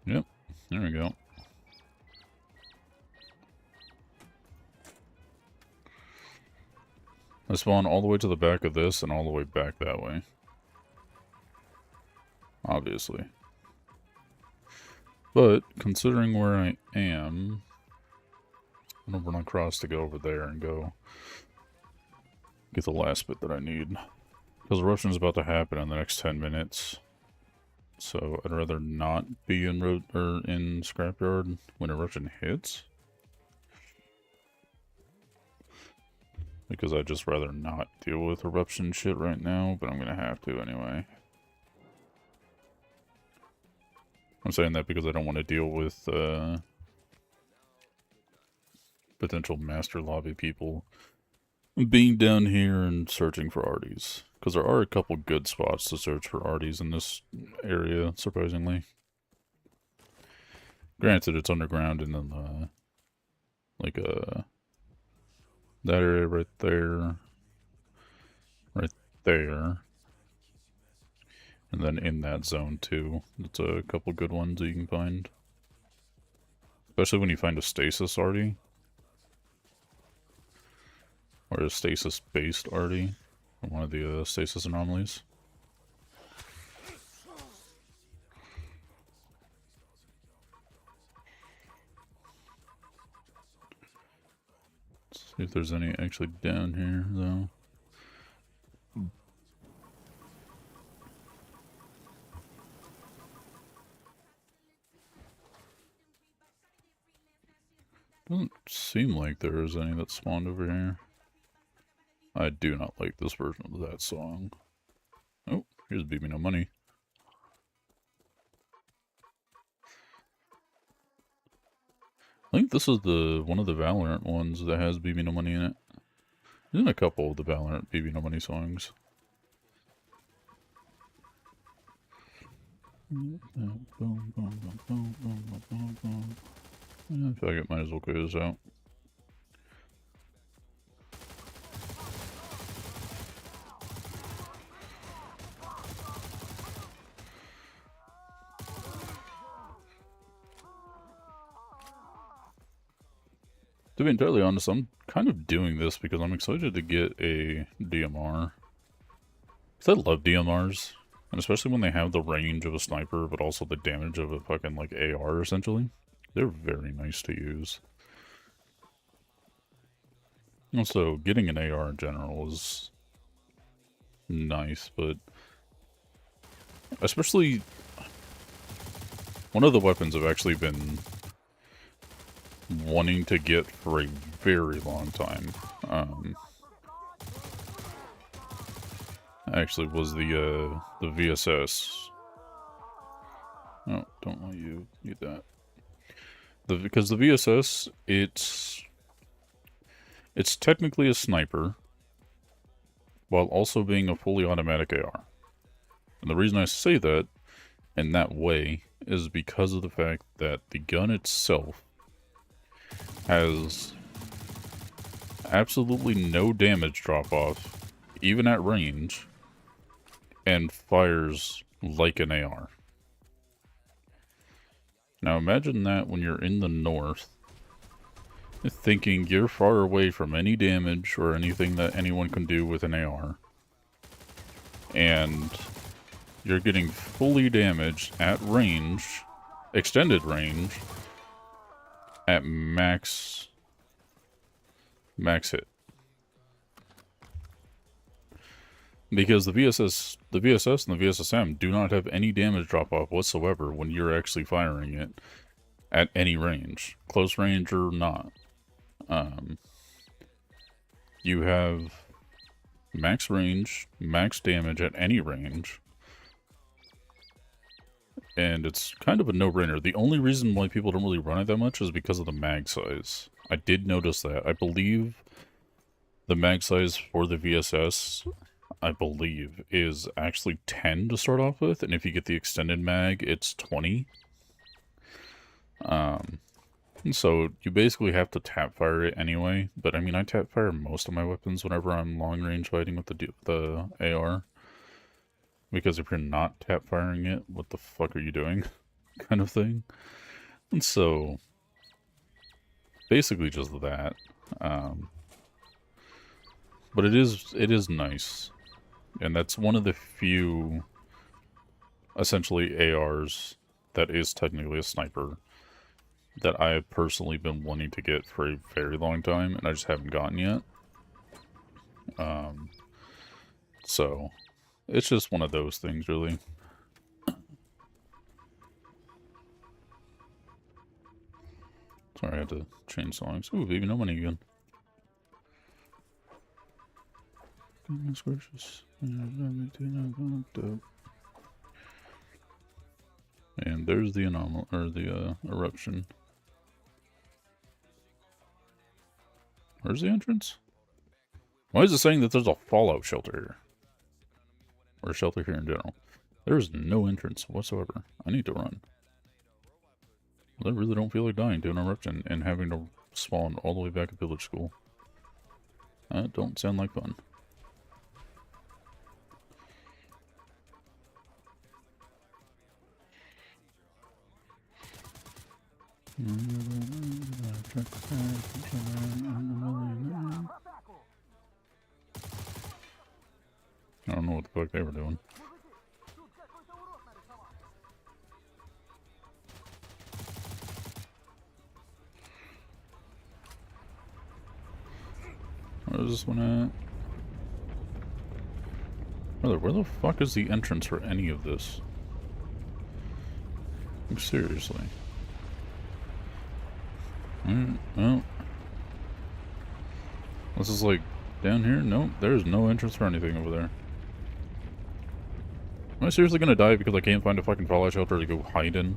Yep, there we go. I spawn all the way to the back of this and all the way back that way. Obviously. But, considering where I am, I'm gonna run across to go over there and go get the last bit that I need. Because eruption is about to happen in the next 10 minutes. So, I'd rather not be in Scrapyard when eruption hits. Because I'd just rather not deal with eruption shit right now, but I'm gonna have to anyway. I'm saying that because I don't want to deal with potential master lobby people being down here and searching for arties. Because there are a couple good spots to search for arties in this area, surprisingly. Granted, it's underground and then, like, that area right there. Right there. And then in that zone, too. It's a couple good ones that you can find. Especially when you find a stasis arty. Or a stasis-based arty. Or one of the stasis anomalies. Let's see if there's any actually down here, though. Doesn't seem like there is any that spawned over here. I do not like this version of that song. Oh, here's Baby No Money. I think this is one of the Valorant ones that has BB No Money in it. There's in a couple of the Valorant BB No Money songs. I feel like I might as well clear this out. To be entirely honest, I'm kind of doing this because I'm excited to get a DMR. Because I love DMRs. And especially when they have the range of a sniper, but also the damage of a fucking, like, AR, essentially. They're very nice to use. Also, getting an AR in general is nice, but... especially... one of the weapons I've actually been wanting to get for a very long time. Actually was the VSS. Oh, don't let you get that. Because the VSS, it's technically a sniper, while also being a fully automatic AR. And the reason I say that in that way is because of the fact that the gun itself has absolutely no damage drop-off, even at range, and fires like an AR. Now imagine that when you're in the north, thinking you're far away from any damage or anything that anyone can do with an AR, and you're getting fully damaged at range, extended range, at max hit. Because the VSS and the VSSM do not have any damage drop-off whatsoever when you're actually firing it at any range, close range or not. You have max range, max damage at any range, and it's kind of a no-brainer. The only reason why people don't really run it that much is because of the mag size. I did notice that. I believe the mag size for the VSS, I believe, is actually 10 to start off with, and if you get the extended mag, it's 20. So you basically have to tap fire it anyway, but I mean, I tap fire most of my weapons whenever I'm long range fighting with the AR. Because if you're not tap firing it, what the fuck are you doing? Kind of thing. And so, basically just that. But it is nice. And that's one of the few, essentially, ARs that is technically a sniper that I have personally been wanting to get for a very long time, and I just haven't gotten yet. So, it's just one of those things, really. Sorry, I had to change songs. Ooh, Baby No Money again. Goodness gracious. And there's the anomaly, or the eruption. Where's the entrance? Why is it saying that there's a fallout shelter here? Or a shelter here in general? There's no entrance whatsoever. I need to run. I really don't feel like dying to an eruption and having to spawn all the way back at village school. That don't sound like fun. I don't know what the fuck they were doing. Where's this one at? Brother, where the fuck is the entrance for any of this? Like, seriously. No. This is like down here? Nope, there's no entrance for anything over there. Am I seriously gonna die because I can't find a fucking fallout shelter to go hide in?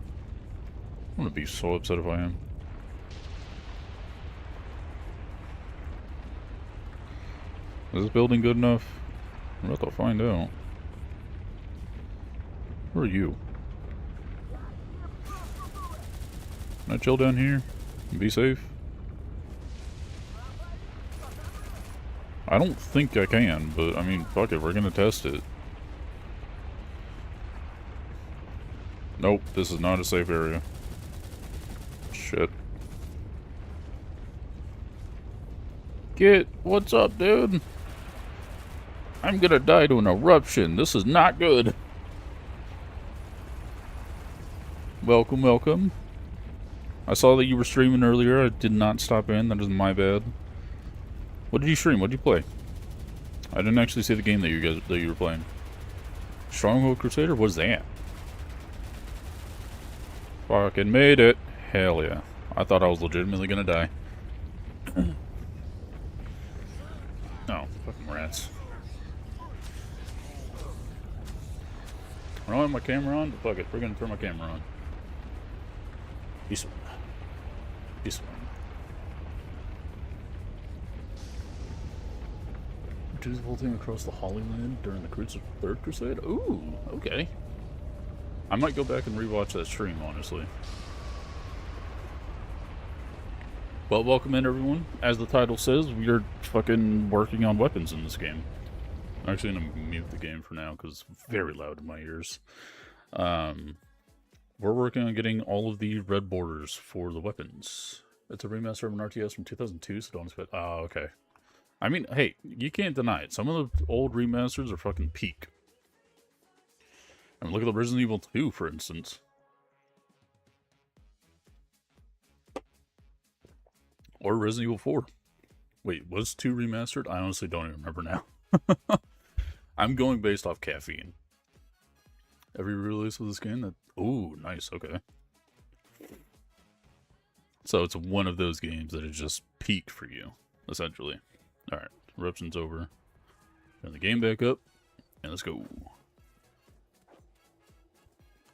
I'm gonna be so upset if I am. Is this building good enough? We're about to find out. Who are you? Can I chill down here and be safe? I don't think I can, but I mean, fuck it, we're gonna test it. Nope, this is not a safe area. Shit. What's up, dude? I'm gonna die to an eruption. This is not good. Welcome, welcome. I saw that you were streaming earlier. I did not stop in. That is my bad. What did you stream? What did you play? I didn't actually see the game that you were playing. Stronghold Crusader? What is that? Fucking made it. Hell yeah. I thought I was legitimately gonna die. Oh, fucking rats. I don't have my camera on, but fuck it. We're gonna turn my camera on. Peace one. Peace one. Do the whole thing across the Holy Land during the Third Crusade? Ooh, okay. I might go back and rewatch that stream, honestly. Well, welcome in, everyone. As the title says, we are fucking working on weapons in this game. I'm actually going to mute the game for now because it's very loud in my ears. We're working on getting all of the red borders for the weapons. It's a remaster of an RTS from 2002, so don't expect... Oh, okay. I mean, hey, you can't deny it. Some of the old remasters are fucking peak. I mean, look at the Resident Evil 2, for instance. Or Resident Evil 4. Wait, was 2 remastered? I honestly don't even remember now. I'm going based off caffeine. Every release of this game that... Ooh, nice, okay. So it's one of those games that is just peak for you, essentially. Alright, eruption's over. Turn the game back up, and let's go.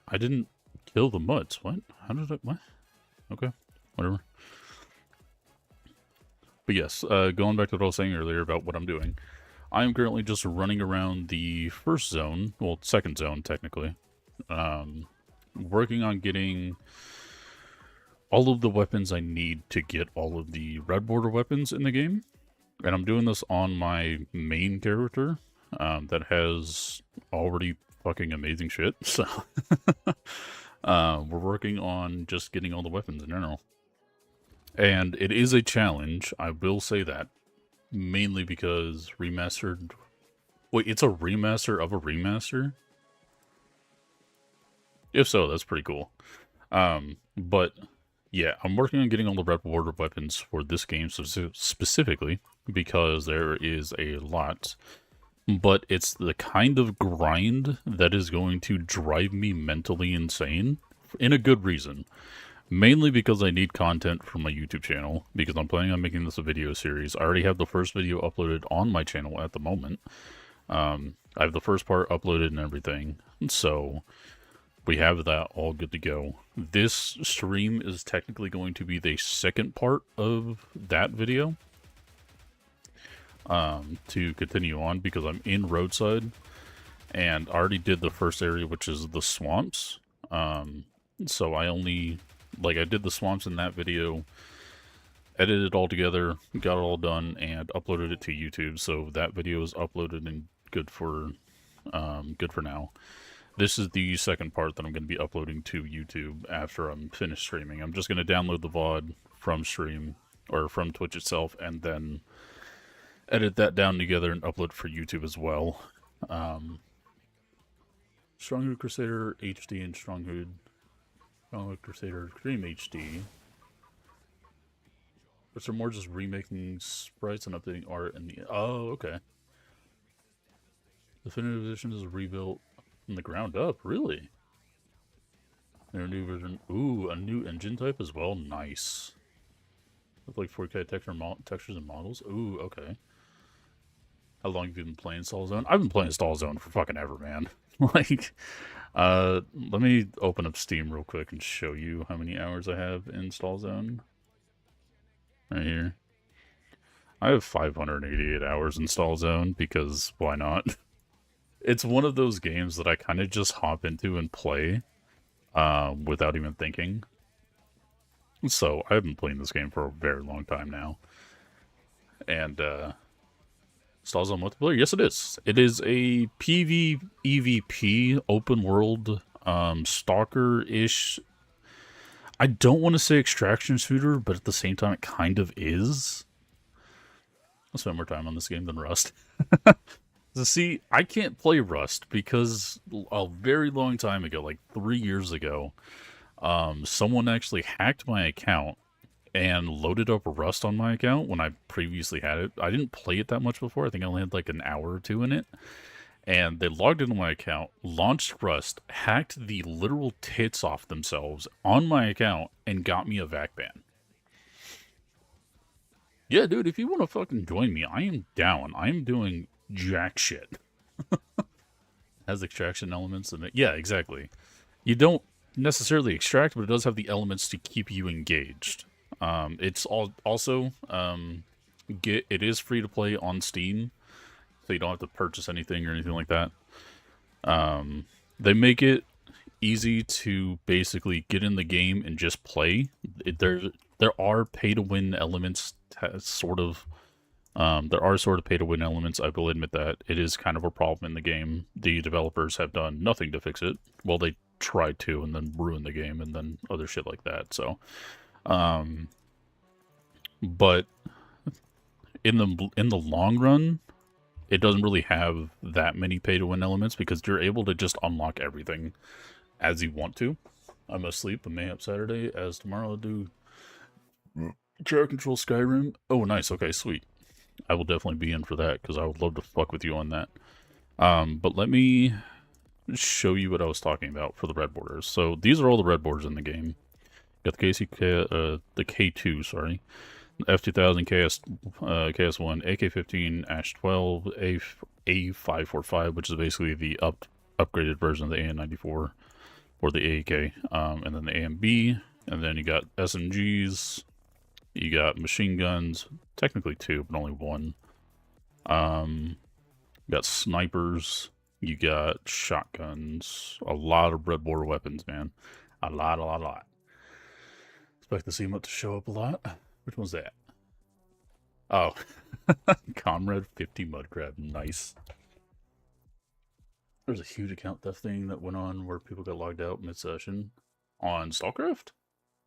I didn't kill the mutts. What? How did I... What? Okay, whatever. But yes, going back to what I was saying earlier about what I'm doing. I am currently just running around the first zone, well, second zone, technically. Working on getting all of the weapons I need to get all of the red border weapons in the game. And I'm doing this on my main character, that has already fucking amazing shit, so... we're working on just getting all the weapons in general. And it is a challenge, I will say that. Mainly because remastered... Wait, it's a remaster of a remaster? If so, that's pretty cool. But, yeah, I'm working on getting all the red border weapons for this game specifically, because there is a lot. But it's the kind of grind that is going to drive me mentally insane, in a good reason. Mainly because I need content for my YouTube channel, because I'm planning on making this a video series. I already have the first video uploaded on my channel at the moment. I have the first part uploaded and everything. So, we have that all good to go. This stream is technically going to be the second part of that video. To continue on, because I'm in Roadside, and I already did the first area, which is the swamps. So I only, I did the swamps in that video, edited it all together, got it all done, and uploaded it to YouTube. So that video is uploaded and good for now. This is the second part that I'm going to be uploading to YouTube after I'm finished streaming. I'm just going to download the VOD from stream, or from Twitch itself, and then edit that down together and upload for YouTube as well. Stronghold Crusader HD and Stronghold Crusader Extreme HD. Which are more just remaking sprites and updating art and the... Oh, okay. Definitive Edition is rebuilt from the ground up, really? Their new version... Ooh, a new engine type as well? Nice. With like 4K textures and models? Ooh, okay. How long have you been playing StallZone? I've been playing StallZone for fucking ever, man. Let me open up Steam real quick and show you how many hours I have in StallZone. Right here. I have 588 hours in StallZone, because why not? It's one of those games that I kind of just hop into and play without even thinking. So, I've been playing this game for a very long time now. And, StallZone multiplayer? Yes, it is. It is a PvEvP open world stalker-ish. I don't want to say extraction shooter, but at the same time, it kind of is. I'll spend more time on this game than Rust. So see, I can't play Rust because a very long time ago, like 3 years ago, someone actually hacked my account and loaded up Rust on my account when I previously had it. I didn't play it that much before. I think I only had like an hour or two in it. And they logged into my account, launched Rust, hacked the literal tits off themselves on my account, and got me a VAC ban. Yeah, dude, if you want to fucking join me, I am down. I am doing jack shit. Has extraction elements in it. Yeah, exactly. You don't necessarily extract, but it does have the elements to keep you engaged. It's also it is free to play on Steam. So you don't have to purchase anything or anything like that. They make it easy to basically get in the game and just play. There are pay-to-win elements, sort of. There are sort of pay-to-win elements, I will admit that. It is kind of a problem in the game. The developers have done nothing to fix it. Well, they tried to and then ruined the game and then other shit like that. So, but in the long run, it doesn't really have that many pay-to-win elements because you're able to just unlock everything as you want to. I must sleep on Mayhap Saturday, as tomorrow I'll do Crowd Control Skyrim. Oh, nice. Okay, sweet. I will definitely be in for that because I would love to fuck with you on that. But let me show you what I was talking about for the red borders. So these are all the red borders in the game. Got the the K2, sorry. F2000, KS1, AK-15, ASH-12, A545, which is basically the upgraded version of the AN-94, or the AAK, and then the AMB, and then you got SMGs, you got machine guns, technically 2, but only 1. You got snipers, you got shotguns, a lot of red border weapons, man. A lot. Expect to see them to show up a lot. Which one's that? Oh, Comrade 50 Mudcrab. Nice. There's a huge account theft thing that went on where people got logged out mid-session on StallCraft?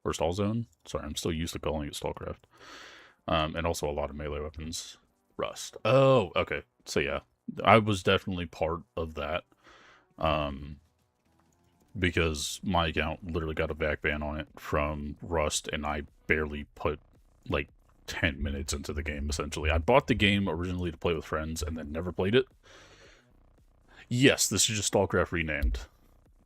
Or StallZone? Sorry, I'm still used to calling it StallCraft. And also a lot of melee weapons. Rust. Oh, okay. So yeah, I was definitely part of that. Because my account literally got a VAC ban on it from Rust, and I barely put like 10 minutes into the game, essentially. I bought the game originally to play with friends and then never played it. Yes, this is just StallCraft renamed.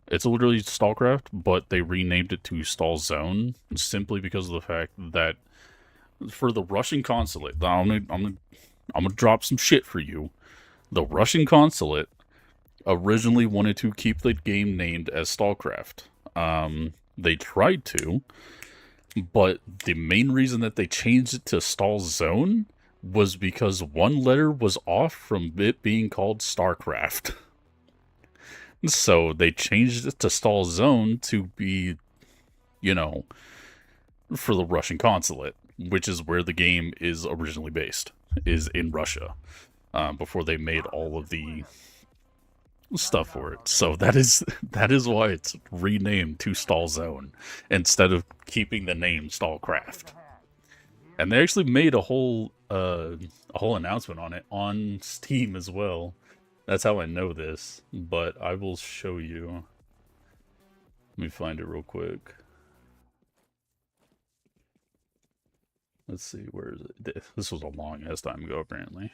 It's literally StallCraft, but they renamed it to StallZone simply because of the fact that for the Russian consulate, I'm gonna drop some shit for you. The Russian consulate originally wanted to keep the game named as StarCraft. They tried to, but the main reason that they changed it to Stall Zone was because one letter was off from it being called StarCraft. So they changed it to Stall Zone to be, you know, for the Russian consulate, which is where the game is originally based, is in Russia, before they made all of the stuff for it. So that is why it's renamed to Stall Zone instead of keeping the name Stallcraft. And they actually made a whole announcement on it on Steam as well. That's how I know this, but I will show you. Let me find it real quick. Let's see, where is it? This was a long ass time ago, apparently.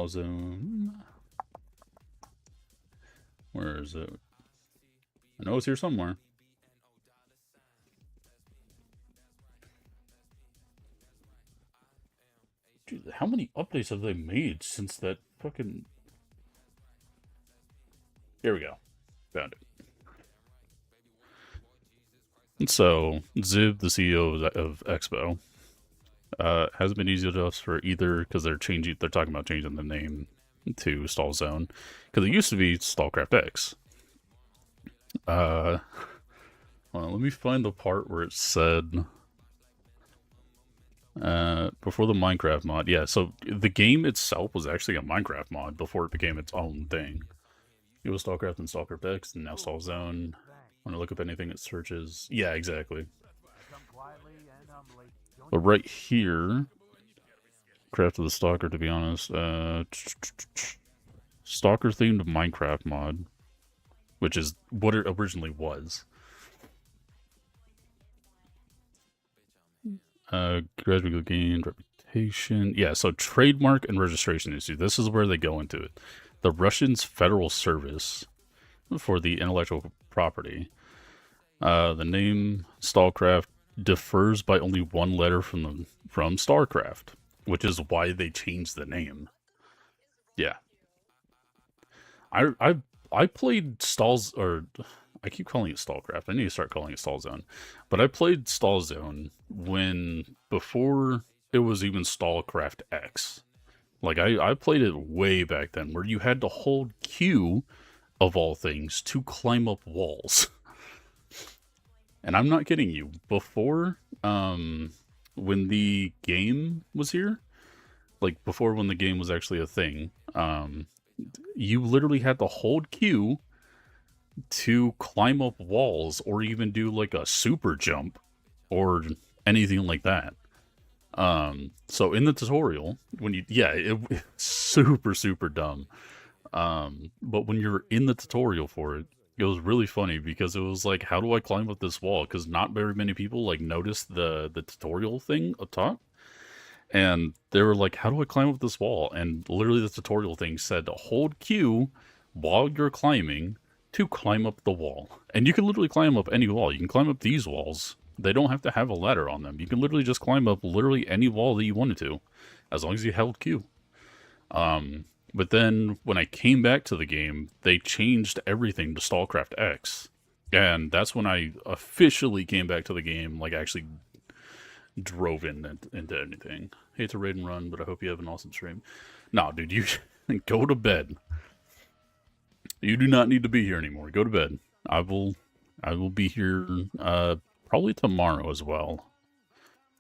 Zone. Where is it? I know it's here somewhere. Dude, how many updates have they made since that fucking... Here we go. Found it. And so, Zib, the CEO of Expo, hasn't been easy to us for either, because they're talking about changing the name to Stall Zone, because it used to be Stallcraft X. Well, let me find the part where it said before the Minecraft mod. Yeah, so the game itself was actually a Minecraft mod before it became its own thing. It was Stallcraft and Stallcraft X, and now Stall Zone. When I look up anything, it searches. Yeah, exactly. But right here, Craft of the Stalker, to be honest, Stalker themed Minecraft mod, which is what it originally was. Gradually gained reputation. Yeah, so trademark and registration issue. This is where they go into it. The Russian's Federal Service for the intellectual property. The name Stallcraft differs by only one letter from StarCraft, which is why they changed the name. Yeah. I played Stalls, or I keep calling it Stallcraft. I need to start calling it Stall Zone. But I played Stall Zone before it was even Stallcraft X. Like, I played it way back then, where you had to hold Q, of all things, to climb up walls. And I'm not kidding you. Before, when the game was here, like, before when the game was actually a thing, you literally had to hold Q to climb up walls, or even do, like, a super jump, or anything like that. So in the tutorial, it's super, super dumb. But when you're in the tutorial for it, it was really funny, because it was like, how do I climb up this wall? Because not very many people, like, noticed the tutorial thing up top. And they were like, how do I climb up this wall? And literally the tutorial thing said, hold Q while you're climbing to climb up the wall. And you can literally climb up any wall. You can climb up these walls. They don't have to have a ladder on them. You can literally just climb up literally any wall that you wanted to, as long as you held Q. But then when I came back to the game, they changed everything to Stallcraft X. And that's when I officially came back to the game, like, actually drove into anything. Hate to raid and run, but I hope you have an awesome stream. No, dude, you go to bed. You do not need to be here anymore. Go to bed. I will be here probably tomorrow as well.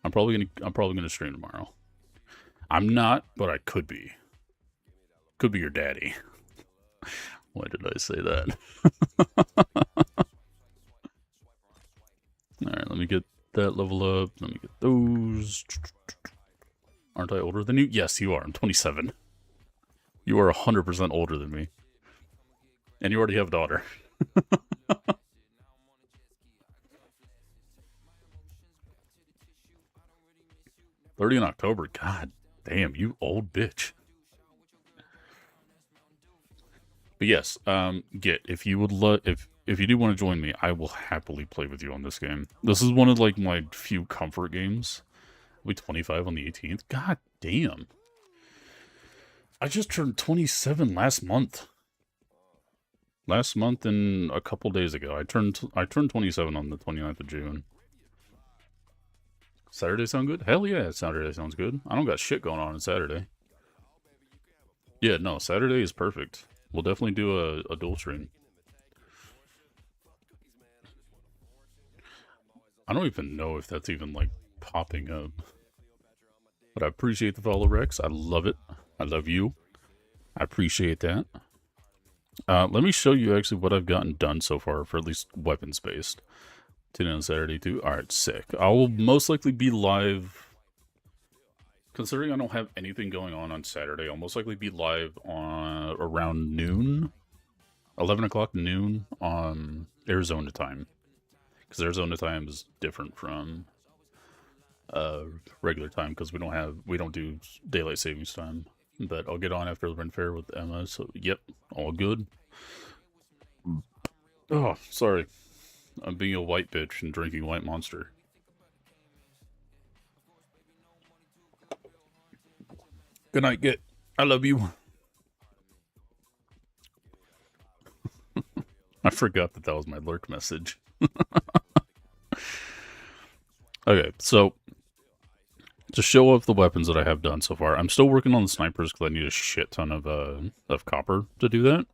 I'm probably gonna stream tomorrow. I'm not, but I could be. Could be your daddy. Why did I say that? Alright, let me get that level up. Let me get those. Aren't I older than you? Yes, you are. I'm 27. You are 100% older than me. And you already have a daughter. 30 in October. God damn, you old bitch. But yes, if you would if you do want to join me, I will happily play with you on this game. This is one of, like, my few comfort games. I'll be 25 on the 18th. God damn. I just turned 27 last month. Last month and a couple days ago. I turned 27 on the 29th of June. Saturday sound good? Hell yeah, Saturday sounds good. I don't got shit going on Saturday. Yeah, no, Saturday is perfect. We'll definitely do a dual stream. I don't even know if that's even, like, popping up. But I appreciate the follow, Rex. I love it. I love you. I appreciate that. Let me show you actually what I've gotten done so far for at least weapons-based. Today on Saturday too. Alright, sick. I will most likely be live. Considering I don't have anything going on Saturday, I'll most likely be live on around noon. 11 o'clock noon on Arizona time. Because Arizona time is different from regular time because we don't do daylight savings time. But I'll get on after the Ren Fair with Emma, so yep, all good. Oh, sorry. I'm being a white bitch and drinking White Monster. Good night, Git. I love you. I forgot that was my lurk message. Okay, so to show off the weapons that I have done so far, I'm still working on the snipers because I need a shit ton of copper to do that.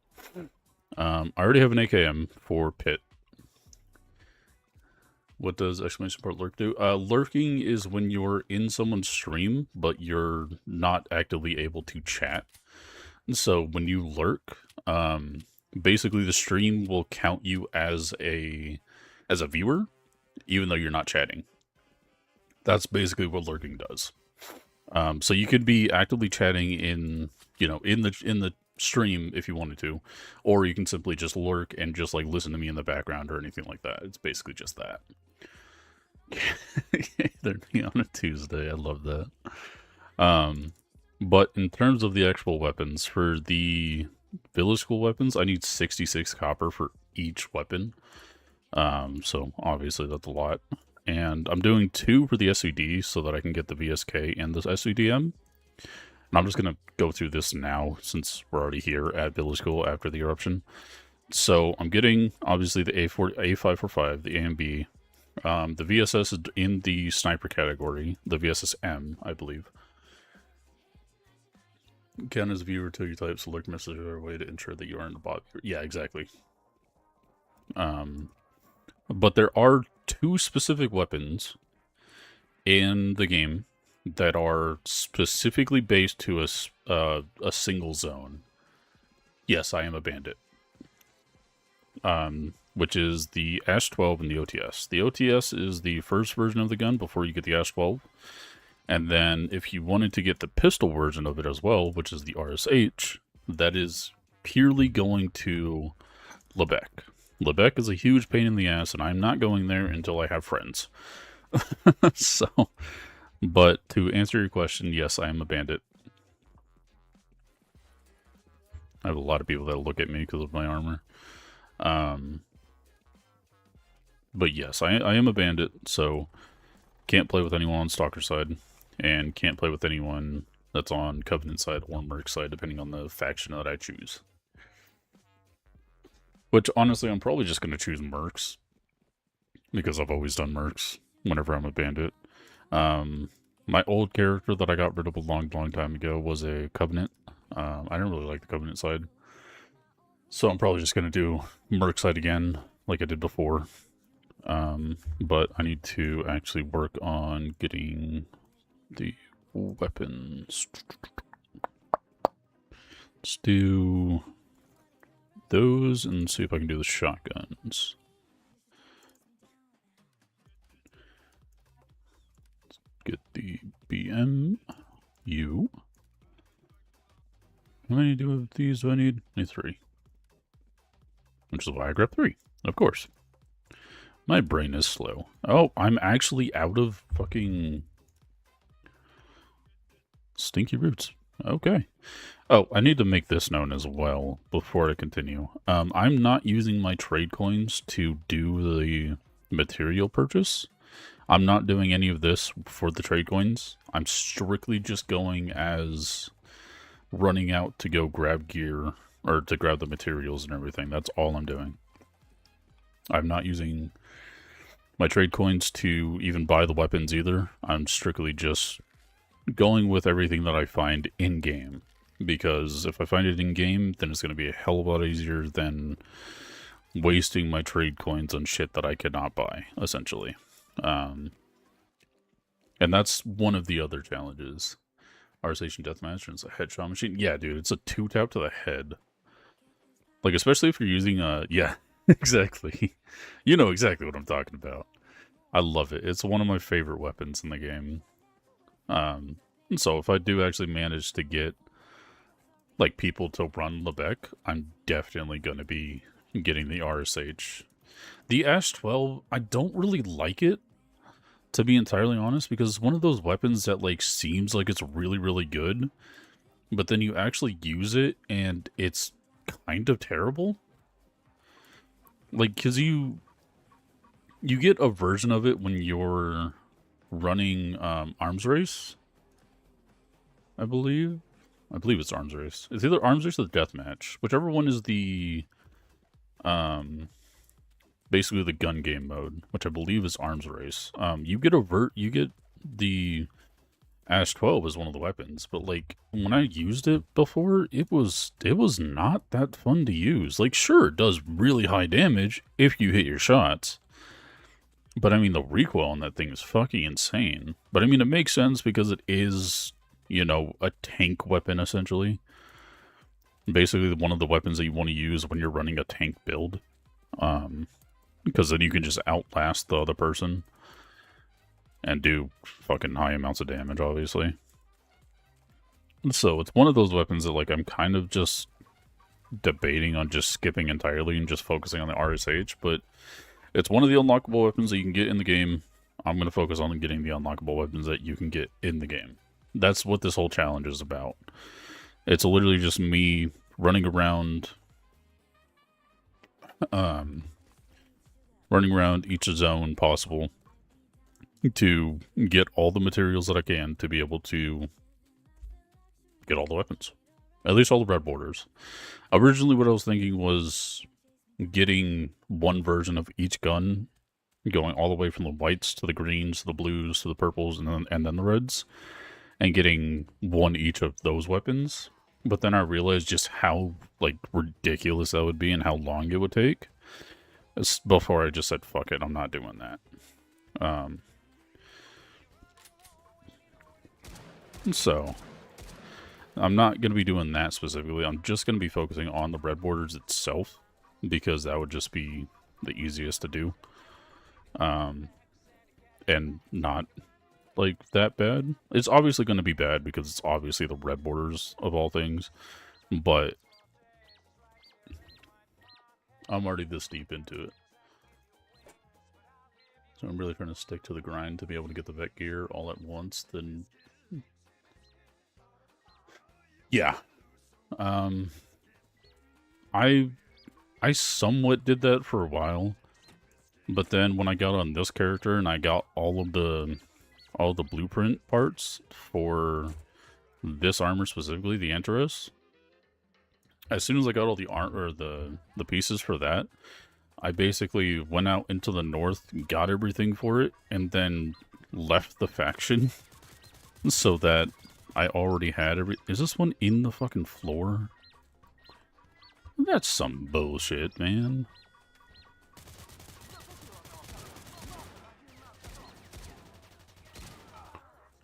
I already have an AKM for Pit. What does exclamation point lurk do? Lurking is when you're in someone's stream, but you're not actively able to chat. So when you lurk, basically the stream will count you as a viewer, even though you're not chatting. That's basically what lurking does. So you could be actively chatting in the stream if you wanted to, or you can simply just lurk and just like listen to me in the background or anything like that. It's basically just that. They're on a Tuesday. I love that. But in terms of the actual weapons, for the village school weapons, I need 66 copper for each weapon. So obviously that's a lot. And I'm doing 2 for the SVD so that I can get the VSK and the SVDM. And I'm just going to go through this now since we're already here at village school after the eruption. So I'm getting, obviously, the A545, the AMB. The VSS is in the sniper category. The VSS-M, I believe. Count as a viewer till you type select message or a way to ensure that you are in the bot. Yeah, exactly. But there are 2 specific weapons in the game that are specifically based to a single zone. Yes, I am a bandit. Which is the Ash 12 and the OTS. The OTS is the first version of the gun before you get the Ash 12. And then if you wanted to get the pistol version of it as well, which is the RSH, that is purely going to Lebec. Lebec is a huge pain in the ass, and I'm not going there until I have friends. So, but to answer your question, yes, I am a bandit. I have a lot of people that look at me because of my armor. But yes, I am a bandit, so can't play with anyone on Stalker side, and can't play with anyone that's on Covenant side or Merc side, depending on the faction that I choose. Which, honestly, I'm probably just going to choose Mercs, because I've always done Mercs whenever I'm a bandit. My old character that I got rid of a long time ago was a Covenant. I didn't really like the Covenant side. So I'm probably just going to do Merc side again, like I did before. But I need to actually work on getting the weapons. Let's do those and see if I can do the shotguns. Let's get the BMU. How many of these do I need? I need 3. Which is why I grabbed 3, of course. My brain is slow. Oh, I'm actually out of fucking stinky roots. Okay. Oh, I need to make this known as well before I continue. I'm not using my trade coins to do the material purchase. I'm not doing any of this for the trade coins. I'm strictly just going as running out to go grab gear or to grab the materials and everything. That's all I'm doing. I'm not using my trade coins to even buy the weapons either. I'm strictly just going with everything that I find in-game. Because if I find it in-game, then it's going to be a hell of a lot easier than wasting my trade coins on shit that I cannot buy, essentially. And that's one of the other challenges. Arsation Deathmatch, and it's a headshot machine. Yeah, dude, it's a 2-tap to the head. Like, especially if you're using a... Yeah, exactly. You know exactly what I'm talking about. I love it. It's one of my favorite weapons in the game. So if I do actually manage to get, like, people to run Lebec, I'm definitely going to be getting the RSH. The Ash 12, I don't really like it, to be entirely honest, because it's one of those weapons that, like, seems like it's really, really good, but then you actually use it, and it's kind of terrible. Like, because you get a version of it when you're running Arms Race, I believe. I believe it's Arms Race. It's either Arms Race or the Deathmatch. Whichever one is the, basically the gun game mode, which I believe is Arms Race. You get the Ash 12 as one of the weapons, but like when I used it before, it was not that fun to use. Like, sure, it does really high damage if you hit your shots, but I mean the recoil on that thing is fucking insane. But I mean it makes sense because it is, you know, a tank weapon essentially. Basically one of the weapons that you want to use when you're running a tank build. Because then you can just outlast the other person and do fucking high amounts of damage, obviously. And so it's one of those weapons that, like, I'm kind of just debating on just skipping entirely and just focusing on the RSH, but it's one of the unlockable weapons that you can get in the game. I'm going to focus on getting the unlockable weapons that you can get in the game. That's what this whole challenge is about. It's literally just me running around... running around each zone possible to get all the materials that I can to be able to get all the weapons. At least all the red borders. Originally what I was thinking was getting one version of each gun, going all the way from the whites to the greens to the blues to the purples and then the reds, and getting one each of those weapons. But then I realized just how, like, ridiculous that would be and how long it would take. Before I just said, fuck it, I'm not doing that. So, I'm not going to be doing that specifically. I'm just going to be focusing on the red borders itself, because that would just be the easiest to do. And not, like, that bad. It's obviously going to be bad because it's obviously the red borders of all things, but I'm already this deep into it. So I'm really trying to stick to the grind to be able to get the vet gear all at once. Then, yeah. I somewhat did that for a while, but then when I got on this character and I got all the blueprint parts for this armor specifically, the Antares, as soon as I got all the the pieces for that, I basically went out into the north, got everything for it, and then left the faction so that I already had every... Is this one in the fucking floor? That's some bullshit, man.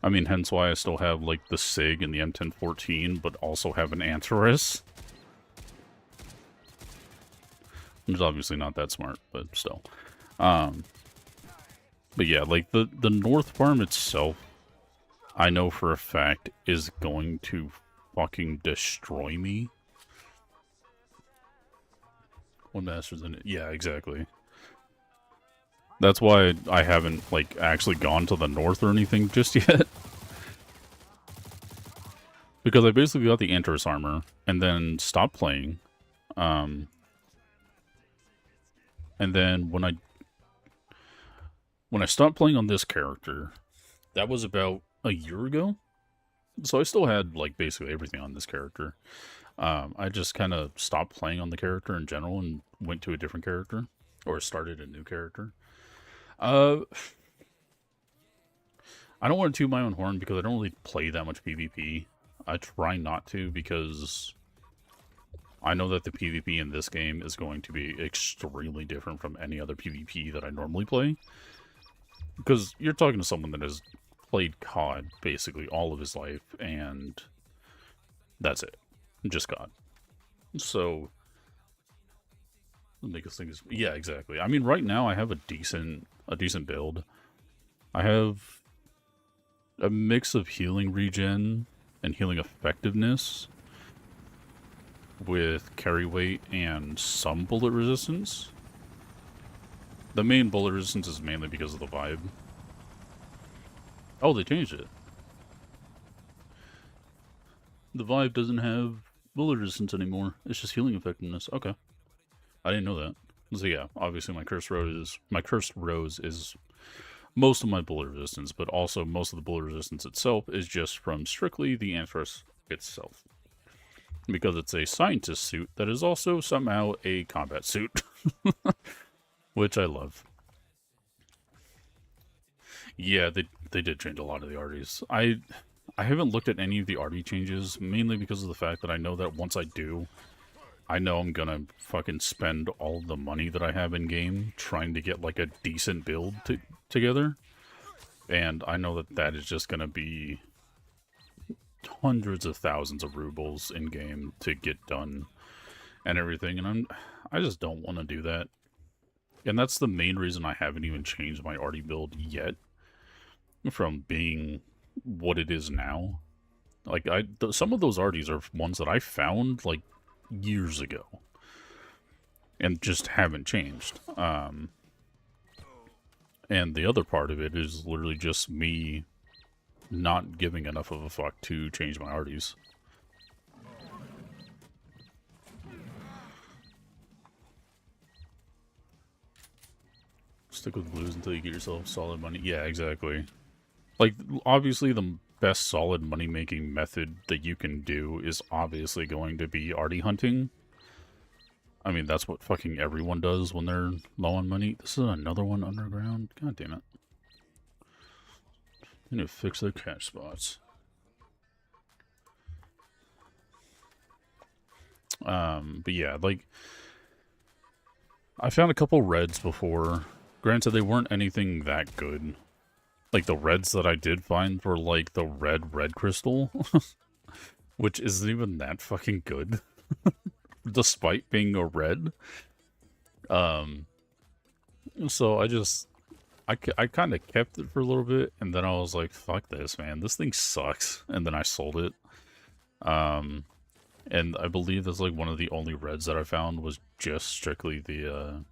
I mean, hence why I still have, like, the SIG and the M1014, but also have an Antares. It's obviously not that smart, but still. But yeah, like, the North Farm itself, I know for a fact, is going to fucking destroy me. One master's in it. Yeah, exactly. That's why I haven't, like, actually gone to the north or anything just yet. Because I basically got the Antares armor, and then stopped playing. And then when I stopped playing on this character, that was about a year ago. So I still had, like, basically everything on this character. I just kind of stopped playing on the character in general and went to a different character. Or started a new character. Uh, I don't want to toot my own horn because I don't really play that much PvP. I try not to because I know that the PvP in this game is going to be extremely different from any other PvP that I normally play. Because you're talking to someone that has played COD basically all of his life, and that's it. Just COD. So, the biggest thing is, yeah, exactly. I mean, right now I have a decent build. I have a mix of healing regen and healing effectiveness with carry weight and some bullet resistance. The main bullet resistance is mainly because of the vibe. Oh, they changed it. The vibe doesn't have bullet resistance anymore. It's just healing effectiveness. Okay. I didn't know that. So yeah, obviously my cursed rose is most of my bullet resistance, but also most of the bullet resistance itself is just from strictly the Anthrus itself. Because it's a scientist suit that is also somehow a combat suit. Which I love. Yeah, they did change a lot of the arties. I haven't looked at any of the arty changes, mainly because of the fact that I know that once I do, I know I'm gonna fucking spend all the money that I have in game trying to get like a decent build together. And I know that that is just gonna be hundreds of thousands of rubles in game to get done and everything, and I just don't want to do that. And that's the main reason I haven't even changed my arty build yet from being what it is now. Like, some of those arties are ones that I found, like, years ago. And just haven't changed. And the other part of it is literally just me not giving enough of a fuck to change my arties. Stick with blues until you get yourself solid money. Yeah, exactly. Like, obviously the best solid money-making method that you can do is obviously going to be arty hunting. I mean, that's what fucking everyone does when they're low on money. This is another one underground. God damn it. They need to fix their cache spots. But yeah, like, I found a couple reds before. Granted, they weren't anything that good. Like, the reds that I did find were, like, the red crystal. Which isn't even that fucking good. Despite being a red. So I kind of kept it for a little bit, and then I was like, fuck this, man. This thing sucks. And then I sold it. And I believe that's like one of the only reds that I found was just strictly the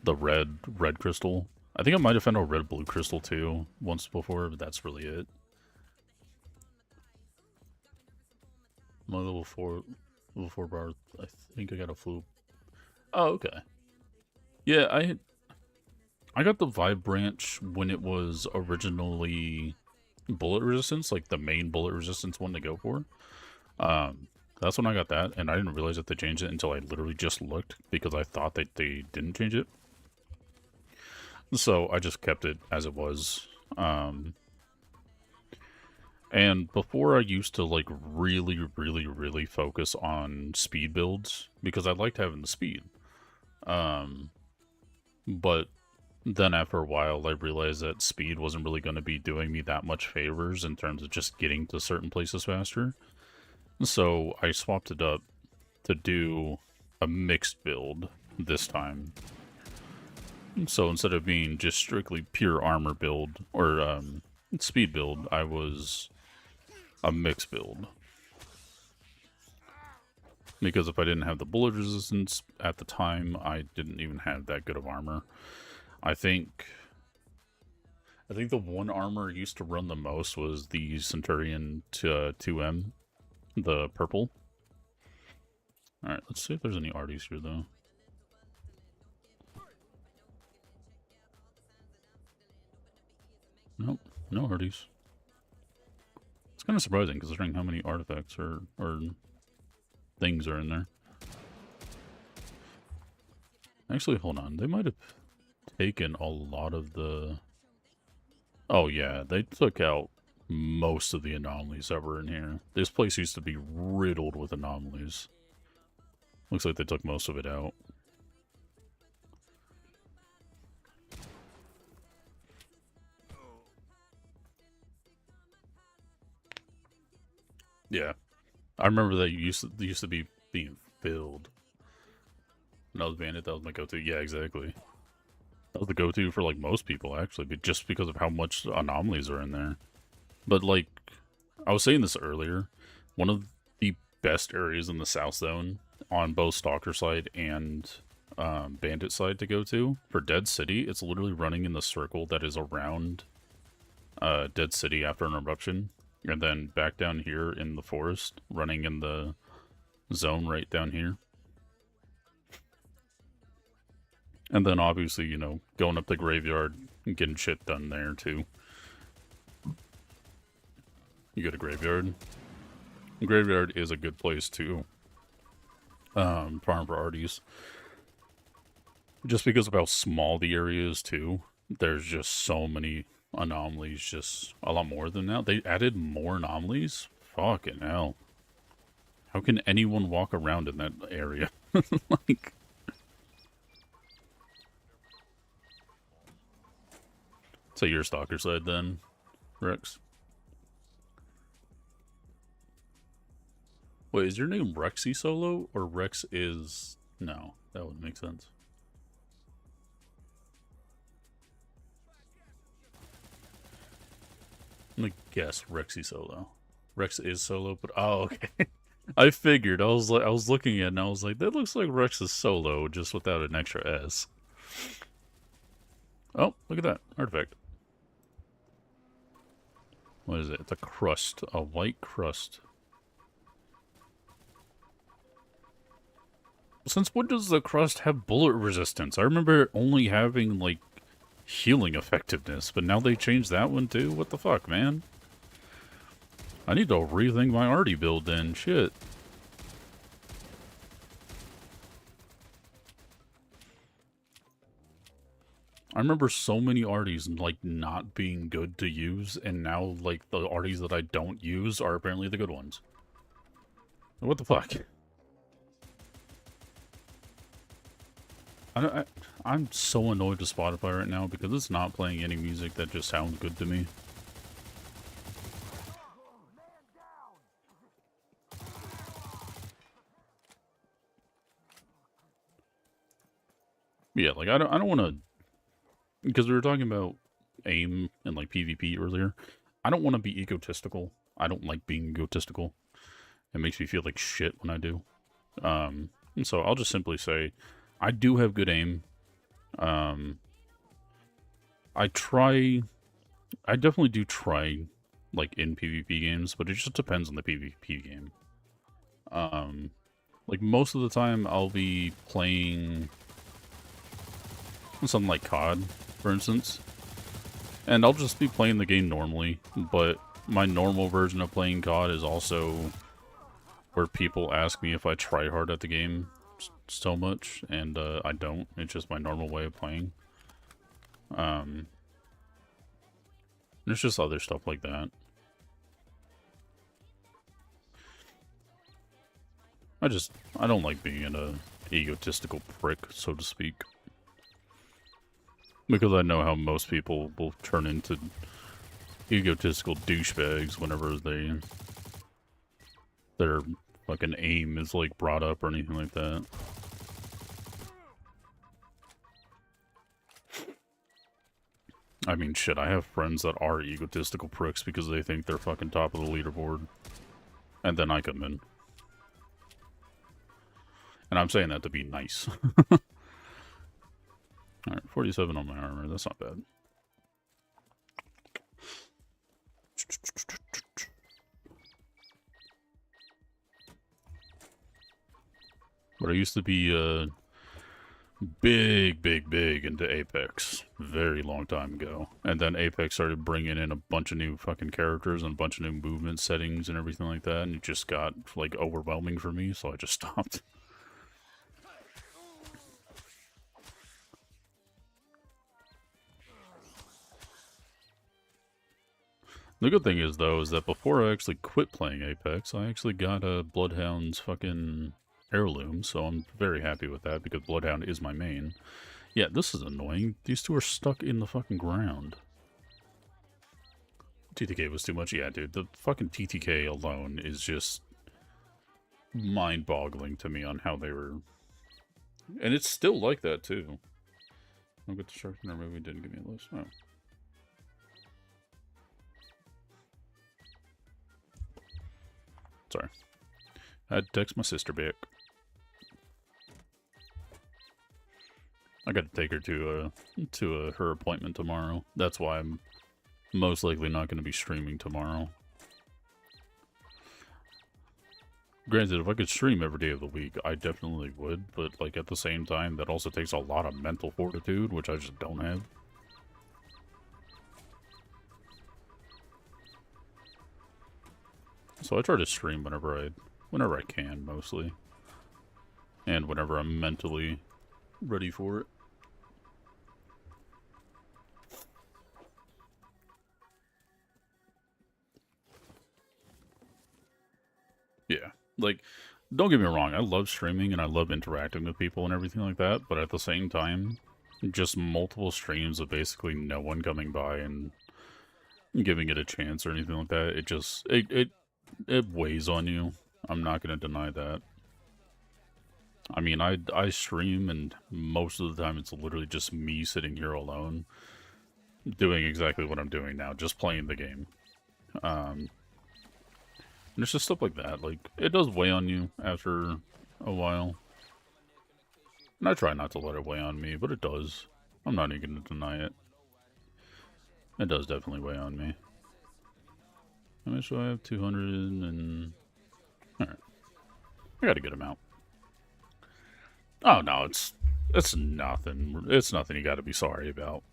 red crystal. I think I might have found a red-blue crystal too once before, but that's really it. My level 4 bar, I think I got a flu. Oh, okay. Yeah, I got the Vibe branch when it was originally bullet resistance, like the main bullet resistance one to go for. That's when I got that, and I didn't realize that they changed it until I literally just looked, because I thought that they didn't change it. So I just kept it as it was. And before I used to like really focus on speed builds, because I liked having the speed. But then after a while I realized that speed wasn't really going to be doing me that much favors in terms of just getting to certain places faster. So I swapped it up to do a mixed build this time. So instead of being just strictly pure armor build, or speed build, I was a mixed build. Because if I didn't have the bullet resistance at the time, I didn't even have that good of armor. I think the one armor I used to run the most was the Centurion 2M, the purple. Alright, let's see if there's any arties here, though. Nope, no arties. kind of surprising considering how many artifacts or things are in there. Actually, hold on. They might have taken a lot of the... Oh yeah, they took out most of the anomalies that were in here. This place used to be riddled with anomalies. Looks like they took most of it out. Yeah. I remember that used to be being filled. When I was Bandit, that was my go-to. Yeah, exactly. That was the go-to for, like, most people, actually, but just because of how much anomalies are in there. But, like, I was saying this earlier, one of the best areas in the South Zone, on both Stalker side and Bandit side to go to, for Dead City, it's literally running in the circle that is around Dead City after an eruption. And then back down here in the forest, running in the zone right down here. And then obviously, you know, going up the graveyard and getting shit done there too. You go to graveyard. Graveyard is a good place to farm for arties. Just because of how small the area is too. There's just so many anomalies, just a lot more than now. They added more anomalies? Fucking hell. How can anyone walk around in that area? Like... So your Stalker side then, Rex? Wait, is your name Rexy Solo or Rex is... No, that wouldn't make sense. I'm gonna guess Rexy Solo. Rex is Solo, but oh, okay. I figured. I was looking at it and I was like, that looks like Rex is Solo, just without an extra S. Oh, look at that artifact. What is it? It's a crust, a white crust. Since when does the crust have bullet resistance? I remember it only having, like, healing effectiveness, but now they changed that one too? What the fuck, man? I need to rethink my arty build then. Shit. I remember so many arties, like, not being good to use, and now, like, the arties that I don't use are apparently the good ones. What the fuck? I'm so annoyed with Spotify right now because it's not playing any music that just sounds good to me. Yeah, like, I don't want to... Because we were talking about aim and, like, PvP earlier. I don't want to be egotistical. I don't like being egotistical. It makes me feel like shit when I do. And so I'll just simply say, I do have good aim. I definitely do try, like, in PvP games, but it just depends on the PvP game. Like, most of the time, I'll be playing something like COD, for instance, and I'll just be playing the game normally, but my normal version of playing COD is also where people ask me if I try hard at the game so much, and I don't. It's just my normal way of playing. There's just other stuff like that. I don't like being an egotistical prick, so to speak. Because I know how most people will turn into egotistical douchebags whenever their fucking aim is, like, brought up or anything like that. I mean, shit, I have friends that are egotistical pricks because they think they're fucking top of the leaderboard. And then I come in. And I'm saying that to be nice. Alright, 47 on my armor. That's not bad. But I used to be big into Apex. Very long time ago. And then Apex started bringing in a bunch of new fucking characters and a bunch of new movement settings and everything like that. And it just got, like, overwhelming for me, so I just stopped. The good thing is, though, is that before I actually quit playing Apex, I actually got a Bloodhound's fucking heirloom, so I'm very happy with that, because Bloodhound is my main. Yeah, this is annoying. These two are stuck in the fucking ground. TTK was too much? Yeah, dude, the fucking TTK alone is just mind-boggling to me on how they were... And it's still like that, too. I'll get the sharpener movie, didn't give me a list. Oh. Sorry. I had to text my sister back. I got to take her to her appointment tomorrow. That's why I'm most likely not going to be streaming tomorrow. Granted, if I could stream every day of the week, I definitely would, but like at the same time, that also takes a lot of mental fortitude, which I just don't have. So I try to stream whenever I can, mostly. And whenever I'm mentally ready for it. Yeah. Like, don't get me wrong, I love streaming and I love interacting with people and everything like that, but at the same time, just multiple streams of basically no one coming by and giving it a chance or anything like that, it just, it weighs on you. I'm not going to deny that. I mean, I stream, and most of the time it's literally just me sitting here alone, doing exactly what I'm doing now, just playing the game. And it's just stuff like that. Like, it does weigh on you after a while. And I try not to let it weigh on me, but it does. I'm not even going to deny it. It does definitely weigh on me. How much do I have? 200 and... Alright. I got a good amount. Oh, no, it's nothing. It's nothing you gotta be sorry about.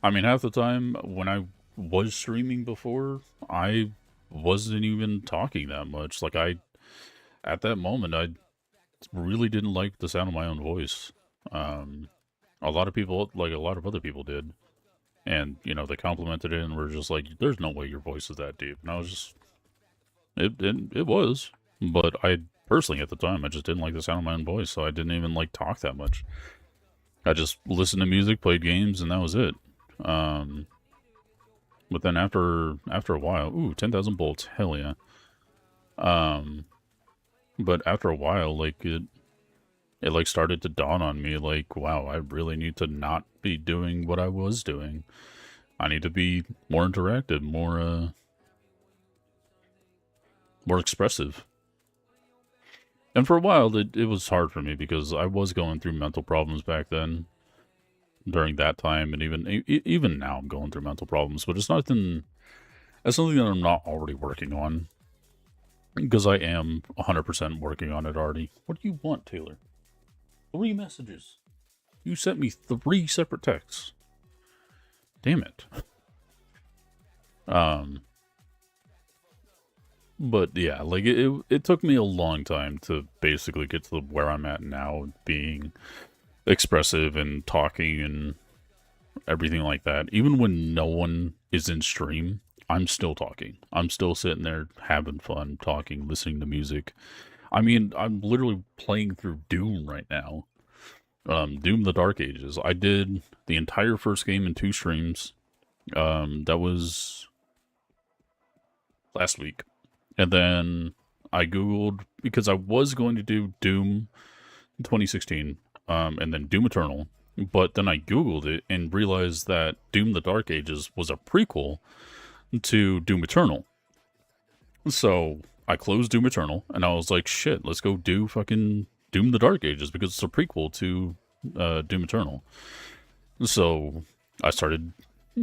I mean, half the time, when I was streaming before, I wasn't even talking that much. Like, at that moment, I really didn't like the sound of my own voice. A lot of people, like a lot of other people did. And, you know, they complimented it and were just like, there's no way your voice is that deep. And I was just, it was. But I personally, at the time, I just didn't like the sound of my own voice, so I didn't even, like, talk that much. I just listened to music, played games, and that was it. But then after a while, ooh, 10,000 bolts, hell yeah. But after a while, like, it like started to dawn on me, like, wow, I really need to not be doing what I was doing. I need to be more interactive, more expressive. And for a while, it was hard for me because I was going through mental problems back then, during that time, and even now I'm going through mental problems, but it's something that I'm not already working on, because I am 100% working on it already. What do you want, Taylor? 3 messages. You sent me 3 separate texts. Damn it. But yeah, like, it took me a long time to basically get to where I'm at now, being expressive and talking and everything like that. Even when no one is in stream, I'm still talking. I'm still sitting there having fun, talking, listening to music. I mean, I'm literally playing through Doom right now. Doom the Dark Ages. I did the entire first game in 2 streams. That was last week. And then I Googled, because I was going to do Doom 2016, and then Doom Eternal, but then I Googled it and realized that Doom the Dark Ages was a prequel to Doom Eternal. So I closed Doom Eternal, and I was like, shit, let's go do fucking Doom the Dark Ages, because it's a prequel to Doom Eternal. So I started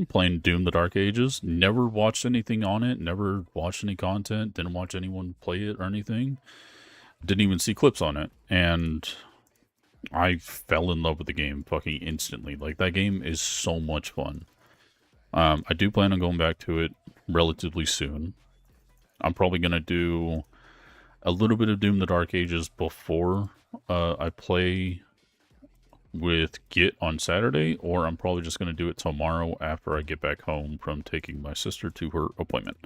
playing Doom the Dark Ages, never watched anything on it, never watched any content, didn't watch anyone play it or anything, didn't even see clips on it, and I fell in love with the game fucking instantly. Like, that game is so much fun. I do plan on going back to it relatively soon. I'm probably going to do a little bit of Doom the Dark Ages before I play with Git on Saturday, or I'm probably just going to do it tomorrow after I get back home from taking my sister to her appointment.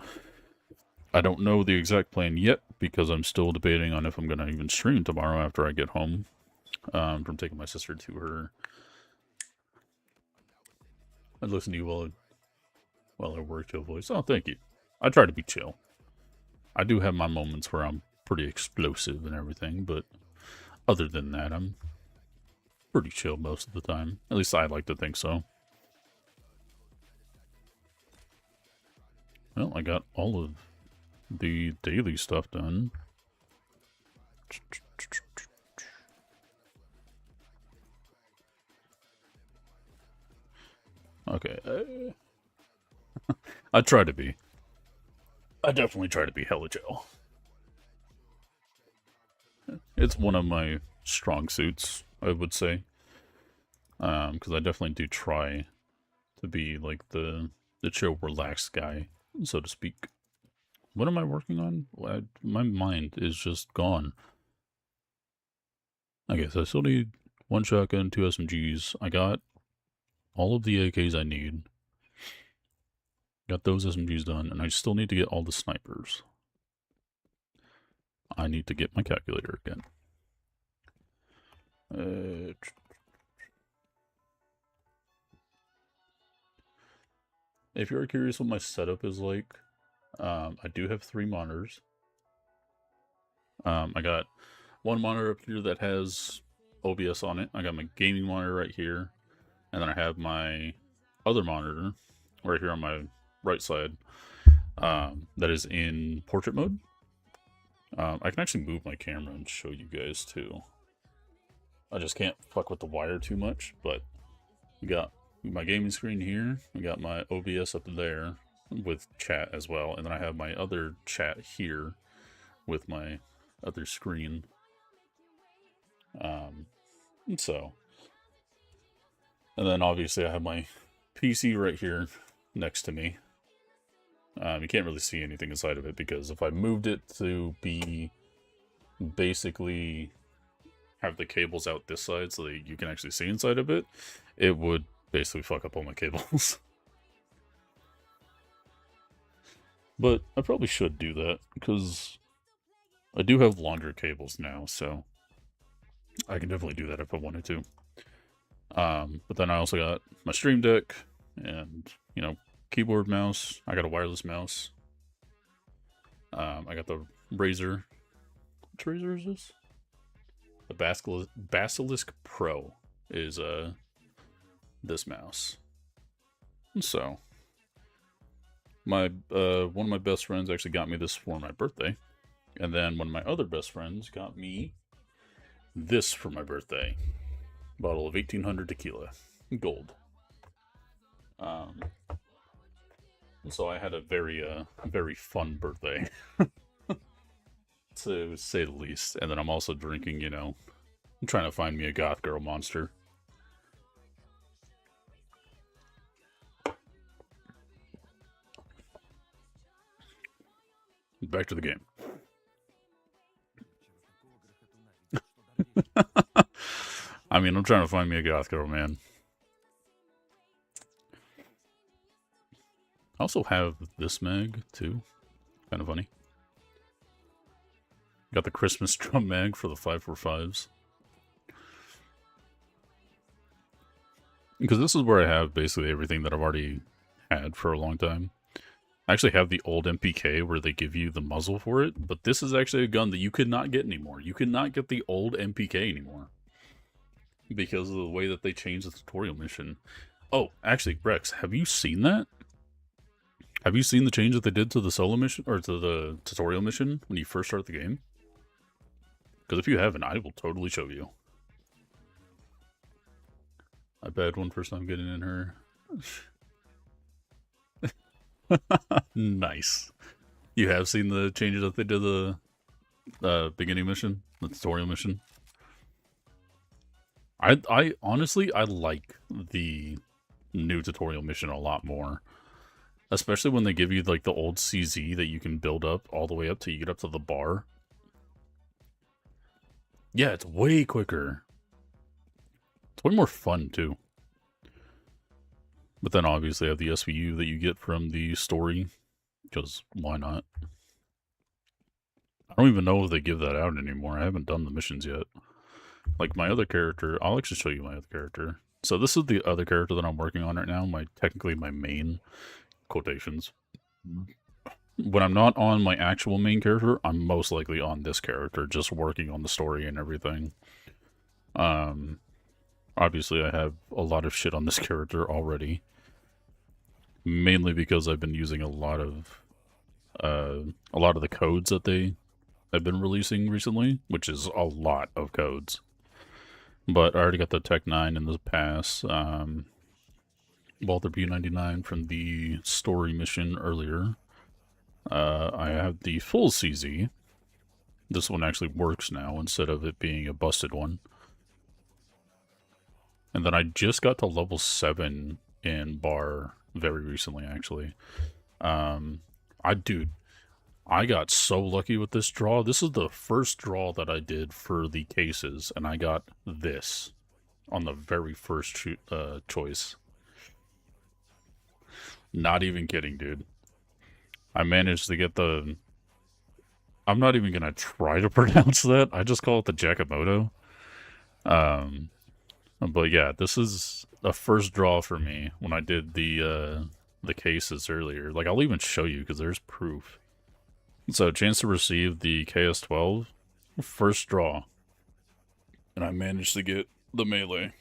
I don't know the exact plan yet because I'm still debating on if I'm going to even stream tomorrow after I get home from taking my sister to her. I listen to you while I work your voice. Oh, thank you. I try to be chill. I do have my moments where I'm pretty explosive and everything, but other than that, I'm pretty chill most of the time. At least I like to think so. Well, I got all of the daily stuff done. Okay. I try to be. I definitely try to be hella chill. It's one of my strong suits, I would say. Because I definitely do try to be like the chill, relaxed guy, so to speak. What am I working on? My mind is just gone. Okay, so I still need 1 shotgun, 2 SMGs. I got all of the AKs I need. Got those SMGs done, and I still need to get all the snipers. I need to get my calculator again. If you're curious what my setup is like, I do have 3 monitors. I got 1 monitor up here that has OBS on it. I got my gaming monitor right here. And then I have my other monitor right here on my right side that is in portrait mode. I can actually move my camera and show you guys too. I just can't fuck with the wire too much, but we got my gaming screen here. We got my OBS up there with chat as well. And then I have my other chat here with my other screen. And then obviously I have my PC right here next to me. You can't really see anything inside of it because if I moved it to be basically have the cables out this side so that you can actually see inside of it, it would basically fuck up all my cables. But I probably should do that because I do have longer cables now, so I can definitely do that if I wanted to. But then I also got my Stream Deck and, you know, keyboard, mouse. I got a wireless mouse. I got the Razer. Which Razer is this? The Basilisk Pro is this mouse. So my one of my best friends actually got me this for my birthday, and then one of my other best friends got me this for my birthday. Bottle of 1800 tequila, gold. So I had a very fun birthday, to say the least. And then I'm also drinking, you know, I'm trying to find me a goth girl monster. Back to the game. I mean, I'm trying to find me a goth girl, man. I also have this mag, too. Kind of funny. Got the Christmas drum mag for the 545s. Because this is where I have basically everything that I've already had for a long time. I actually have the old MPK where they give you the muzzle for it, but this is actually a gun that you could not get anymore. You could not get the old MPK anymore because of the way that they changed the tutorial mission. Oh, actually, Rex, have you seen that? Have you seen the change that they did to the solo mission, or to the tutorial mission when you first start the game? Because if you haven't, I will totally show you. I bet one first time getting in her. Nice. You have seen the changes that they did to the beginning mission, the tutorial mission? I honestly, I like the new tutorial mission a lot more. Especially when they give you, like, the old CZ that you can build up all the way up till you get up to the bar. Yeah, it's way quicker. It's way more fun, too. But then, obviously, I have the SVU that you get from the story. Because, why not? I don't even know if they give that out anymore. I haven't done the missions yet. Like, my other character... I'll actually show you my other character. So this is the other character that I'm working on right now. Technically, my main... quotations. When I'm not on my actual main character, I'm most likely on this character, just working on the story and everything. Obviously, I have a lot of shit on this character already. Mainly because I've been using a lot of the codes that they have been releasing recently, which is a lot of codes. But I already got the Tech 9 in the pass. Walther B99 from the story mission earlier. I have the full CZ. This one actually works now instead of it being a busted one. And then I just got to level 7 in bar very recently, actually. I got so lucky with this draw. This is the first draw that I did for the cases, and I got this on the very first choice. Not even kidding, dude. I managed to get the... I'm not even gonna try to pronounce that. I just call it the Jakamoto. But yeah, this is a first draw for me when I did the cases earlier. Like, I'll even show you because there's proof. So, chance to receive the KS-12, first draw. And I managed to get the melee.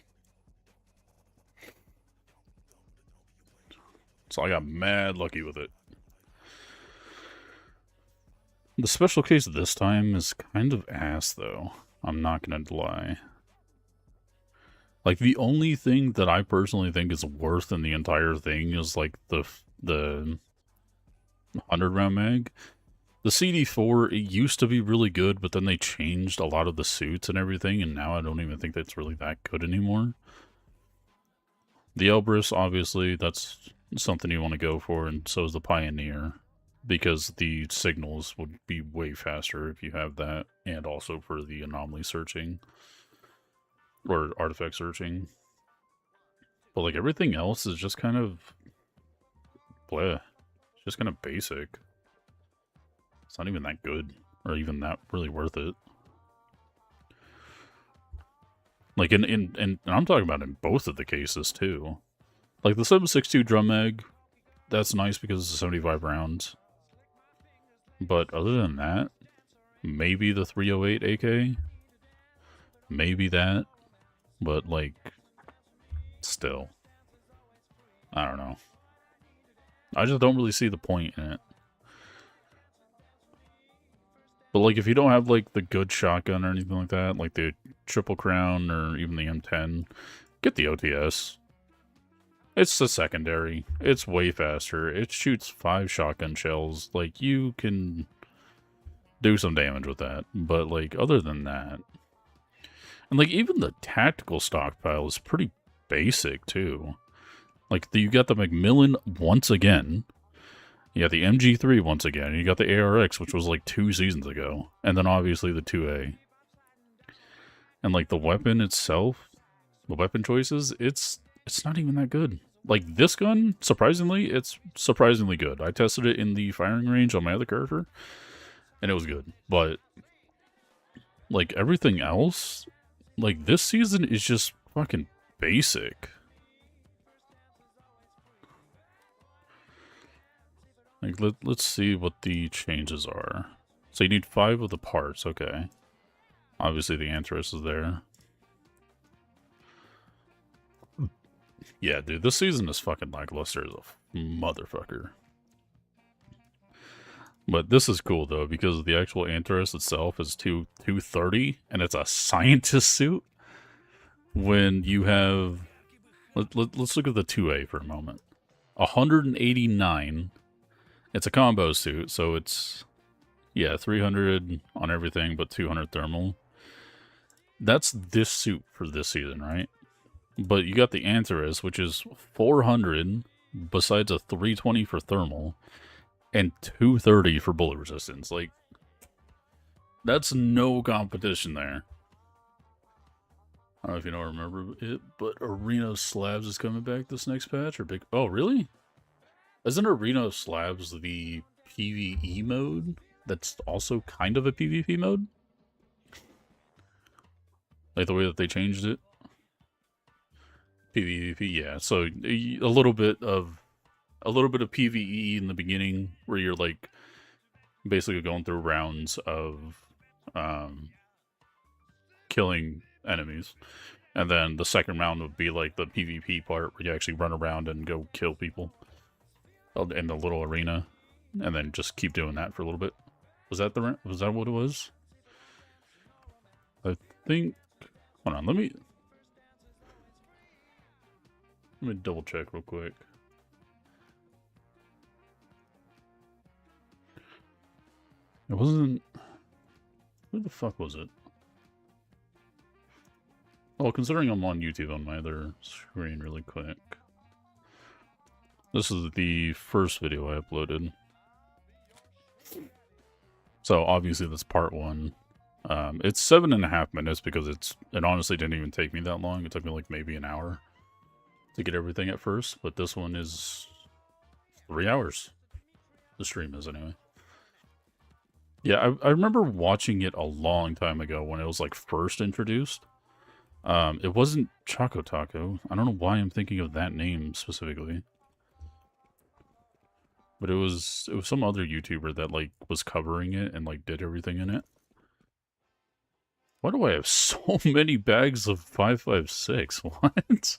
So I got mad lucky with it. The special case this time is kind of ass, though. I'm not gonna lie. Like, the only thing that I personally think is worse than the entire thing is, like, the 100-round mag. The CD4, it used to be really good, but then they changed a lot of the suits and everything, and now I don't even think that's really that good anymore. The Elbrus, obviously, that's something you want to go for, and so is the Pioneer, because the signals would be way faster if you have that, and also for the anomaly searching, or artifact searching. But, like, everything else is just kind of bleh. It's just kind of basic. It's not even that good, or even that really worth it. Like, and I'm talking about in both of the cases, too. Like, the 7.62 drum mag, that's nice because it's 75 rounds. But other than that, maybe the 308 AK, maybe that, but, like, still, I don't know. I just don't really see the point in it. But, like, if you don't have, like, the good shotgun or anything like that, like the Triple Crown or even the M10, get the OTS. It's the secondary. It's way faster. It shoots 5 shotgun shells. Like, you can do some damage with that. But, like, other than that... And, like, even the tactical stockpile is pretty basic, too. Like, you got the Macmillan once again. You got the MG3 once again. And you got the ARX, which was, like, 2 seasons ago. And then, obviously, the 2A. And, like, the weapon itself, the weapon choices, it's not even that good. Like, this gun, surprisingly, it's surprisingly good. I tested it in the firing range on my other character, and it was good. But, like, everything else, like, this season is just fucking basic. Like, let's see what the changes are. So you need 5 of the parts, okay. Obviously the Antares is there. Yeah, dude, this season is fucking lackluster as a motherfucker. But this is cool, though, because the actual Antares itself is 230, and it's a scientist suit. When you have... Let's look at the 2A for a moment. 189. It's a combo suit, so it's... Yeah, 300 on everything, but 200 thermal. That's this suit for this season, right? But you got the Antares, which is 400 besides a 320 for thermal and 230 for bullet resistance. Like, that's no competition there. I don't know if you don't remember it, but Arena Slabs is coming back this next patch. Or big? Oh, really? Isn't Arena Slabs the PvE mode? That's also kind of a PvP mode. Like the way that they changed it. PvP, yeah. So a little bit of PvE in the beginning, where you're like basically going through rounds of killing enemies, and then the second round would be like the PvP part where you actually run around and go kill people in the little arena, and then just keep doing that for a little bit. Was that what it was? I think. Hold on, let me double check real quick. It wasn't. Where the fuck was it? Well, considering I'm on YouTube on my other screen really quick. This is the first video I uploaded. So obviously that's part 1. It's 7.5 minutes because it honestly didn't even take me that long. It took me like maybe an hour to get everything at first, but this one is 3 hours. The stream is anyway. Yeah, I remember watching it a long time ago when it was like first introduced. It wasn't Choco Taco. I don't know why I'm thinking of that name specifically. But it was some other YouTuber that like was covering it and like did everything in it. Why do I have so many bags of 5.56? What?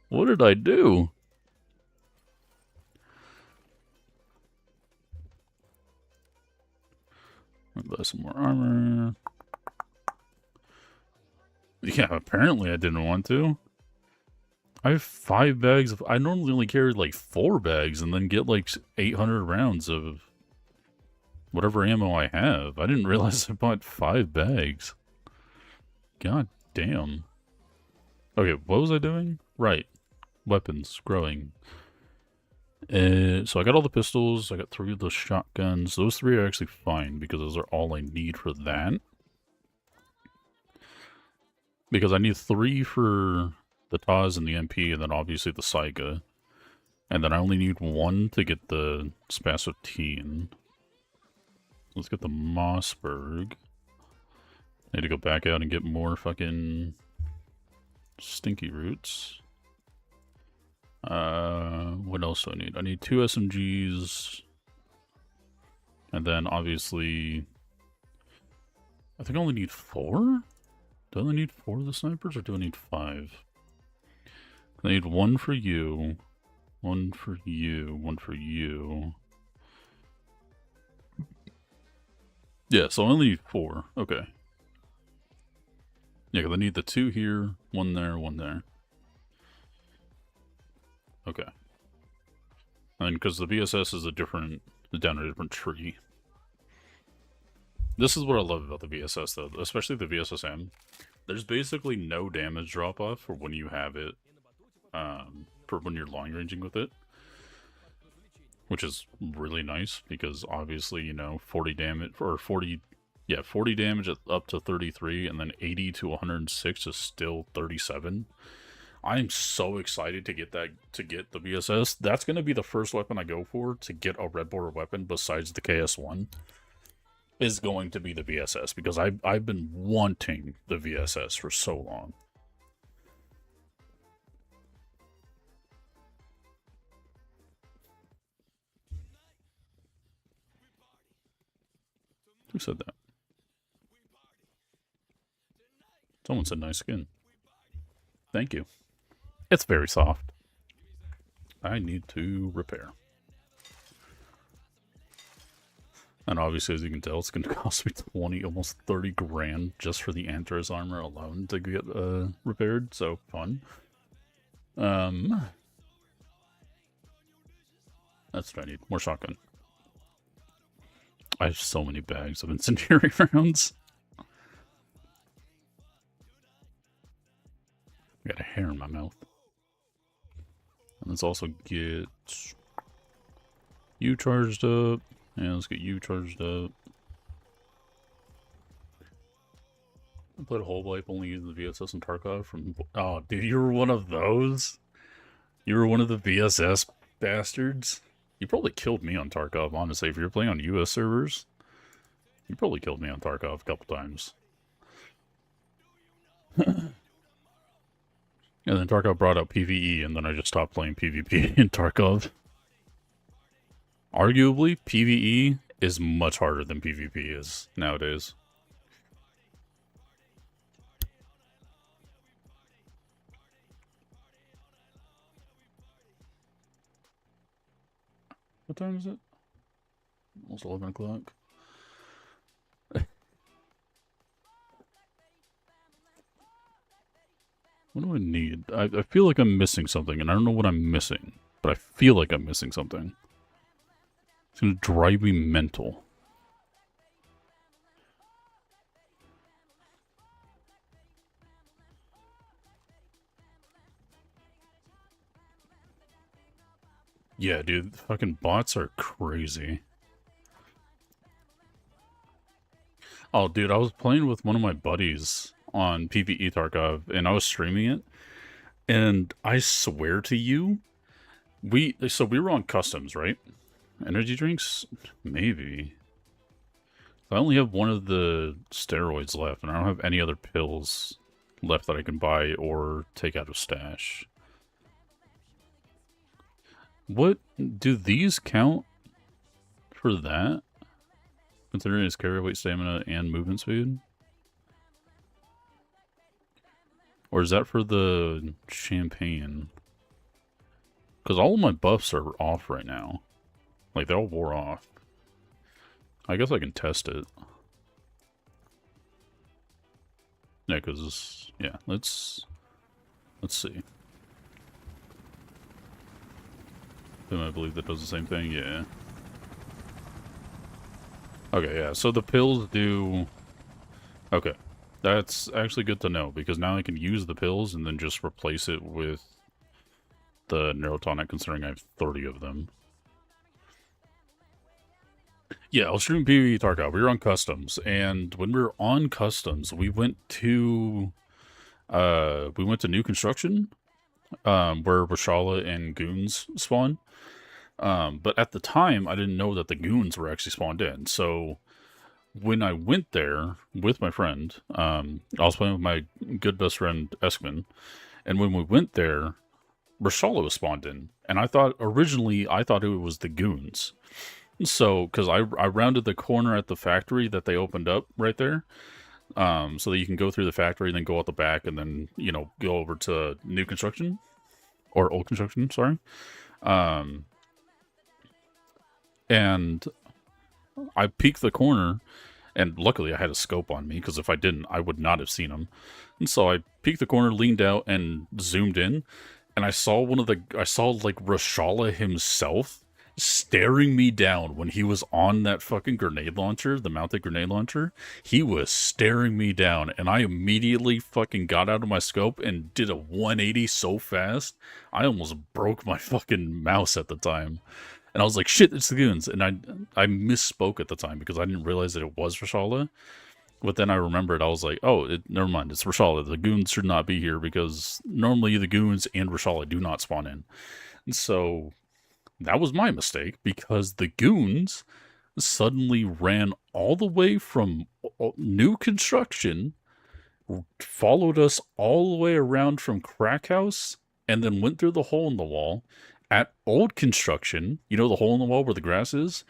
What did I do? I'll buy some more armor. Yeah, apparently I didn't want to. I have 5 bags of... I normally only carry like 4 bags and then get like 800 rounds of whatever ammo I have. I didn't realize I bought 5 bags. God damn. Okay, what was I doing? Right. Weapons. Growing. So I got all the pistols. I got 3 of the shotguns. Those 3 are actually fine because those are all I need for that. Because I need 3 for the Taz and the MP, and then obviously the Saiga. And then I only need 1 to get the Spasotine. Let's get the Mossberg. Need to go back out and get more fucking stinky roots. What else do I need? I need 2 SMGs. And then obviously... I think I only need 4? Do I only need 4 of the snipers, or do I need 5? I need 1 for you. 1 for you. 1 for you. Yeah, so I only need 4. Okay. Yeah, because I need the 2 here, 1 there, 1 there. Okay. And because the VSS is down a different tree. This is what I love about the VSS, though, especially the VSSM. There's basically no damage drop-off for when you have it, for when you're long-ranging with it. Which is really nice, because obviously, you know, 40 damage, or 40 damage up to 33, and then 80 to 106 is still 37. I am so excited to get the VSS. That's going to be the first weapon I go for to get a red border weapon besides the KS1. Is going to be the VSS, because I've been wanting the VSS for so long. Who said that? Someone said nice skin. Thank you. It's very soft. I need to repair. And obviously, as you can tell, it's going to cost me 20, almost 30 grand just for the Antares armor alone to get repaired. So, fun. That's what I need. More shotgun. I have so many bags of incendiary rounds. I got a hair in my mouth. And let's also get you charged up. Yeah, let's get you charged up. I played a whole life only using the VSS and Tarkov from... Oh, dude, you were one of those? You were one of the VSS bastards? You probably killed me on Tarkov, honestly. If you're playing on US servers, you probably killed me on Tarkov a couple times. And then Tarkov brought out PvE, and then I just stopped playing PvP in Tarkov. Arguably, PvE is much harder than PvP is nowadays. What time is it? Almost 11 o'clock. What do I need? I feel like I'm missing something, and I don't know what I'm missing. But I feel like I'm missing something. It's gonna drive me mental. Yeah, dude, fucking bots are crazy. Oh, dude, I was playing with one of my buddies on PvE Tarkov, and I was streaming it, and I swear to you, we were on customs, right? Energy drinks? Maybe. I only have one of the steroids left, and I don't have any other pills left that I can buy or take out of stash. What? Do these count for that? Considering his carry weight, stamina, and movement speed? Or is that for the champagne? Because all of my buffs are off right now. Like, they all wore off. I guess I can test it. Yeah, because... Yeah, let's see. Then I believe that does the same thing, yeah. Okay, yeah, so the pills do... Okay, that's actually good to know, because now I can use the pills and then just replace it with the Neurotonic, considering I have 30 of them. Yeah, I was streaming PvE Tarkov. We were on customs, and when we were on customs, we went to new construction, where Reshala and goons spawn. But at the time, I didn't know that the goons were actually spawned in. So when I went there with my friend, I was playing with my good best friend Eskman, and when we went there, Reshala was spawned in, and originally I thought it was the goons. So, because I rounded the corner at the factory that they opened up right there, so that you can go through the factory and then go out the back and then, you know, go over to new construction, or old construction, sorry. And I peeked the corner, and luckily I had a scope on me, because if I didn't, I would not have seen him. And so I peeked the corner, leaned out, and zoomed in, and I saw like Reshala himself staring me down when he was on that fucking grenade launcher, the mounted grenade launcher. He was staring me down, and I immediately fucking got out of my scope and did a 180 so fast, I almost broke my fucking mouse at the time. And I was like, shit, it's the goons. And I misspoke at the time because I didn't realize that it was Reshala. But then I remembered, I was like, oh, never mind, it's Reshala. The goons should not be here because normally the goons and Reshala do not spawn in. And so that was my mistake, because the goons suddenly ran all the way from new construction, followed us all the way around from Crack House, and then went through the hole in the wall at old construction. You know, the hole in the wall where the grass is?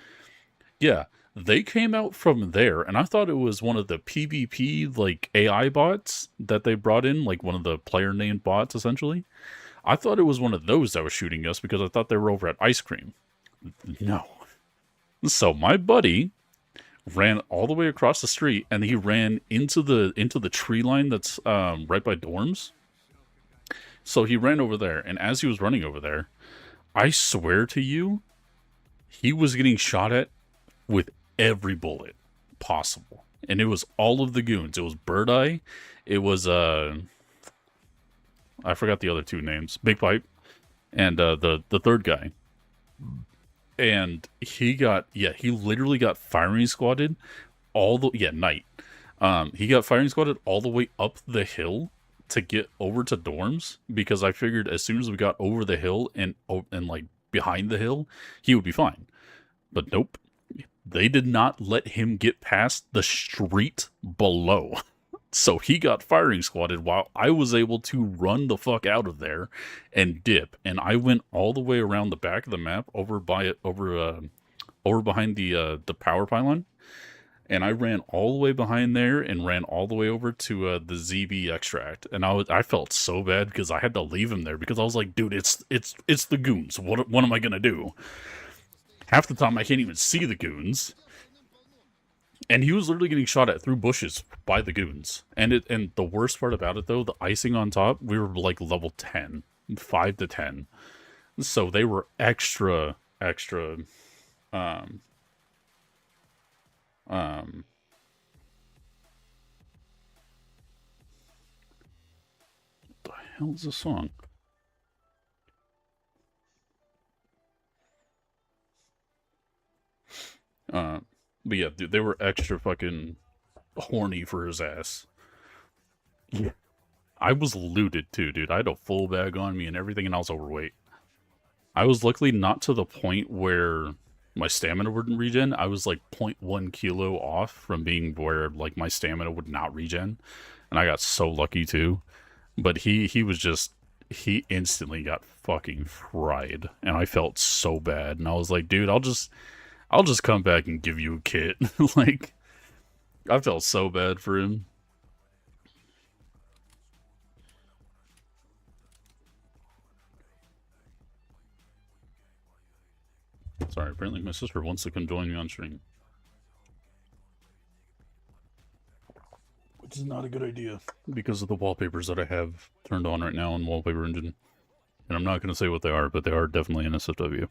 Yeah, they came out from there, and I thought it was one of the PvP, like, AI bots that they brought in, like one of the player-named bots, essentially. I thought it was one of those that was shooting us because I thought they were over at Ice Cream. No. So my buddy ran all the way across the street, and he ran into the tree line that's right by dorms. So he ran over there, and as he was running over there, I swear to you, he was getting shot at with every bullet possible. And it was all of the goons. It was Bird Eye. It was I forgot the other two names. Big Pipe and the third guy. And he literally got firing squatted Knight. He got firing squatted all the way up the hill to get over to dorms because I figured as soon as we got over the hill and like behind the hill, he would be fine. But nope. They did not let him get past the street below. So he got firing squatted while I was able to run the fuck out of there and dip. And I went all the way around the back of the map over behind the power pylon. And I ran all the way behind there and ran all the way over to the ZB extract. And I felt so bad because I had to leave him there because I was like, dude, it's the goons. What am I gonna do? Half the time I can't even see the goons. And he was literally getting shot at through bushes by the goons. And the worst part about it, though, the icing on top, we were like level 10, 5 to 10. So they were extra, the hell is this song? But yeah, dude, they were extra fucking horny for his ass. Yeah. I was looted too, dude. I had a full bag on me and everything, and I was overweight. I was luckily not to the point where my stamina wouldn't regen. I was like 0.1 kilo off from being where like my stamina would not regen. And I got so lucky too. But he was just, he instantly got fucking fried. And I felt so bad. And I was like, dude, I'll just come back and give you a kit. Like, I felt so bad for him. Sorry, apparently my sister wants to come join me on stream. Which is not a good idea because of the wallpapers that I have turned on right now on Wallpaper Engine. And I'm not going to say what they are, but they are definitely in SFW.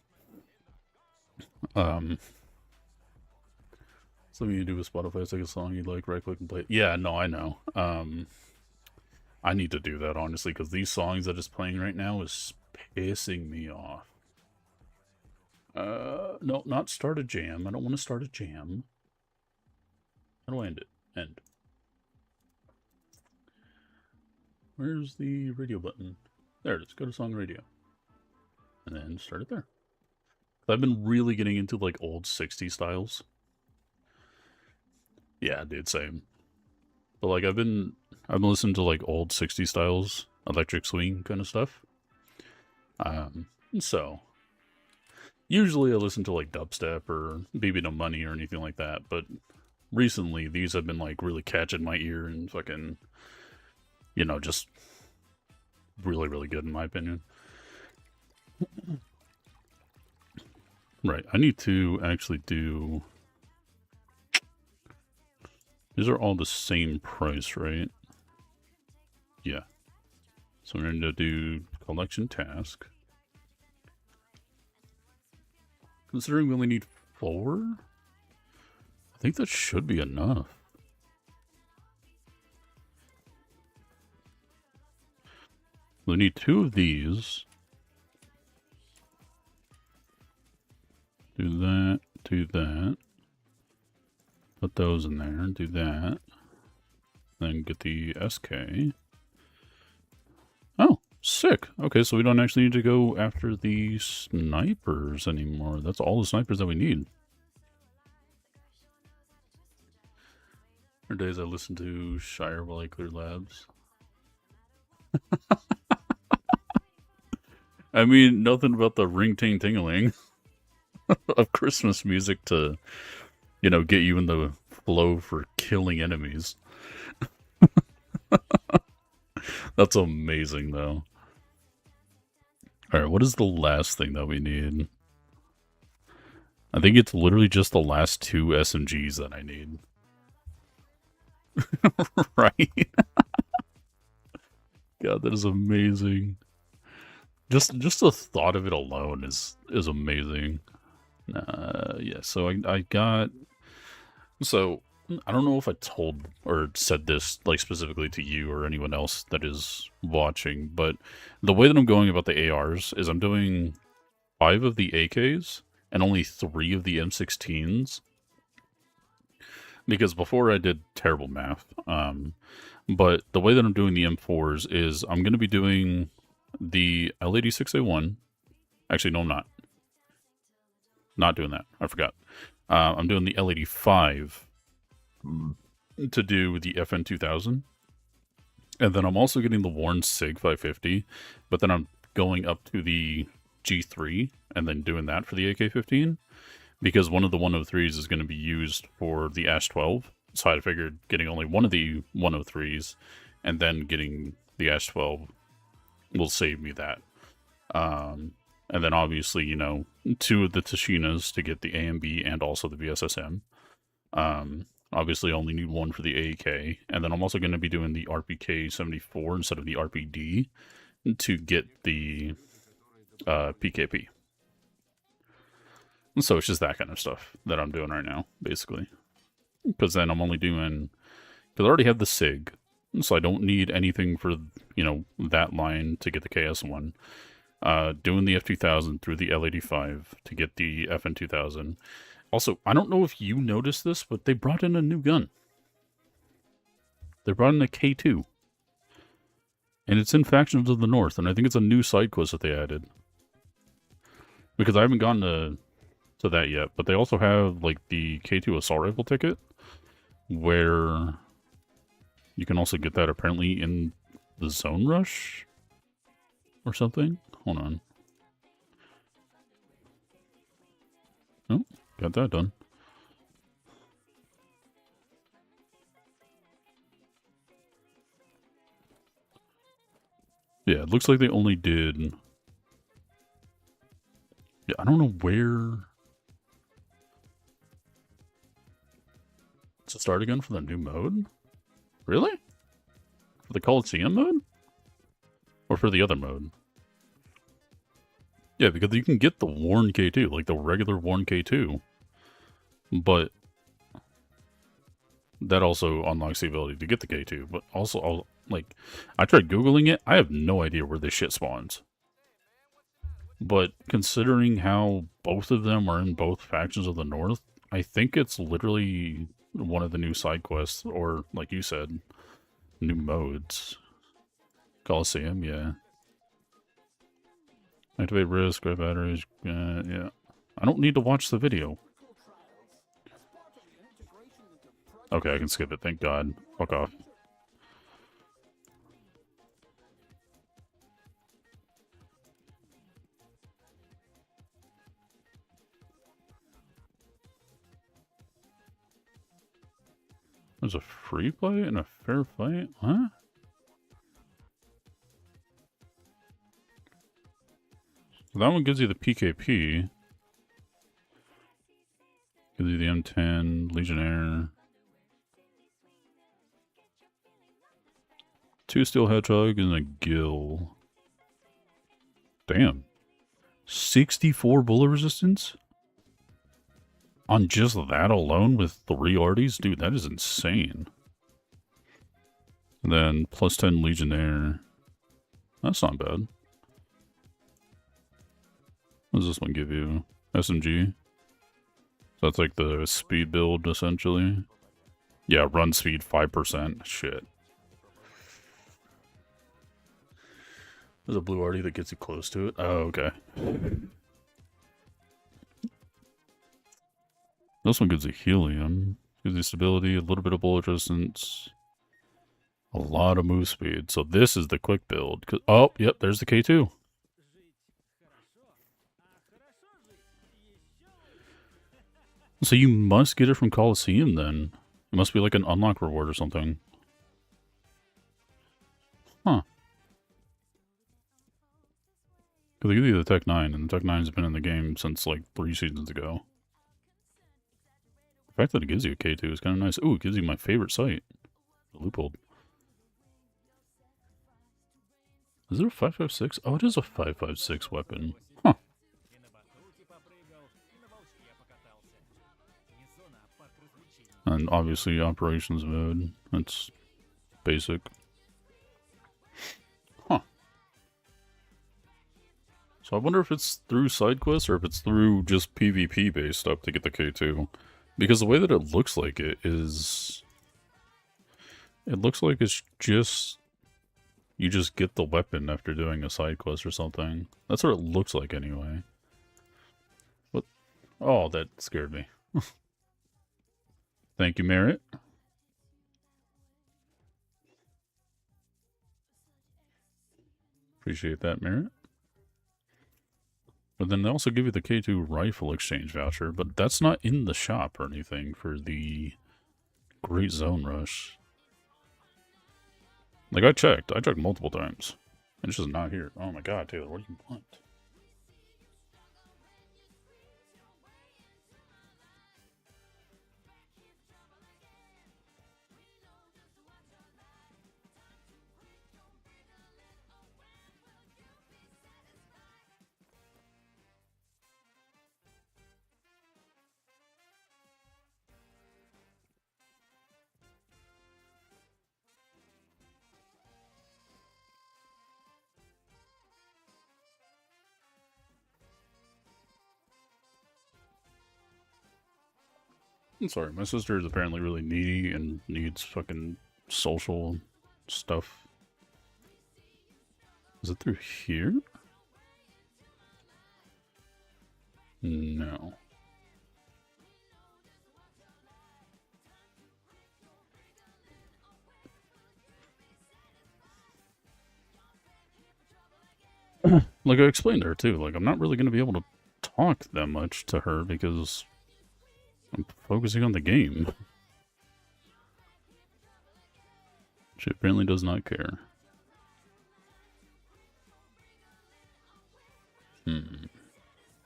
Something you do with Spotify is take a song you like, right click and play it. Yeah, no, I know. I need to do that, honestly, because these songs that is playing right now is pissing me off. No, not start a jam. I don't want to start a jam. How do I end it? End. Where's the radio button? There it is. Go to song radio. And then start it there. I've been really getting into like old 60s styles. Yeah, dude, same. But like I've been listening to like old 60s styles, electric swing kind of stuff. So usually I listen to like dubstep or Baby No Money or anything like that, but recently these have been like really catching my ear and fucking, you know, just really, really good in my opinion. Right, I need to actually do... These are all the same price, right? Yeah. So we're going to do collection task. Considering we only need 4, I think that should be enough. We need 2 of these. Do that, do that. Put those in there, do that. Then get the SK. Oh, sick. Okay, so we don't actually need to go after the snipers anymore. That's all the snipers that we need. There are days I listen to Shire while I clear labs. I mean, nothing about the ring-ting-ting-a-ling of Christmas music to, you know, get you in the flow for killing enemies. That's amazing, though. Alright, what is the last thing that we need? I think it's literally just the last 2 SMGs that I need. Right? God, that is amazing. Just the thought of it alone is amazing. Yeah, so I got... So, I don't know if I told or said this like specifically to you or anyone else that is watching, but the way that I'm going about the ARs is I'm doing 5 of the AKs and only 3 of the M16s, because before I did terrible math. But the way that I'm doing the M4s is I'm going to be doing the L86A1. Actually, no, I'm not. Not doing that. I forgot. I'm doing the L85 to do the FN2000. And then I'm also getting the Warren SIG 550, but then I'm going up to the G3 and then doing that for the AK-15, because one of the 103s is going to be used for the Ash 12. So I figured getting only one of the 103s and then getting the Ash 12 will save me that. And then obviously, you know, 2 of the Tashinas to get the AMB and also the VSSM. Obviously, I only need 1 for the AK. And then I'm also going to be doing the RPK 74 instead of the RPD to get the PKP. And so it's just that kind of stuff that I'm doing right now, basically. Because then I'm only doing... Because I already have the SIG, so I don't need anything for, you know, that line to get the KS1. Doing the F2000 through the L85 to get the FN2000. Also, I don't know if you noticed this, but they brought in a new gun. They brought in a K2. And it's in Factions of the North, and I think it's a new side quest that they added. Because I haven't gotten to that yet, but they also have, like, the K2 assault rifle ticket, where you can also get that apparently in the Zone Rush or something. Hold on. Oh, got that done. Yeah, it looks like they only did... Yeah, I don't know where... To start again for the new mode? Really? For the Coliseum mode? Or for the other mode? Yeah, because you can get the Warren K2, like the regular Warren K2. But that also unlocks the ability to get the K2. But also, like, I tried Googling it. I have no idea where this shit spawns. But considering how both of them are in both Factions of the North, I think it's literally one of the new side quests, or, like you said, new modes. Coliseum, yeah. Activate risk, grab batteries, yeah. I don't need to watch the video. Okay, I can skip it, thank God. Fuck off. There's a free play and a fair fight? Huh? So that one gives you the PKP. Gives you the M10, Legionnaire. 2 Steel Hedgehog and a Gill. Damn. 64 bullet resistance? On just that alone with 3 arties? Dude, that is insane. And then plus 10 Legionnaire. That's not bad. What does this one give you? SMG? So that's like the speed build, essentially. Yeah, run speed 5%. Shit. There's a blue arty that gets you close to it. Oh, okay. This one gives you helium. Gives you stability, a little bit of bullet resistance. A lot of move speed. So this is the quick build. Oh, yep, there's the K2. So you must get it from Coliseum then. It must be like an unlock reward or something. Huh. Because they give you the Tech 9, and the Tech 9's been in the game since like 3 seasons ago. The fact that it gives you a K2 is kind of nice. Ooh, it gives you my favorite sight. The Loophole. Is it a 5.56? Oh, it is a 5.56 weapon. Huh. And obviously operations mode. That's basic. Huh. So I wonder if it's through side quests or if it's through just PvP based stuff to get the K2. Because the way that it looks like it is... It looks like it's just... You just get the weapon after doing a side quest or something. That's what it looks like anyway. What? Oh, that scared me. Thank you, Merritt. Appreciate that, Merritt. But then they also give you the K2 rifle exchange voucher, but that's not in the shop or anything for the Great Zone Rush. Like, I checked multiple times. It's just not here. Oh my god, Taylor, what do you want? I'm sorry, my sister is apparently really needy and needs fucking social stuff. Is it through here? No. Like I explained to her too, like I'm not really going to be able to talk that much to her because I'm focusing on the game. She apparently does not care.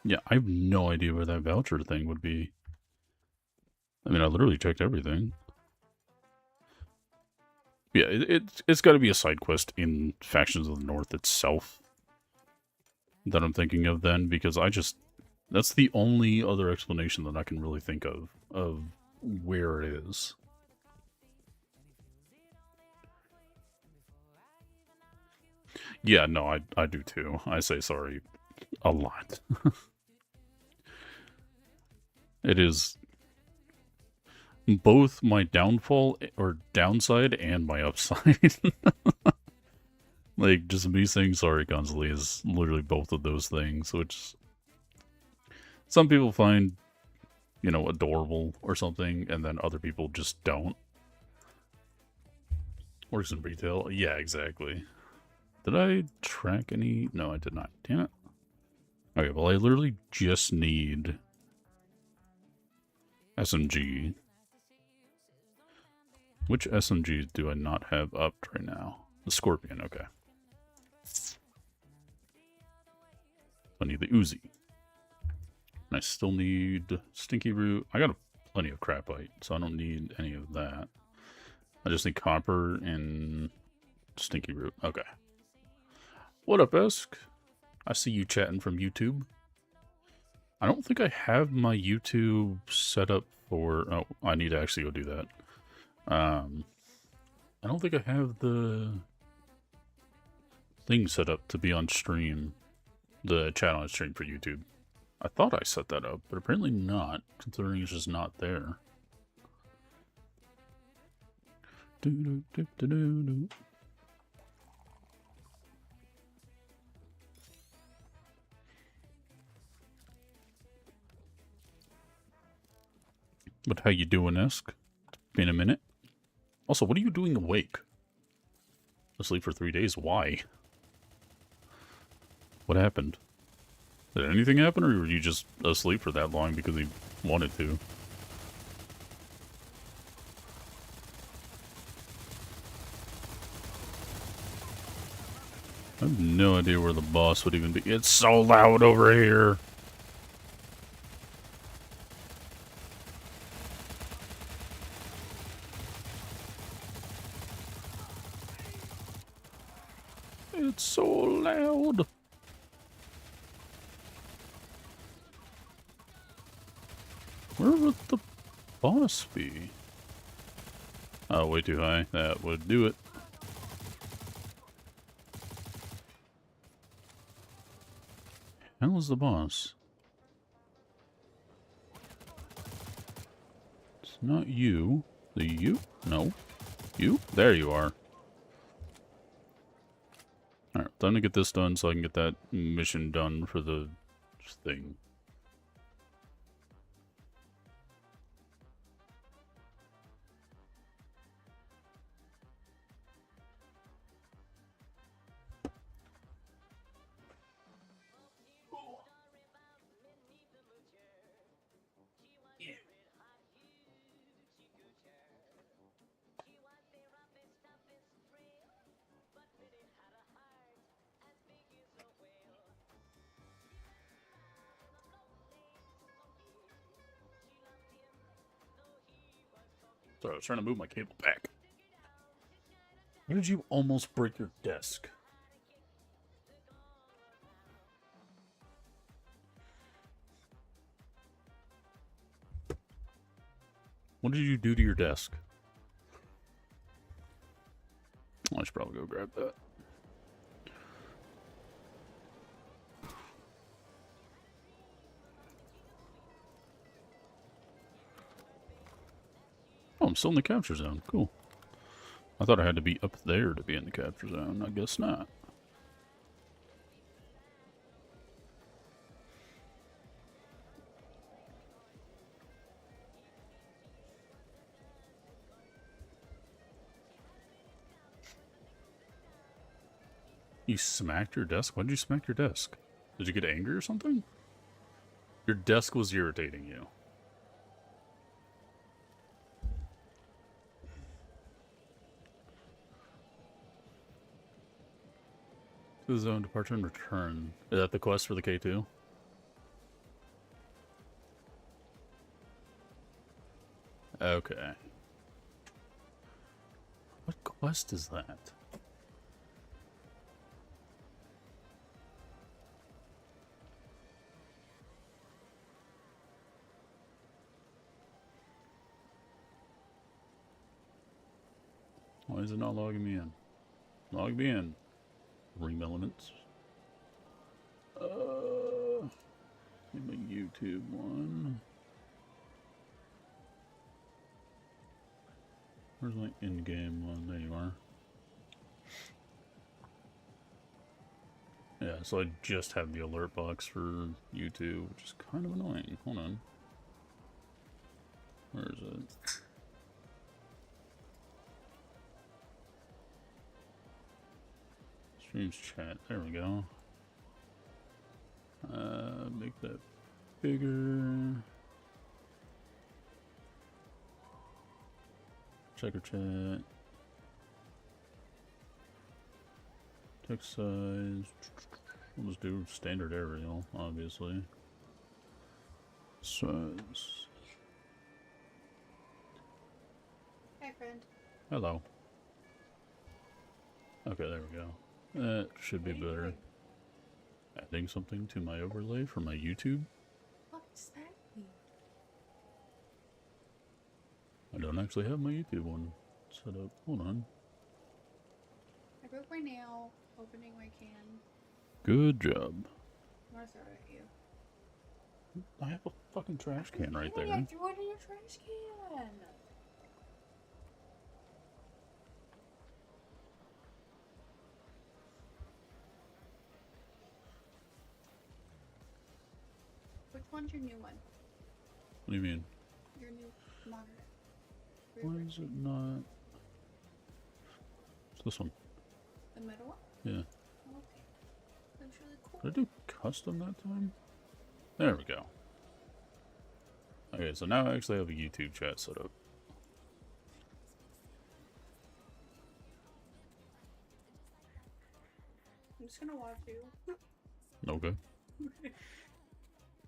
Yeah, I have no idea where that voucher thing would be. I mean, I literally checked everything. Yeah, it's got to be a side quest in Factions of the North itself that I'm thinking of then, because that's the only other explanation that I can really think of where it is. Yeah, no, I do too. I say sorry a lot. It is both my downfall or downside and my upside. Like, just me saying sorry constantly is literally both of those things, which some people find, you know, adorable or something, and then other people just don't. Works in retail. Yeah, exactly. Did I track any? No, I did not. Damn it. Okay, well, I literally just need SMG. Which SMGs do I not have up right now? The Scorpion, okay. I need the Uzi. And I still need Stinky Root. I got plenty of Crapite, so I don't need any of that. I just need Copper and Stinky Root. Okay. What up, Esk? I see you chatting from YouTube. I don't think I have my YouTube set up for... Oh, I need to actually go do that. I don't think I have the thing set up to be on stream. The chat on stream for YouTube. I thought I set that up, but apparently not, considering it's just not there. But how you doing, Esk? Been a minute. Also, what are you doing awake? Asleep for 3 days? Why? What happened? Did anything happen, or were you just asleep for that long because he wanted to? I have no idea where the boss would even be. It's so loud over here. It's so loud. Where was the boss be? Oh, way too high. That would do it. Hell is the boss? It's not you. The you? No. You? There you are. Alright, time to get this done so I can get that mission done for the thing. Sorry, I was trying to move my cable back. Why did you almost break your desk? What did you do to your desk? I should probably go grab that. Oh, I'm still in the capture zone. Cool. I thought I had to be up there to be in the capture zone. I guess not. You smacked your desk? Why did you smack your desk? Did you get angry or something? Your desk was irritating you. To the zone, departure and return. Is that the quest for the K2? Okay. What quest is that? Why is it not logging me in? Log me in. Ream elements. Need my YouTube one. Where's my in-game one? There you are. Yeah, so I just have the alert box for YouTube, which is kind of annoying. Hold on. Where is it? Streams chat. There we go. Make that bigger. Checker chat. Text size. We'll just do standard Arial, obviously. Size. Hi, friend. Hello. Okay, there we go. That should be better. Adding something to my overlay for my YouTube. What does that mean? I don't actually have my YouTube one set up. Hold on. I broke my nail opening my can. Good job. I'm gonna throw it at you. I have a fucking trash can right there. I threw it in your trash can. Which one's your new one? What do you mean? Your new monitor. Why is it not? It's this one. The middle one? Yeah. Okay. That's really cool. Did I do custom that time? There we go. Okay, so now I actually have a YouTube chat set up. I'm just gonna watch you. Okay.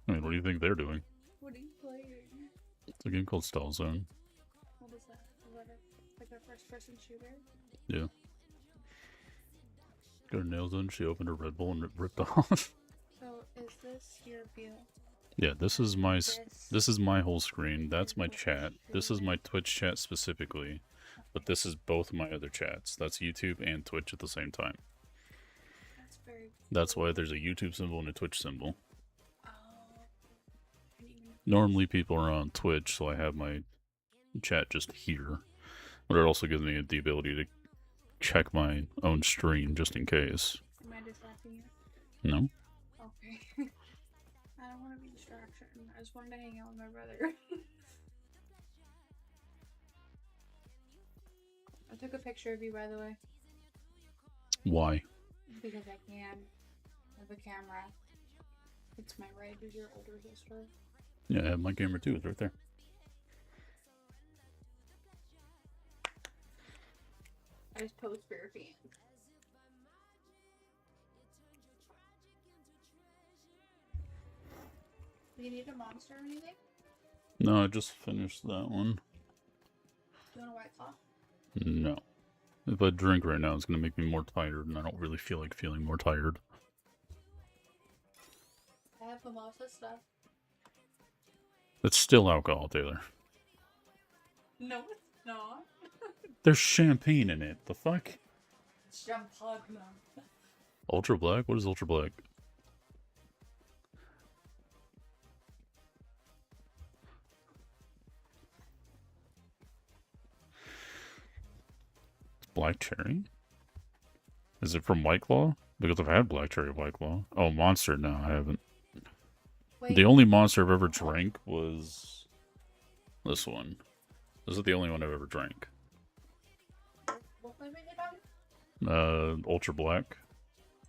I mean, what do you think they're doing? What are you playing? It's a game called Stall Zone. What is that? Is that like a first person shooter? Yeah. Got her nails done. She opened her Red Bull and it ripped off. So is this your view? Yeah, this is my whole screen. That's my chat. This is my Twitch chat specifically. But this is both my other chats. That's YouTube and Twitch at the same time. That's very. That's why there's a YouTube symbol and a Twitch symbol. Oh. I didn't even- Normally people are on Twitch, so I have my chat just here. But it also gives me the ability to check my own stream just in case. Am I distracting you? No? Okay. I don't want to be distraction. I just wanted to hang out with my brother. I took a picture of you, by the way, Why? because I can with a camera. It's my right as your older sister. Yeah, I have my camera too. It's right there. I just posed for your fans. Do you need a monster or anything? No, I just finished that one. Do you want a white claw? No. If I drink right now, it's going to make me more tired, and I don't really feel like feeling more tired. I have mimosa stuff. It's still alcohol, Taylor. No, it's not. There's champagne in it. The fuck? It's champagne. Ultra Black? What is Ultra Black? Black Cherry? Is it from White Claw? Because I've had Black Cherry White Claw. Oh, Monster? No, I haven't. Wait, The only Monster I've ever drank was this one. This is the only one I've ever drank. what flavor is it on? Ultra Black,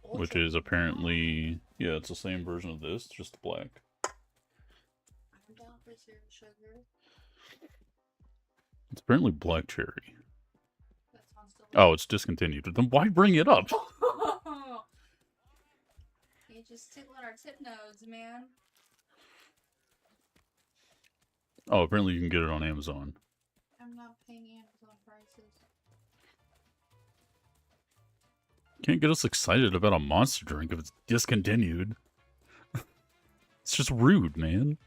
which Ultra. is apparently, yeah, it's the same version of this, just black. I'm down for zero sugar. It's apparently Black Cherry. That sounds delicious. Oh, it's discontinued. Then why bring it up? You just tickling our tip nodes, man. Oh, apparently you can get it on Amazon. I'm not paying Amazon prices. Can't get us excited about a monster drink if it's discontinued. It's just rude, man.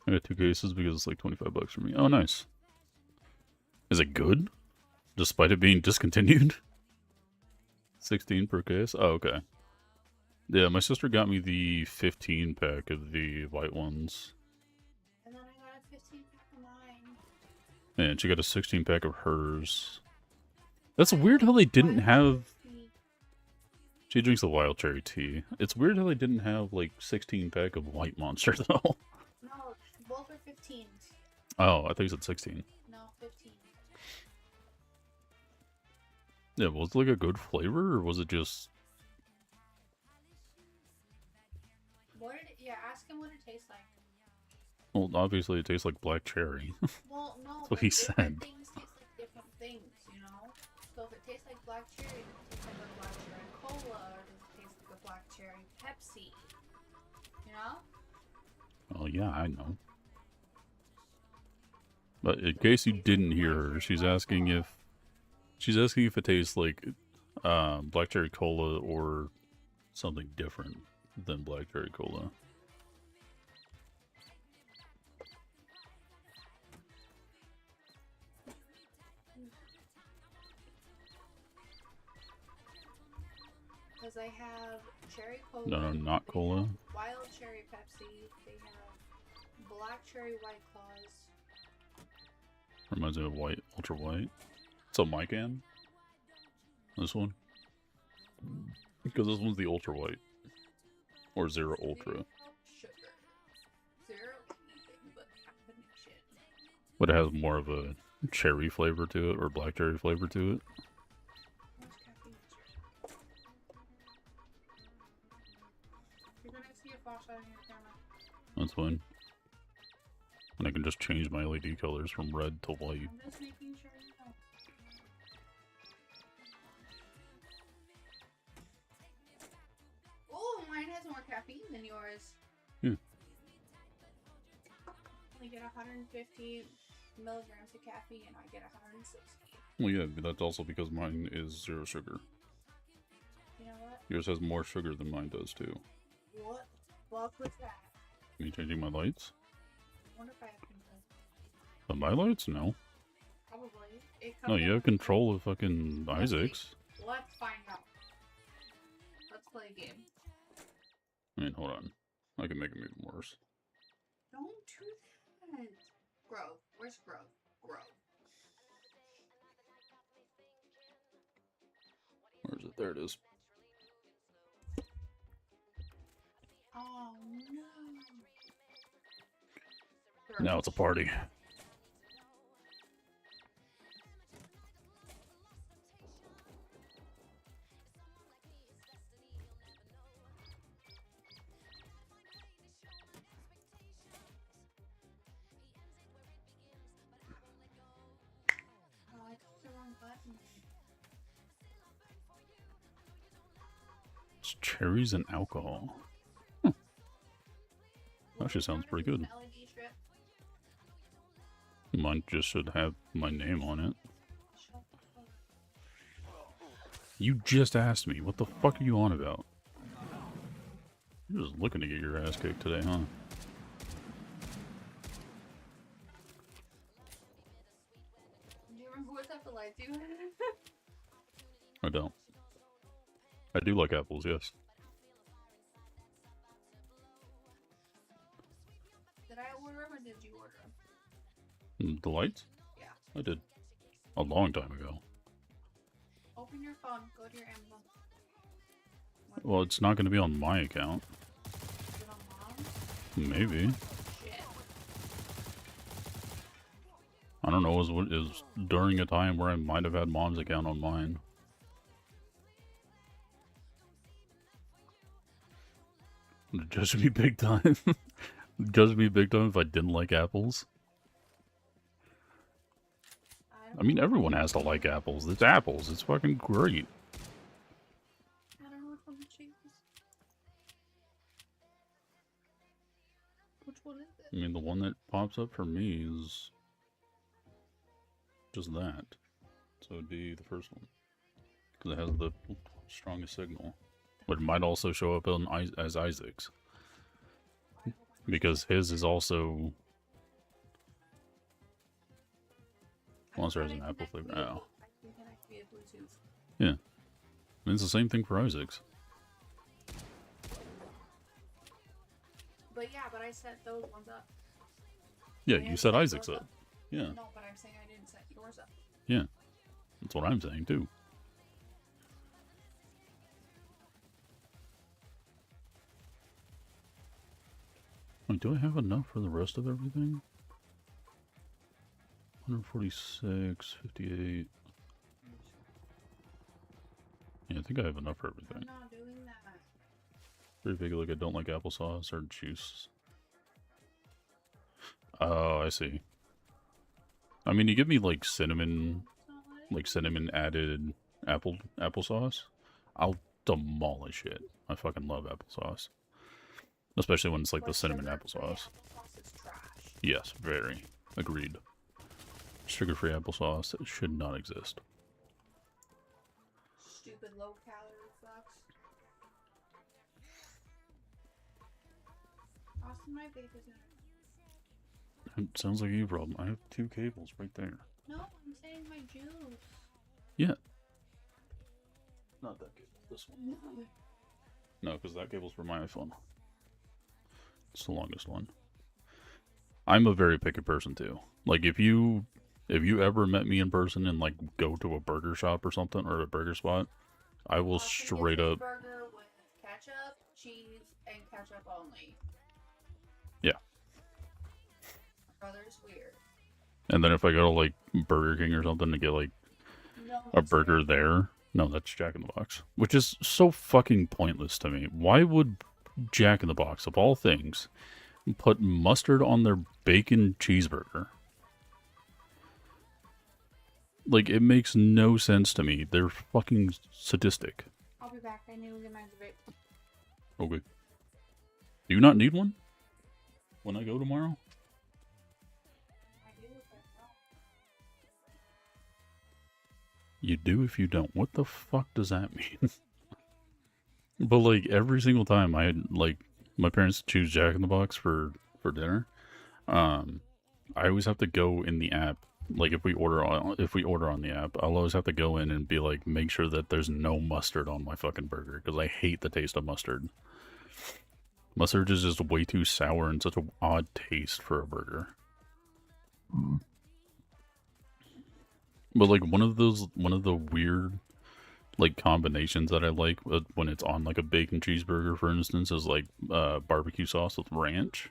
I got 2 cases because it's like 25 bucks for me. Oh, nice. Is it good? Despite it being discontinued? 16 per case? Oh, okay. Yeah, my sister got me the 15 pack of the white ones. And then I got a 15 pack of mine. And she got a 16 pack of hers. That's weird how they didn't have... She drinks the wild cherry tea. It's weird how they didn't have, like, 16 pack of white Monster, though. No, both are 15s. Oh, I think you said 16. No, 15. Yeah, was it like a good flavor, or was it just... What did it, yeah, ask him what it tastes like. Well, obviously it tastes like black cherry. Well, no, what but he different said. things taste like different things, you know? So if it tastes like black cherry, does it taste like a black cherry cola, or does it taste like a black cherry Pepsi? You know? Oh, yeah, I know. But in case you didn't hear her, she's asking if it tastes like black cherry cola or something different than black cherry cola. Because they have cherry cola. No, not they cola. have wild cherry Pepsi. They have black cherry White Claws. Reminds me of white, ultra white. So my can? This one? Because this one's the ultra white. Or zero ultra. Zero sugar. Zero anything but caffeination. But it has more of a cherry flavor to it, or black cherry flavor to it. How much caffeine is yours? You're gonna see a flashlight on your camera. That's fine. And I can just change my LED colors from red to white. I'm just making sure you know. caffeine than yours. Yeah. I get 150 milligrams of caffeine, and I get 160. Well, yeah, but that's also because mine is 0 sugar. You know what? Yours has more sugar than mine does, too. What the fuck was that? Me changing my lights? I wonder if I have control. But my lights? No. Probably. It No, comes you up have control of fucking Let's see. Isaac's. Let's find out. Let's play a game. I mean, hold on. I can make them even worse. Don't do that. Grove. Where's Grove? Grove. Where is it? There it is. Oh no. Now it's a party. Oh, I clicked the wrong button. It's cherries and alcohol. Actually sounds pretty good. An LED strip. Mine just should have my name on it. Shut the fuck up. You just asked me. What the fuck are you on about? You're just looking to get your ass kicked today, huh? Do you remember what type of lights you had? I don't. I do like apples, yes. Did I order them or did you order them? The lights? Yeah. I did. A long time ago. Open your phone. Go to your Amazon. What Well, it's not going to be on my account. is it on Mom? Maybe. Shit. I don't know. It was during a time where I might have had Mom's account on mine. Judge me big time. Judge me big time if I didn't like apples. I mean, everyone has to like apples. It's apples. It's fucking great. I don't know which one to choose. Which one is I it? mean, the one that pops up for me is just that. So it'd be the first one. Because it has the strongest signal. But it might also show up as Isaac's. Because his is also... Monster has an apple flavor. Oh. I can connect via Bluetooth. Yeah. And it's the same thing for Isaac's. But yeah, but I set those ones up. Yeah, I you didn't set set Isaac's yours up. Yeah, No, but I'm saying I didn't set yours up. yeah. That's what I'm saying, too. Wait, do I have enough for the rest of everything? 146, 58. Yeah, I think I have enough for I'm everything. not doing that. Pretty big, like I don't like applesauce or juice. Oh, I see. I mean, you give me like cinnamon, It's not letting like cinnamon added applesauce, I'll demolish it. I fucking love applesauce. Especially when it's like the But cinnamon sugar-free applesauce. Applesauce is trash. Yes, very. Agreed. Sugar-free applesauce should not exist. Stupid low calorie fucks. Austin, my vape is gonna. It sounds like a problem. I have 2 cables right there. No, I'm saying my juice. Yeah. Not that cable. This one. No. No, because that cable's for my iPhone. It's the longest one. I'm a very picky person too. Like if you ever met me in person and like go to a burger shop or something or a burger spot, I will Austin straight gets his up. burger with ketchup, cheese, and ketchup only. Yeah. My brother's weird. And then if I go to like Burger King or something to get like No, a that's burger weird. there, no, that's Jack in the Box, which is so fucking pointless to me. Why would Jack in the Box, of all things, put mustard on their bacon cheeseburger? Like, it makes no sense to me. They're fucking sadistic. I'll be back. I need to get my vape. Okay. Do you not need one? When I go tomorrow? I do, but no. You do if you don't. What the fuck does that mean? But like every single time I had like my parents choose Jack in the Box for dinner, um, I always have to go in the app. Like if we order on the app, I'll always have to go in and be like, make sure that there's no mustard on my fucking burger because I hate the taste of mustard. Mustard is just way too sour and such an odd taste for a burger. But like one of the weird like combinations that I like when it's on like a bacon cheeseburger, for instance, is like barbecue sauce with ranch.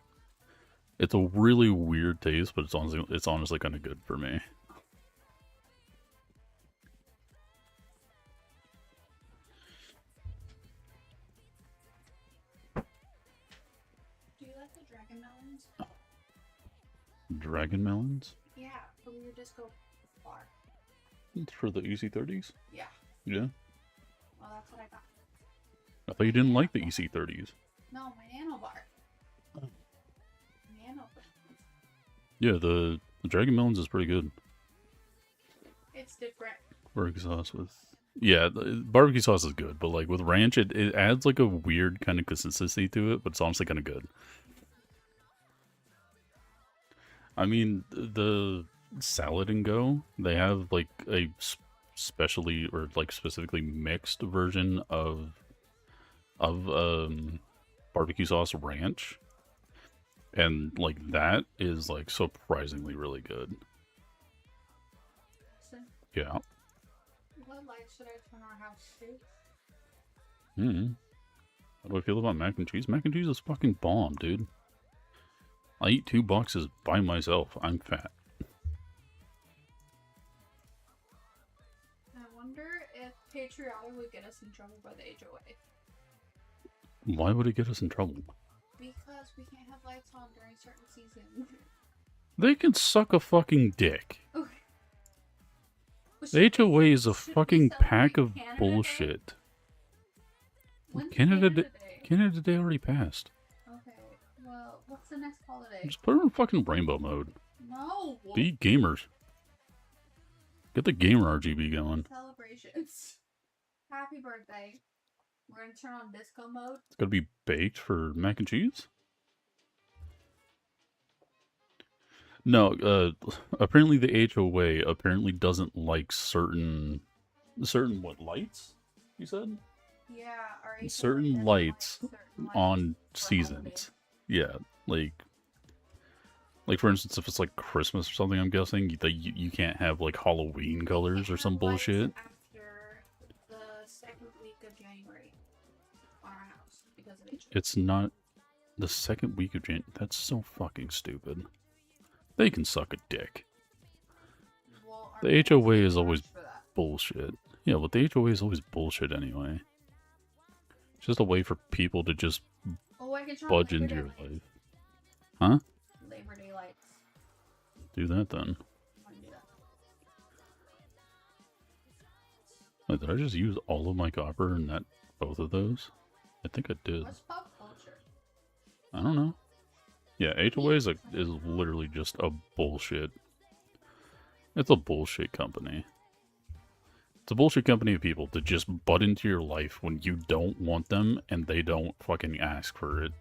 It's a really weird taste, but it's honestly kind of good for me. Do you like the dragon melons? Dragon melons? Yeah, from your disco bar. It's for the EC30s? Yeah. Yeah. Well, that's what I got. I thought you didn't like the EC30s. No, my nano bar. Nano. Yeah, the dragon melons is pretty good. It's different. Barbecue sauce with... Yeah, barbecue sauce is good, but like with ranch, it adds like a weird kind of consistency to it, but it's honestly kind of good. I mean, the Salad and Go, they have like a specially or like specifically mixed version of barbecue sauce ranch, and like that is like surprisingly really good. So, Yeah. what light should I turn our house to? How do I feel about mac and cheese? Mac and cheese is fucking bomb, dude. I eat 2 boxes by myself. I'm fat. I wonder if patriotic would get us in trouble by the HOA. Why would it get us in trouble? Because we can't have lights on during certain seasons. They can suck a fucking dick. Okay. Well, The should we- HOA is a should we fucking pack of celebrate Canada Day? bullshit. When's Canada Canada Day- Day? Canada Day already passed. Okay, well, what's the next holiday? Just put her in fucking rainbow mode. No! Be gamers. Get the gamer RGB going. Celebrations. Happy birthday. We're gonna turn on disco mode. It's gotta be baked for mac and cheese? No, apparently the HOA apparently doesn't like certain what lights? You said? Yeah, our HOA Certain doesn't lights like certain lights On for seasons. holidays. Yeah, like for instance, if it's like Christmas or something, I'm guessing you can't have like Halloween colors They or some have lights bullshit. After the second week of January on our house because of HOA. It's not the second week of Jan. That's so fucking stupid. They can suck a dick. Well, our The parents HOA get is always charged for that. bullshit. Yeah, but the HOA is always bullshit anyway. It's just a way for people to just Oh, I can turn budge Labor into Day your lights. life. Huh? Labor Day lights. Do that then. I wanna do that. Wait, did I just use all of my copper in both of those? I think I did. What's pop culture? I don't know. Yeah, HOA is literally just a bullshit. It's a bullshit company. It's a bullshit company of people to just butt into your life when you don't want them and they don't fucking ask for it.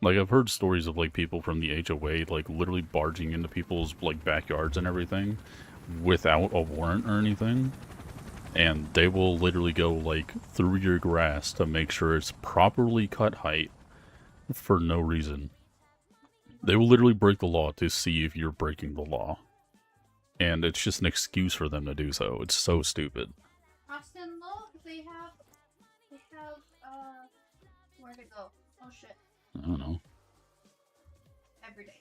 Like, I've heard stories of like people from the HOA like literally barging into people's like backyards and everything without a warrant or anything. And they will literally go like through your grass to make sure it's properly cut height for no reason. They will literally break the law to see if you're breaking the law. And it's just an excuse for them to do so. It's so stupid. Austin, look, they have, where'd it go? Oh shit, I don't know. every day.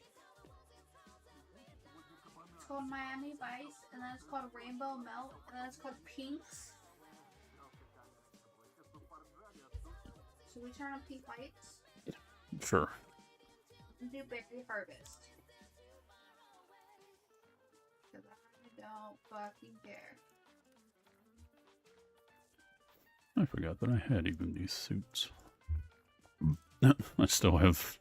It's called Miami Vice, and then it's called Rainbow Melt, and then it's called Pinks. So we turn on pink lights Sure. and do berry harvest. Because I don't fucking care. I forgot that I had even these suits. I still have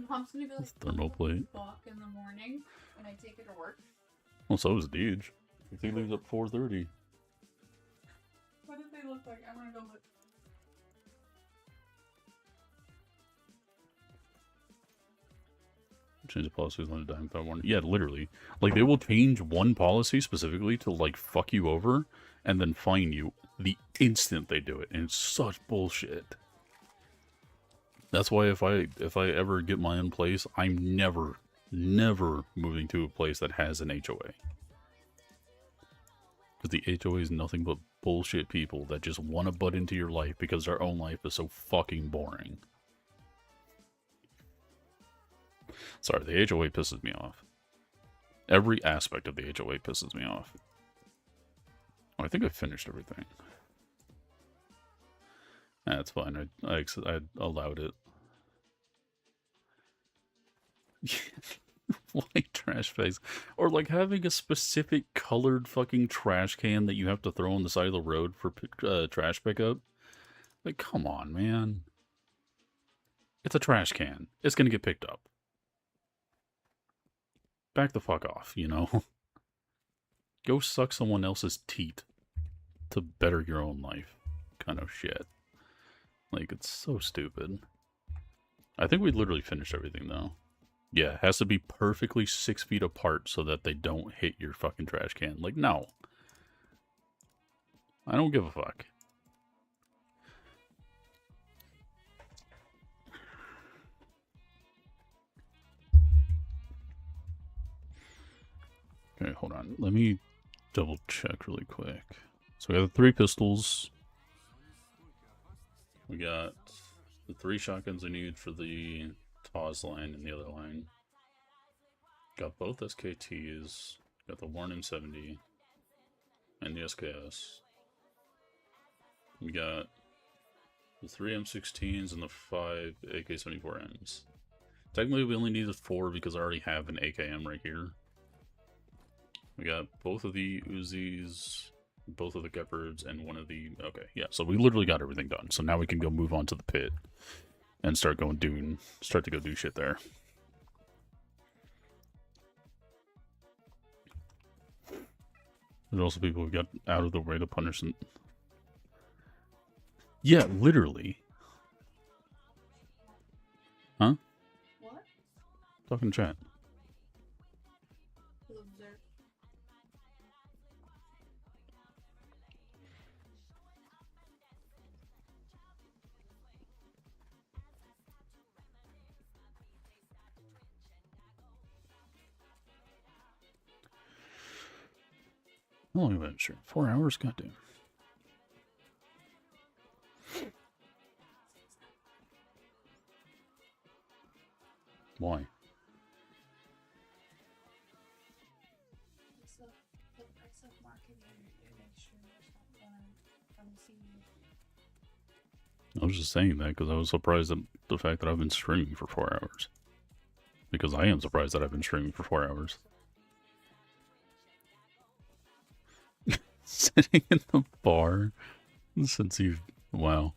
Mom's gonna be like, thermal "Oh, plate. fuck," in the morning when I take her to work. Well, so is Deej. If he leaves at 4:30. What did they look like? I wanna go look. Change the policies on a dime without warning. Yeah, literally. Like, they will change one policy specifically to, like, fuck you over and then fine you the instant they do it. And it's such bullshit. That's why if I ever get my own place, I'm never moving to a place that has an HOA. Because the HOA is nothing but bullshit people that just want to butt into your life because their own life is so fucking boring. Sorry, the HOA pisses me off. Every aspect of the HOA pisses me off. Oh, I think I finished everything. That's fine. I allowed it. White trash bags. Or like having a specific colored fucking trash can that you have to throw on the side of the road for trash pickup. Like, come on, man. It's a trash can. It's gonna get picked up. Back the fuck off, you know? Go suck someone else's teat to better your own life. Kind of shit. Like, it's so stupid. I think we literally finished everything, though. Yeah, it has to be perfectly 6 feet apart so that they don't hit your fucking trash can. Like, no. I don't give a fuck. Okay, hold on. Let me double check really quick. So we have the 3 pistols. We got the 3 shotguns I need for the TAWS line and the other line. Got both SKTs. Got the Warren M70 and the SKS. We got the 3 M16s and the 5 AK-74Ms. Technically, we only needed 4 because I already have an AKM right here. We got both of the Uzis, both of the Gepards, and one of the... Okay, yeah, so we literally got everything done. So now we can go move on to the pit and start to go do shit there. There's also people who got out of the way to punish them. Yeah, literally. Huh? What? Talking chat. Loser. How long have I been sure? 4 hours? Goddamn. Why? It's the price of marketing to make sure there's not one from the scene. I was just saying that because I was surprised at the fact that I've been streaming for 4 hours. Because I am surprised that I've been streaming for 4 hours. Sitting in the bar since you've... Wow.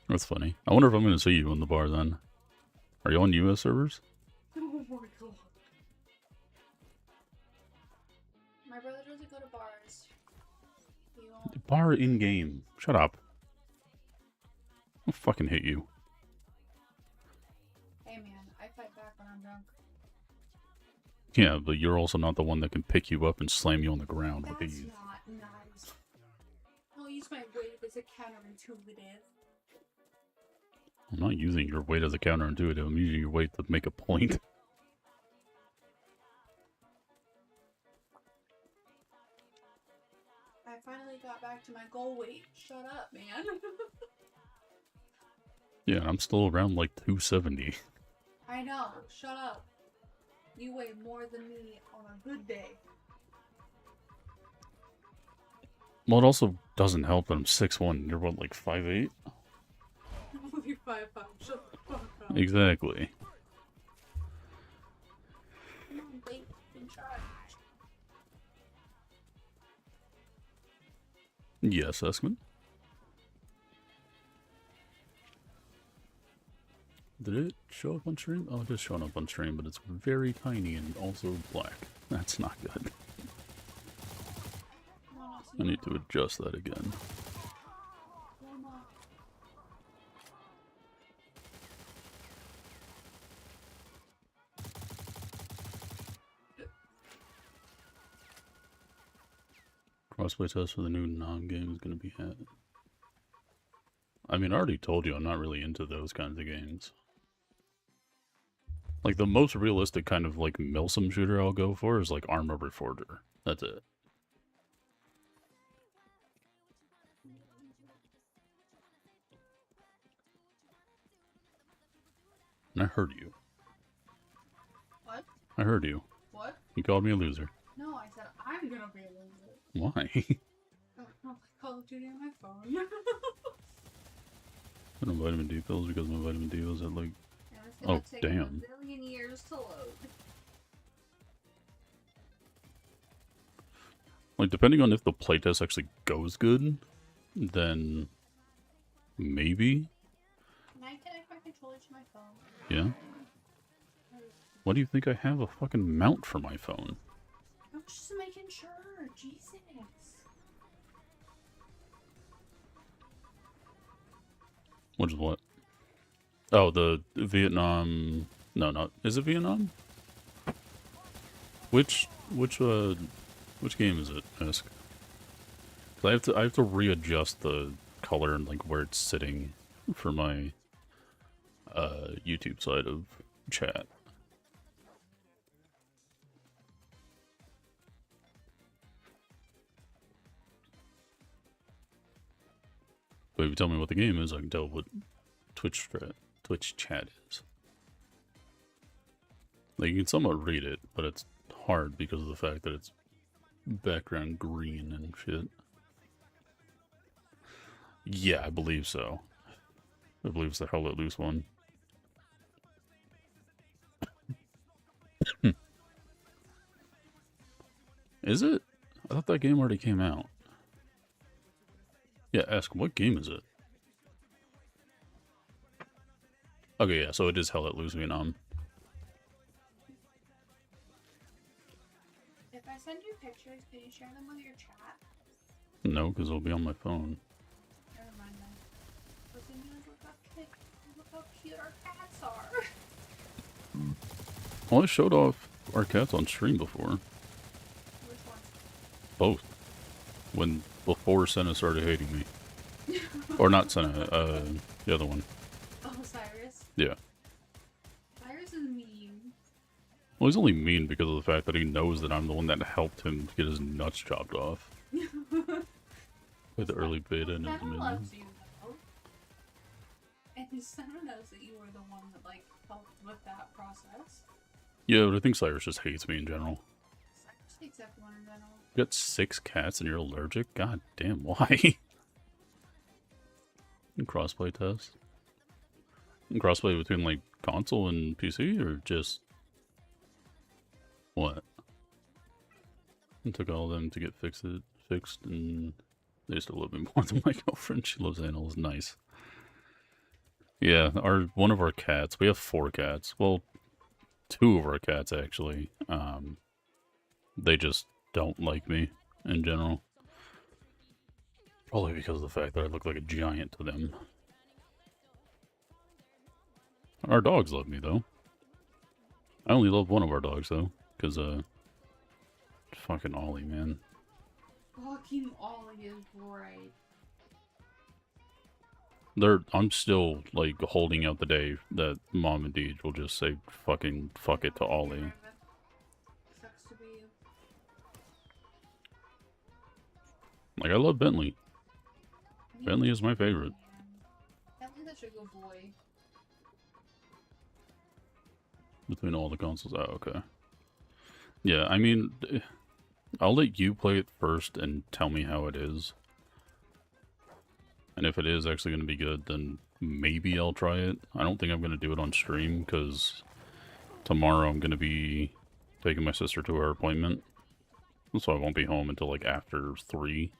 That's funny. I wonder if I'm going to see you in the bar then. Are you on US servers? Oh my god. My brother doesn't go to bars. He won't. Bar in-game. Shut up. I'll fucking hit you. Hey man, I fight back when I'm drunk. Yeah, but you're also not the one that can pick you up and slam you on the ground with That's ease. not nice. I'll use my weight as a counterintuitive. I'm not using your weight as a counterintuitive. I'm using your weight to make a point. I finally got back to my goal weight. Shut up, man. Yeah, I'm still around like 270. I know. Shut up. You weigh more than me on a good day. Well, it also doesn't help that I'm 6'1". You're what, like 5'8"? I'm only 5'5". Shut the fuck up. Exactly. Come on, wait. In charge. Yes, Eskman. Did it show up on stream? Oh, it is showing up on stream, but it's very tiny and also black. That's not good. I need to adjust that again. Crossplay test for the new non-game is going to be had. I mean, I already told you I'm not really into those kinds of games. Like, the most realistic kind of, like, milsim shooter I'll go for is, like, Armor Reforger. That's it. And I heard you. What? I heard you. What? You called me a loser. No, I said I'm gonna be a loser. Why? I don't play Call of Duty on my phone. I don't vitamin D pills because my vitamin D was at, like... And it's gonna Oh, take damn. a million years to load. Like, depending on if the playtest actually goes good, then... maybe? Can I connect my controller to my phone? Yeah? Why do you think I have a fucking mount for my phone? I'm just making sure. Jesus. Which is what? Oh, the Vietnam... No, not... Is it Vietnam? Which game is it, Ask? 'Cause I have to readjust the color and, like, where it's sitting for my, YouTube side of chat. But if you tell me what the game is, I can tell what Twitch chat is. Like, you can somewhat read it, but it's hard because of the fact that it's background green and shit. Yeah, I believe so. I believe it's the Hell Let Loose one. Is it? I thought that game already came out. Yeah, ask what game is it? Okay, yeah, so it is Hell Let Loose Vietnam. If I send you pictures, can you share them with your chat? No, because it'll be on my phone. Never mind then. Listen, look how cute our cats are. Well, I showed off our cats on stream before. Which one? Both. Before Senna started hating me. Or not Senna, the other one. Oh, Cyrus? Yeah. Cyrus is mean. Well, he's only mean because of the fact that he knows that I'm the one that helped him get his nuts chopped off. With the early beta and Senna everything. loves you, though. And Senna knows that you were the one that, like, helped with that process. Yeah, but I think Cyrus just hates me in general. Cyrus hates everyone in general. You got 6 cats and you're allergic? God damn, why? Crossplay test? Crossplay between, like, console and PC, or just... what? It took all of them to get fixed, and they still love me more than my girlfriend. She loves animals. Nice. Yeah, one of our cats, we have 4 cats. Well, 2 of our cats, actually. They just don't like me, in general. Probably because of the fact that I look like a giant to them. Our dogs love me, though. I only love one of our dogs, though. Because, fucking Ollie, man. Fucking Ollie is right. I'm still, like, holding out the day that Mom and Deej will just say fucking fuck it to Ollie. Sucks to be you. Like, I love Bentley. Bentley is my favorite. Bentley's such a good boy. Between all the consoles. Oh, okay. Yeah, I mean, I'll let you play it first and tell me how it is. And if it is actually going to be good, then maybe I'll try it. I don't think I'm going to do it on stream, because tomorrow I'm going to be taking my sister to her appointment. So I won't be home until, like, after 3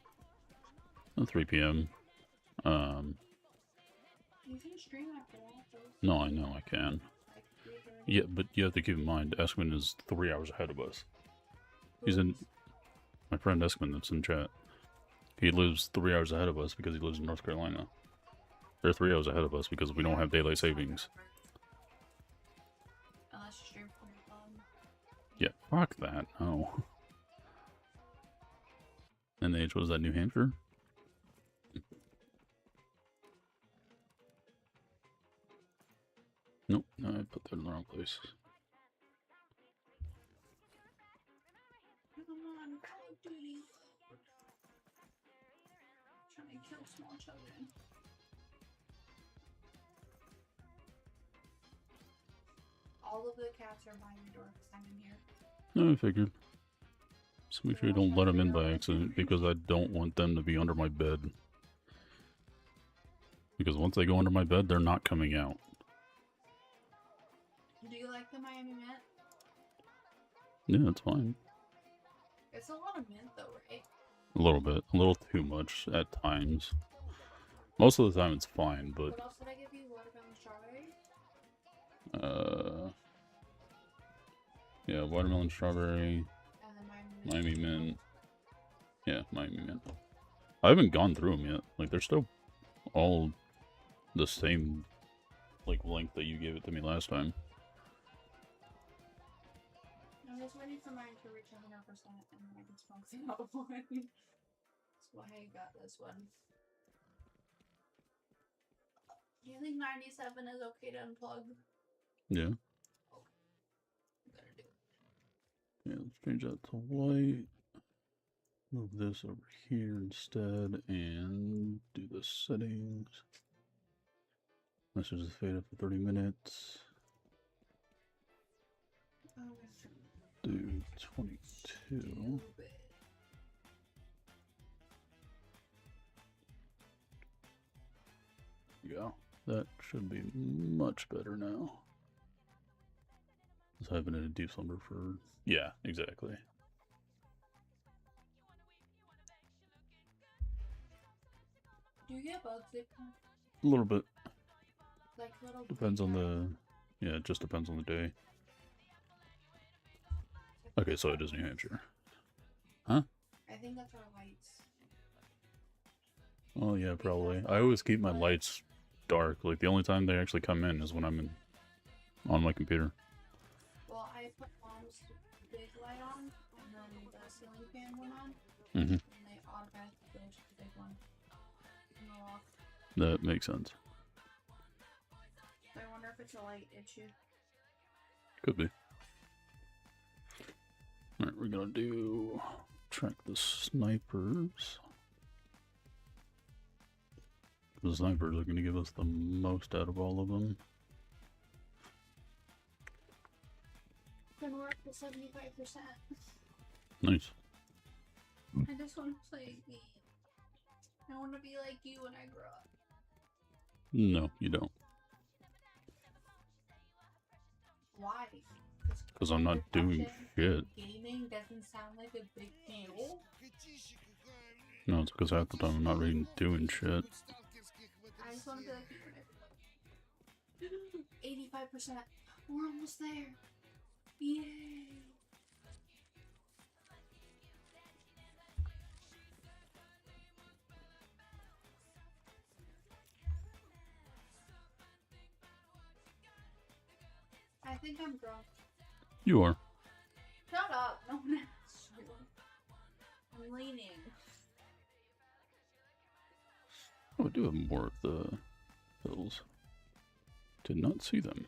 p.m. You can stream after that, though. No, I know I can. Like, we can... Yeah, but you have to keep in mind, Eskman is 3 hours ahead of us. He's in... My friend Eskman that's in chat. He lives 3 hours ahead of us because he lives in North Carolina. They're 3 hours ahead of us because we don't have daylight savings. Unless you stream from your phone. Yeah, fuck that. No. NH, was that New Hampshire? Nope, no, I put that in the wrong place. Come on, Call of Duty. Trying to kill small children. All of the cats are by my door because I'm in here. No, I figured. Just make sure you don't let them in by accident because I don't want them to be under my bed. Because once they go under my bed, they're not coming out. Do you like the Miami Mint? Yeah, it's fine. It's a lot of mint though, right? A little bit. A little too much at times. Most of the time it's fine, but... What else did I give you? Watermelon strawberry? Yeah, watermelon strawberry, And then Miami Mint. Yeah, Miami Mint. I haven't gone through them yet. Like, they're still all the same, like, length that you gave it to me last time. I'm just waiting for mine to reach 100% and then I can smoke the other one. That's why I got this one. Do you think 97 is okay to unplug? Yeah. I'm gonna do it. Yeah, let's change that to white. Move this over here instead and do the settings. Messages fade up for 30 minutes. Do 22. Yeah, that should be much better now. I was having a deep slumber for... Yeah, exactly. Do you get bugs? A little bit. Like little... Depends on the... Yeah, it just depends on the day. Okay, so it is New Hampshire. Huh? I think that's our lights. Oh yeah, probably. I always keep my lights dark. Like, the only time they actually come in is when I'm on my computer. Well, I put Mom's big light on, and then the ceiling fan went on, Mm-hmm. and they automatically go to the big one. And go off. That makes sense. I wonder if it's a light issue. Could be. Alright, we're gonna do... Track the snipers. The snipers are gonna give us the most out of all of them. Then we're up to 75%. Nice. I just want to play a game. I want to be like you when I grow up. No, you don't. Why? Because I'm not doing shit. Gaming doesn't sound like a big deal. No, it's because half the time I'm not really doing shit. I just want to be like you when I grow up. 85%. We're almost there. Yay. I think I'm drunk. You are. Shut up. No one asked you. I'm leaning. Oh, I do have more of the pills. Did not see them.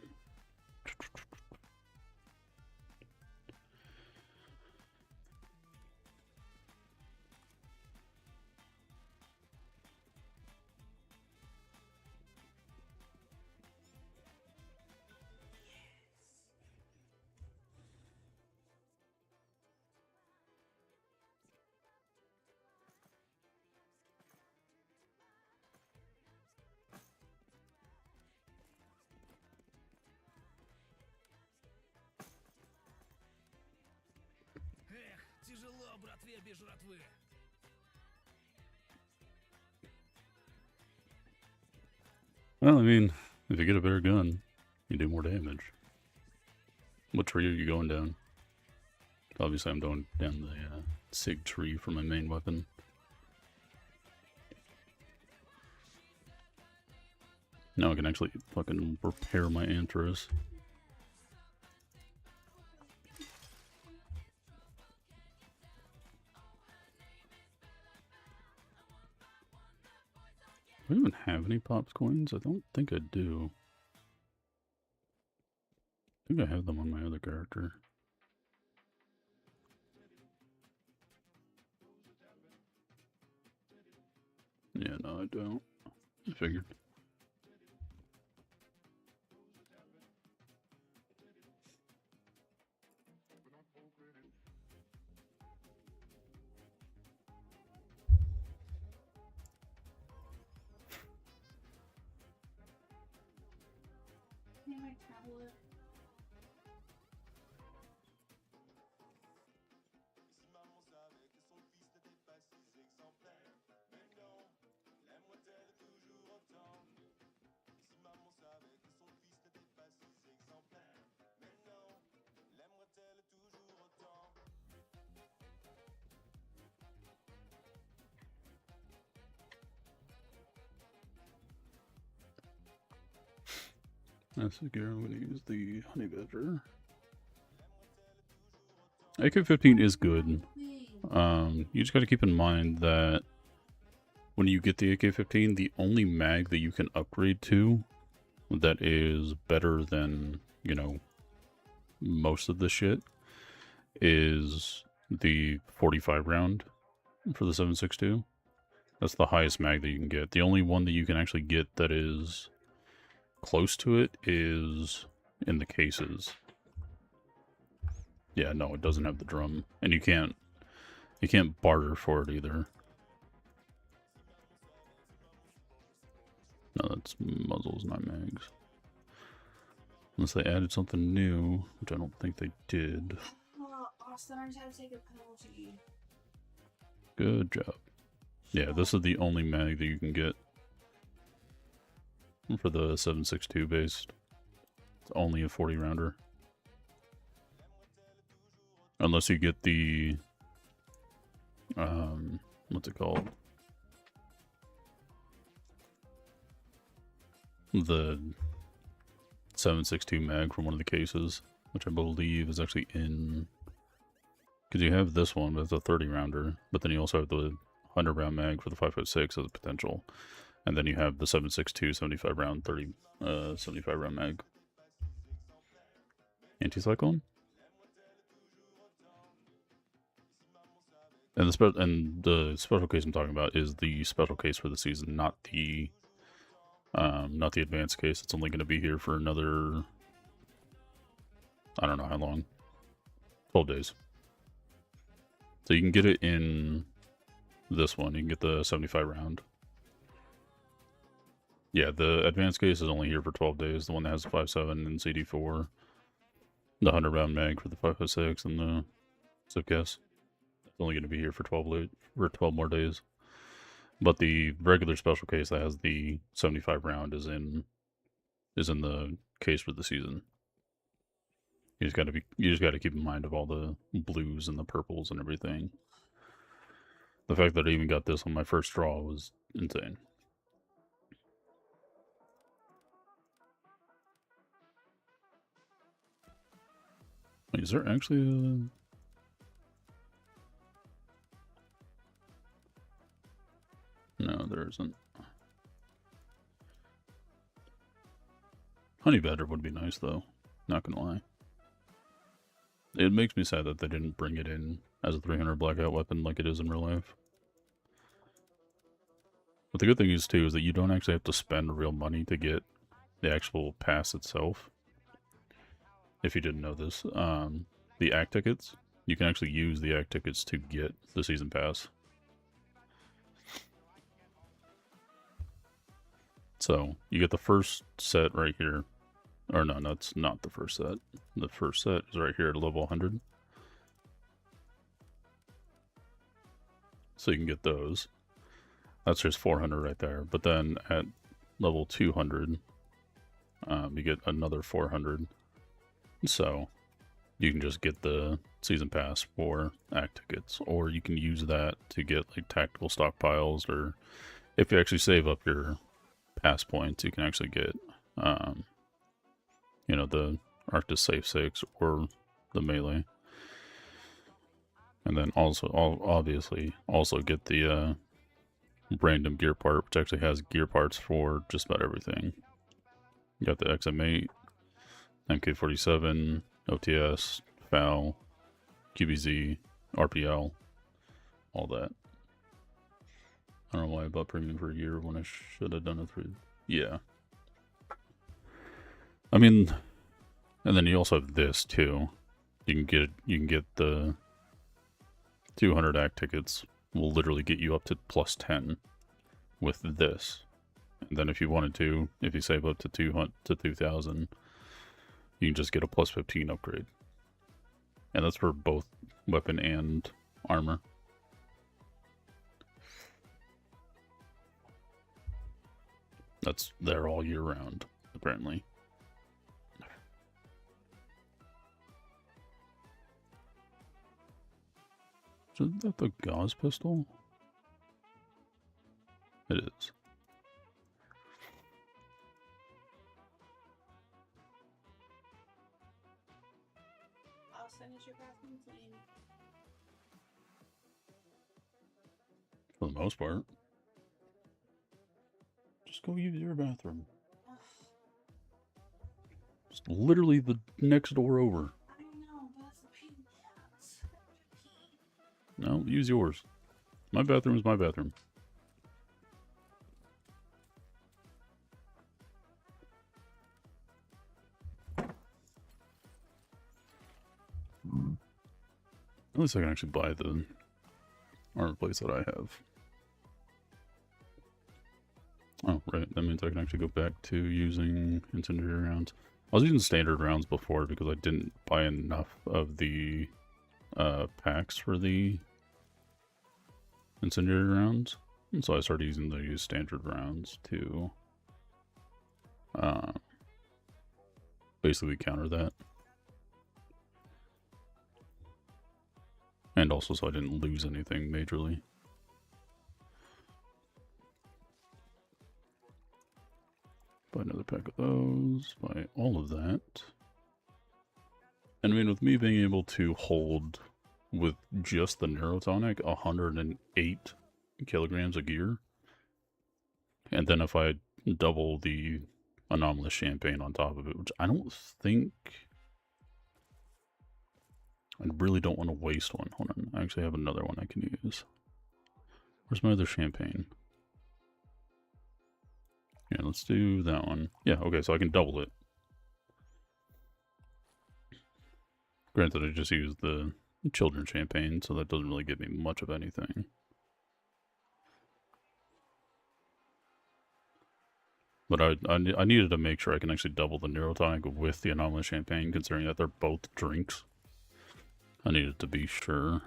Тяжело, братве, без жратвы. Well, I mean, If you get a better gun, you do more damage. What tree are you going down? Obviously, I'm going down the Sig tree for my main weapon. Now I can actually fucking repair my Anthrus. Do I even have any Pops coins? I don't think I do. I think I have them on my other character. Yeah, no, I don't. I figured. Need my tablet. That's again, I'm going to use the Honey Badger. AK-15 is good. You just got to keep in mind that when you get the AK-15, the only mag that you can upgrade to that is better than, you know, most of the shit is the 45 round for the 7.62. That's the highest mag that you can get. The only one that you can actually get that is close to it is in the cases. Yeah, no, it doesn't have the drum, and you can't barter for it either. No, that's muzzles, not mags. Unless they added something new, which I don't think they did. Austin, I just had to take a penalty. Good job. Yeah, this is the only mag that you can get for the 7.62 based. It's only a 40 rounder. Unless you get the what's it called? The 7.62 mag from one of the cases, which I believe is actually in, because you have this one that's a 30 rounder, but then you also have the 100 round mag for the 5.56 as a potential, and then you have the 7.62 75 round 75 round mag. Anti-cyclone. And the special case I'm talking about is the special case for the season, not the advanced case. It's only going to be here for another, I don't know how long, 12 days. So you can get it in this one. You can get the 75 round. Yeah, the advanced case is only here for 12 days. The one that has the 5.7 and CD4, the 100 round mag for the 5.6 and the zip case. It's only going to be here for 12 more days. But the regular special case that has the 75 round is in the case for the season. You just got to keep in mind of all the blues and the purples and everything. The fact that I even got this on my first draw was insane. Wait, is there actually a... No, there isn't. Honey Badger would be nice, though. Not gonna lie. It makes me sad that they didn't bring it in as a 300 blackout weapon like it is in real life. But the good thing is, too, is that you don't actually have to spend real money to get the actual pass itself. If you didn't know this, the act tickets, you can actually use the act tickets to get the season pass. So, you get the first set right here. Or no, that's not the first set. The first set is right here at level 100. So you can get those. That's just 400 right there. But then at level 200, you get another 400. So you can just get the season pass for act tickets, or you can use that to get like tactical stockpiles, or if you actually save up your pass points, you can actually get, you know, the Arctis Safe 6 or the melee. And then also, obviously, also get the random gear part, which actually has gear parts for just about everything. You got the XM8, MK47, OTS, FAL, QBZ, RPL, all that. I don't know why I bought premium for a year when I should have done it through. Yeah. I mean, and then you also have this too. You can get the 200 act tickets. Will literally get you up to plus 10 with this. And then if you wanted to, if you save up to 200 to 2,000, you can just get a plus 15 upgrade. And that's for both weapon and armor. That's there all year round, apparently. Isn't that the Gauss pistol? It is. I'll send it your bathroom clean. For the most part. Just go use your bathroom. It's literally the next door over. I know, but that's a pain in the ass. No, use yours. My bathroom is my bathroom. At least I can actually buy the armor plates that I have. Oh, right. That means I can actually go back to using incendiary rounds. I was using standard rounds before because I didn't buy enough of the packs for the incendiary rounds. And so I started using the standard rounds to basically counter that. And also so I didn't lose anything majorly. Buy another pack of those, buy all of that. And I mean, with me being able to hold with just the Neurotonic 108 kilograms of gear, and then if I double the Anomalous Champagne on top of it, which I don't think... I really don't want to waste one. Hold on, I actually have another one I can use. Where's my other champagne? Yeah, let's do that one. Yeah, okay, so I can double it. Granted, I just used the children's champagne, so that doesn't really give me much of anything. But I needed to make sure I can actually double the Neurotonic with the Anomalous Champagne, considering that they're both drinks. I needed to be sure.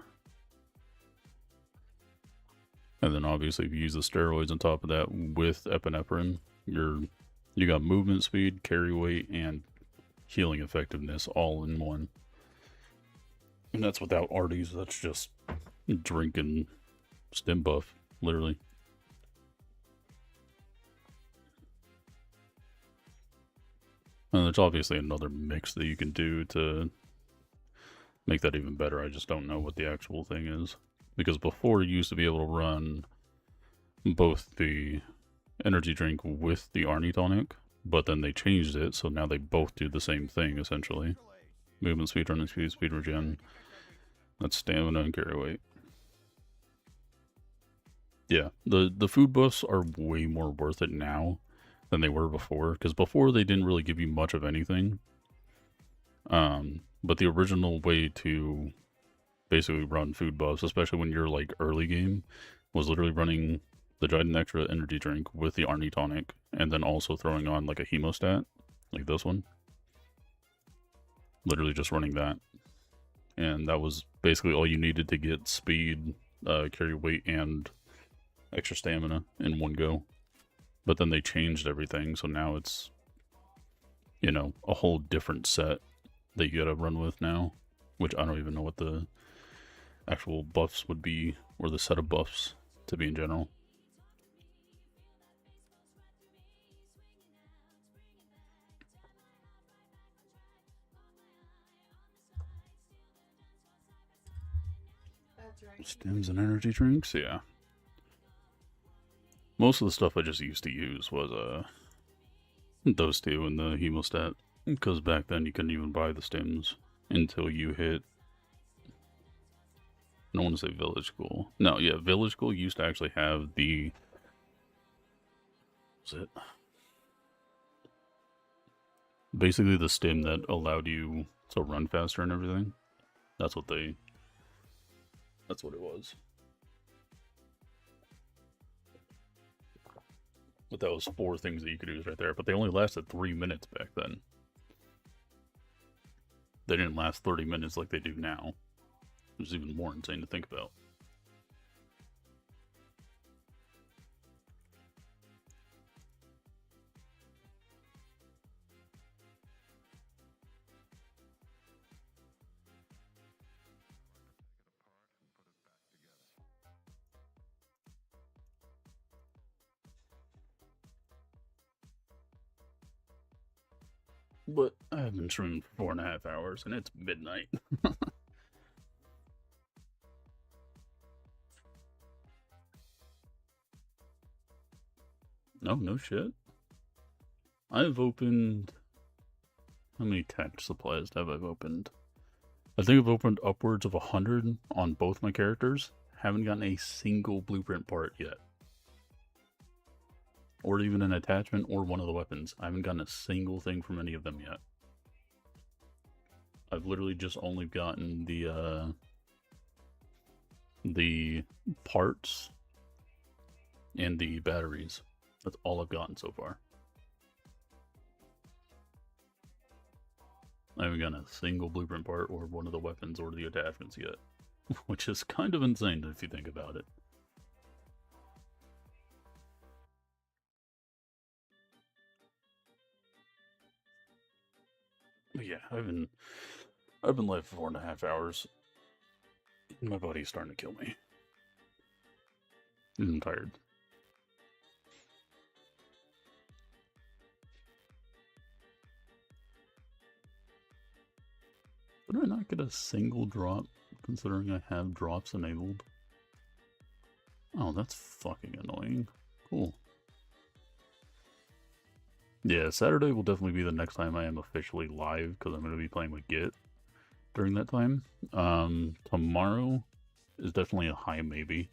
And then obviously if you use the steroids on top of that with epinephrine, you got movement speed, carry weight, and healing effectiveness all in one. And that's without Arties, that's just drinking stim buff, literally. And there's obviously another mix that you can do to make that even better. I just don't know what the actual thing is. Because before you used to be able to run both the energy drink with the Arnie tonic, but then they changed it, so now they both do the same thing, essentially. Movement speed, running speed, speed regen. That's stamina and carry weight. Yeah, the food buffs are way more worth it now than they were before, because before they didn't really give you much of anything. But the original way to basically run food buffs, especially when you're like early game, was literally running the Giant Extra energy drink with the Arnie tonic, and then also throwing on like a hemostat, like this one. Literally just running that. And that was basically all you needed to get speed, carry weight, and extra stamina in one go. But then they changed everything, so now it's you know, a whole different set that you gotta run with now, which I don't even know what the actual buffs would be, or the set of buffs to be in general. That's right. Stims and energy drinks, yeah. Most of the stuff I just used to use was those two and the hemostat, because back then you couldn't even buy the stims until you hit, I don't want to say village school. No, yeah, village school used to actually have the, was it basically the stim that allowed you to run faster and everything. That's what it was. But that was 4 things that you could use right there. But they only lasted 3 minutes back then. They didn't last 30 minutes like they do now. Which is even more insane to think about. But I have been streaming for 4.5 hours and it's midnight. No shit. I've opened... How many tech supplies have I opened? I think I've opened upwards of 100 on both my characters. Haven't gotten a single blueprint part yet. Or even an attachment or one of the weapons. I haven't gotten a single thing from any of them yet. I've literally just only gotten the parts and the batteries. That's all I've gotten so far. I haven't gotten a single blueprint part or one of the weapons or the attachments yet. Which is kind of insane if you think about it. But yeah, I've been live for 4.5 hours. My body's starting to kill me. I'm tired. Did I not get a single drop, considering I have drops enabled? Oh, that's fucking annoying. Cool. Yeah, Saturday will definitely be the next time I am officially live, because I'm going to be playing with Git during that time. Tomorrow is definitely a high maybe.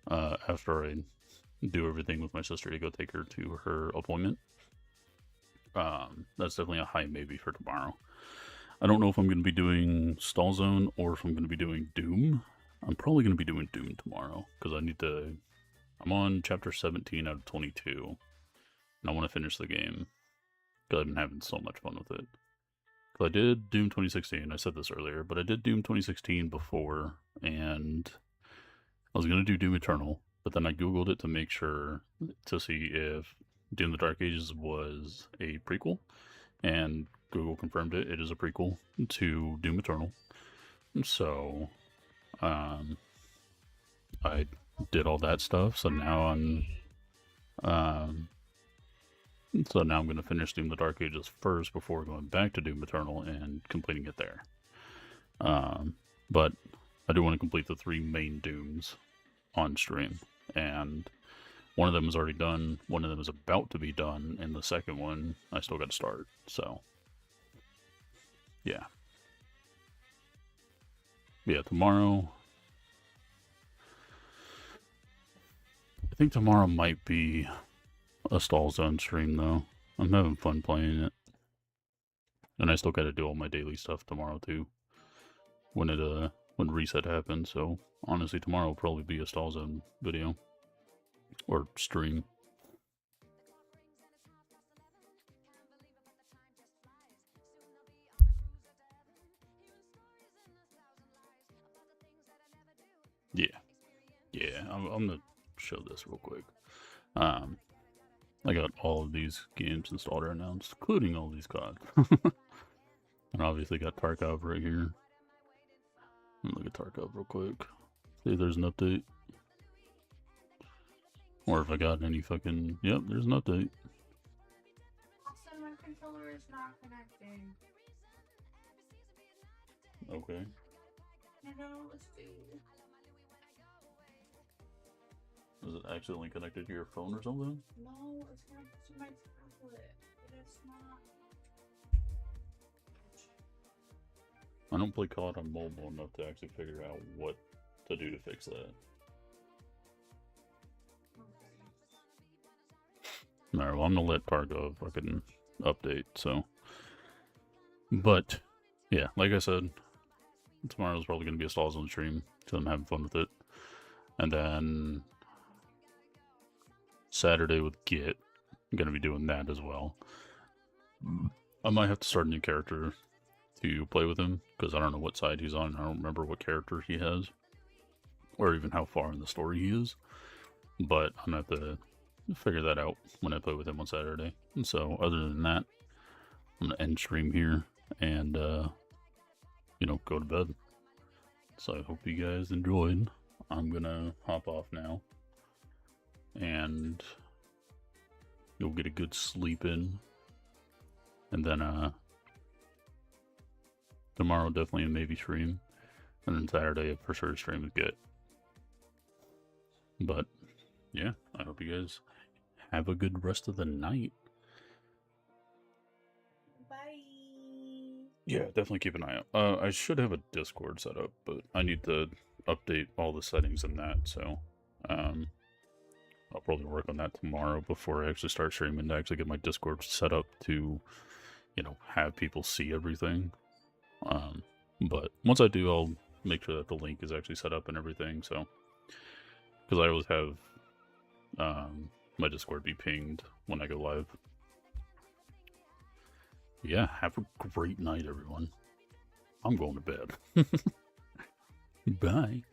After I do everything with my sister to go take her to her appointment. That's definitely a high maybe for tomorrow. I don't know if I'm going to be doing Stall Zone or if I'm going to be doing Doom. I'm probably going to be doing Doom tomorrow, because I'm on chapter 17 out of 22. And I want to finish the game, because I've been having so much fun with it. So I did Doom 2016, I said this earlier, but I did Doom 2016 before, and I was going to do Doom Eternal, but then I googled it to make sure, to see if Doom the Dark Ages was a prequel, and Google confirmed it. It is a prequel to Doom Eternal. So, I did all that stuff, so now I'm going to finish Doom the Dark Ages first before going back to Doom Eternal and completing it there. But I do want to complete the 3 main Dooms on stream, and one of them is already done, one of them is about to be done, and the second one I still got to start, so yeah. Yeah, tomorrow, I think tomorrow might be a Stall Zone stream, though. I'm having fun playing it. And I still gotta do all my daily stuff tomorrow, too. When reset happens, so honestly, tomorrow will probably be a Stall Zone video. Or stream. Yeah. Yeah, I'm gonna show this real quick. I got all of these games installed right now, including all these COD. And obviously got Tarkov right here. Let me look at Tarkov real quick. See if there's an update. Or if I got any fucking... Yep, there's an update. Austin, my controller is not connecting. Okay. You know, let's see. Is it accidentally connected to your phone or something? No, it's connected to my tablet. It is not. I don't play COD on mobile enough to actually figure out what to do to fix that. Alright, well, I'm gonna let Tarkov fucking update, so. But, yeah, like I said, tomorrow's probably gonna be a Stall Zone stream, so I'm having fun with it. And then Saturday with Git, I'm gonna be doing that as well. I might have to start a new character to play with him, because I don't know what side he's on. I don't remember what character he has, or even how far in the story he is. But I'm gonna have to figure that out when I play with him on Saturday. And so, other than that, I'm gonna end stream here and, you know, go to bed. So I hope you guys enjoyed. I'm gonna hop off now, and you'll get a good sleep in, and then tomorrow definitely a maybe stream, and then Saturday for sure stream with Git. But yeah, I hope you guys have a good rest of the night. Bye. Yeah, definitely keep an eye out. I should have a Discord set up, but I need to update all the settings in that, so I'll probably work on that tomorrow before I actually start streaming, to actually get my Discord set up to, you know, have people see everything. But once I do, I'll make sure that the link is actually set up and everything, so, because I always have my Discord be pinged when I go live. Yeah, have a great night, everyone. I'm going to bed. Bye.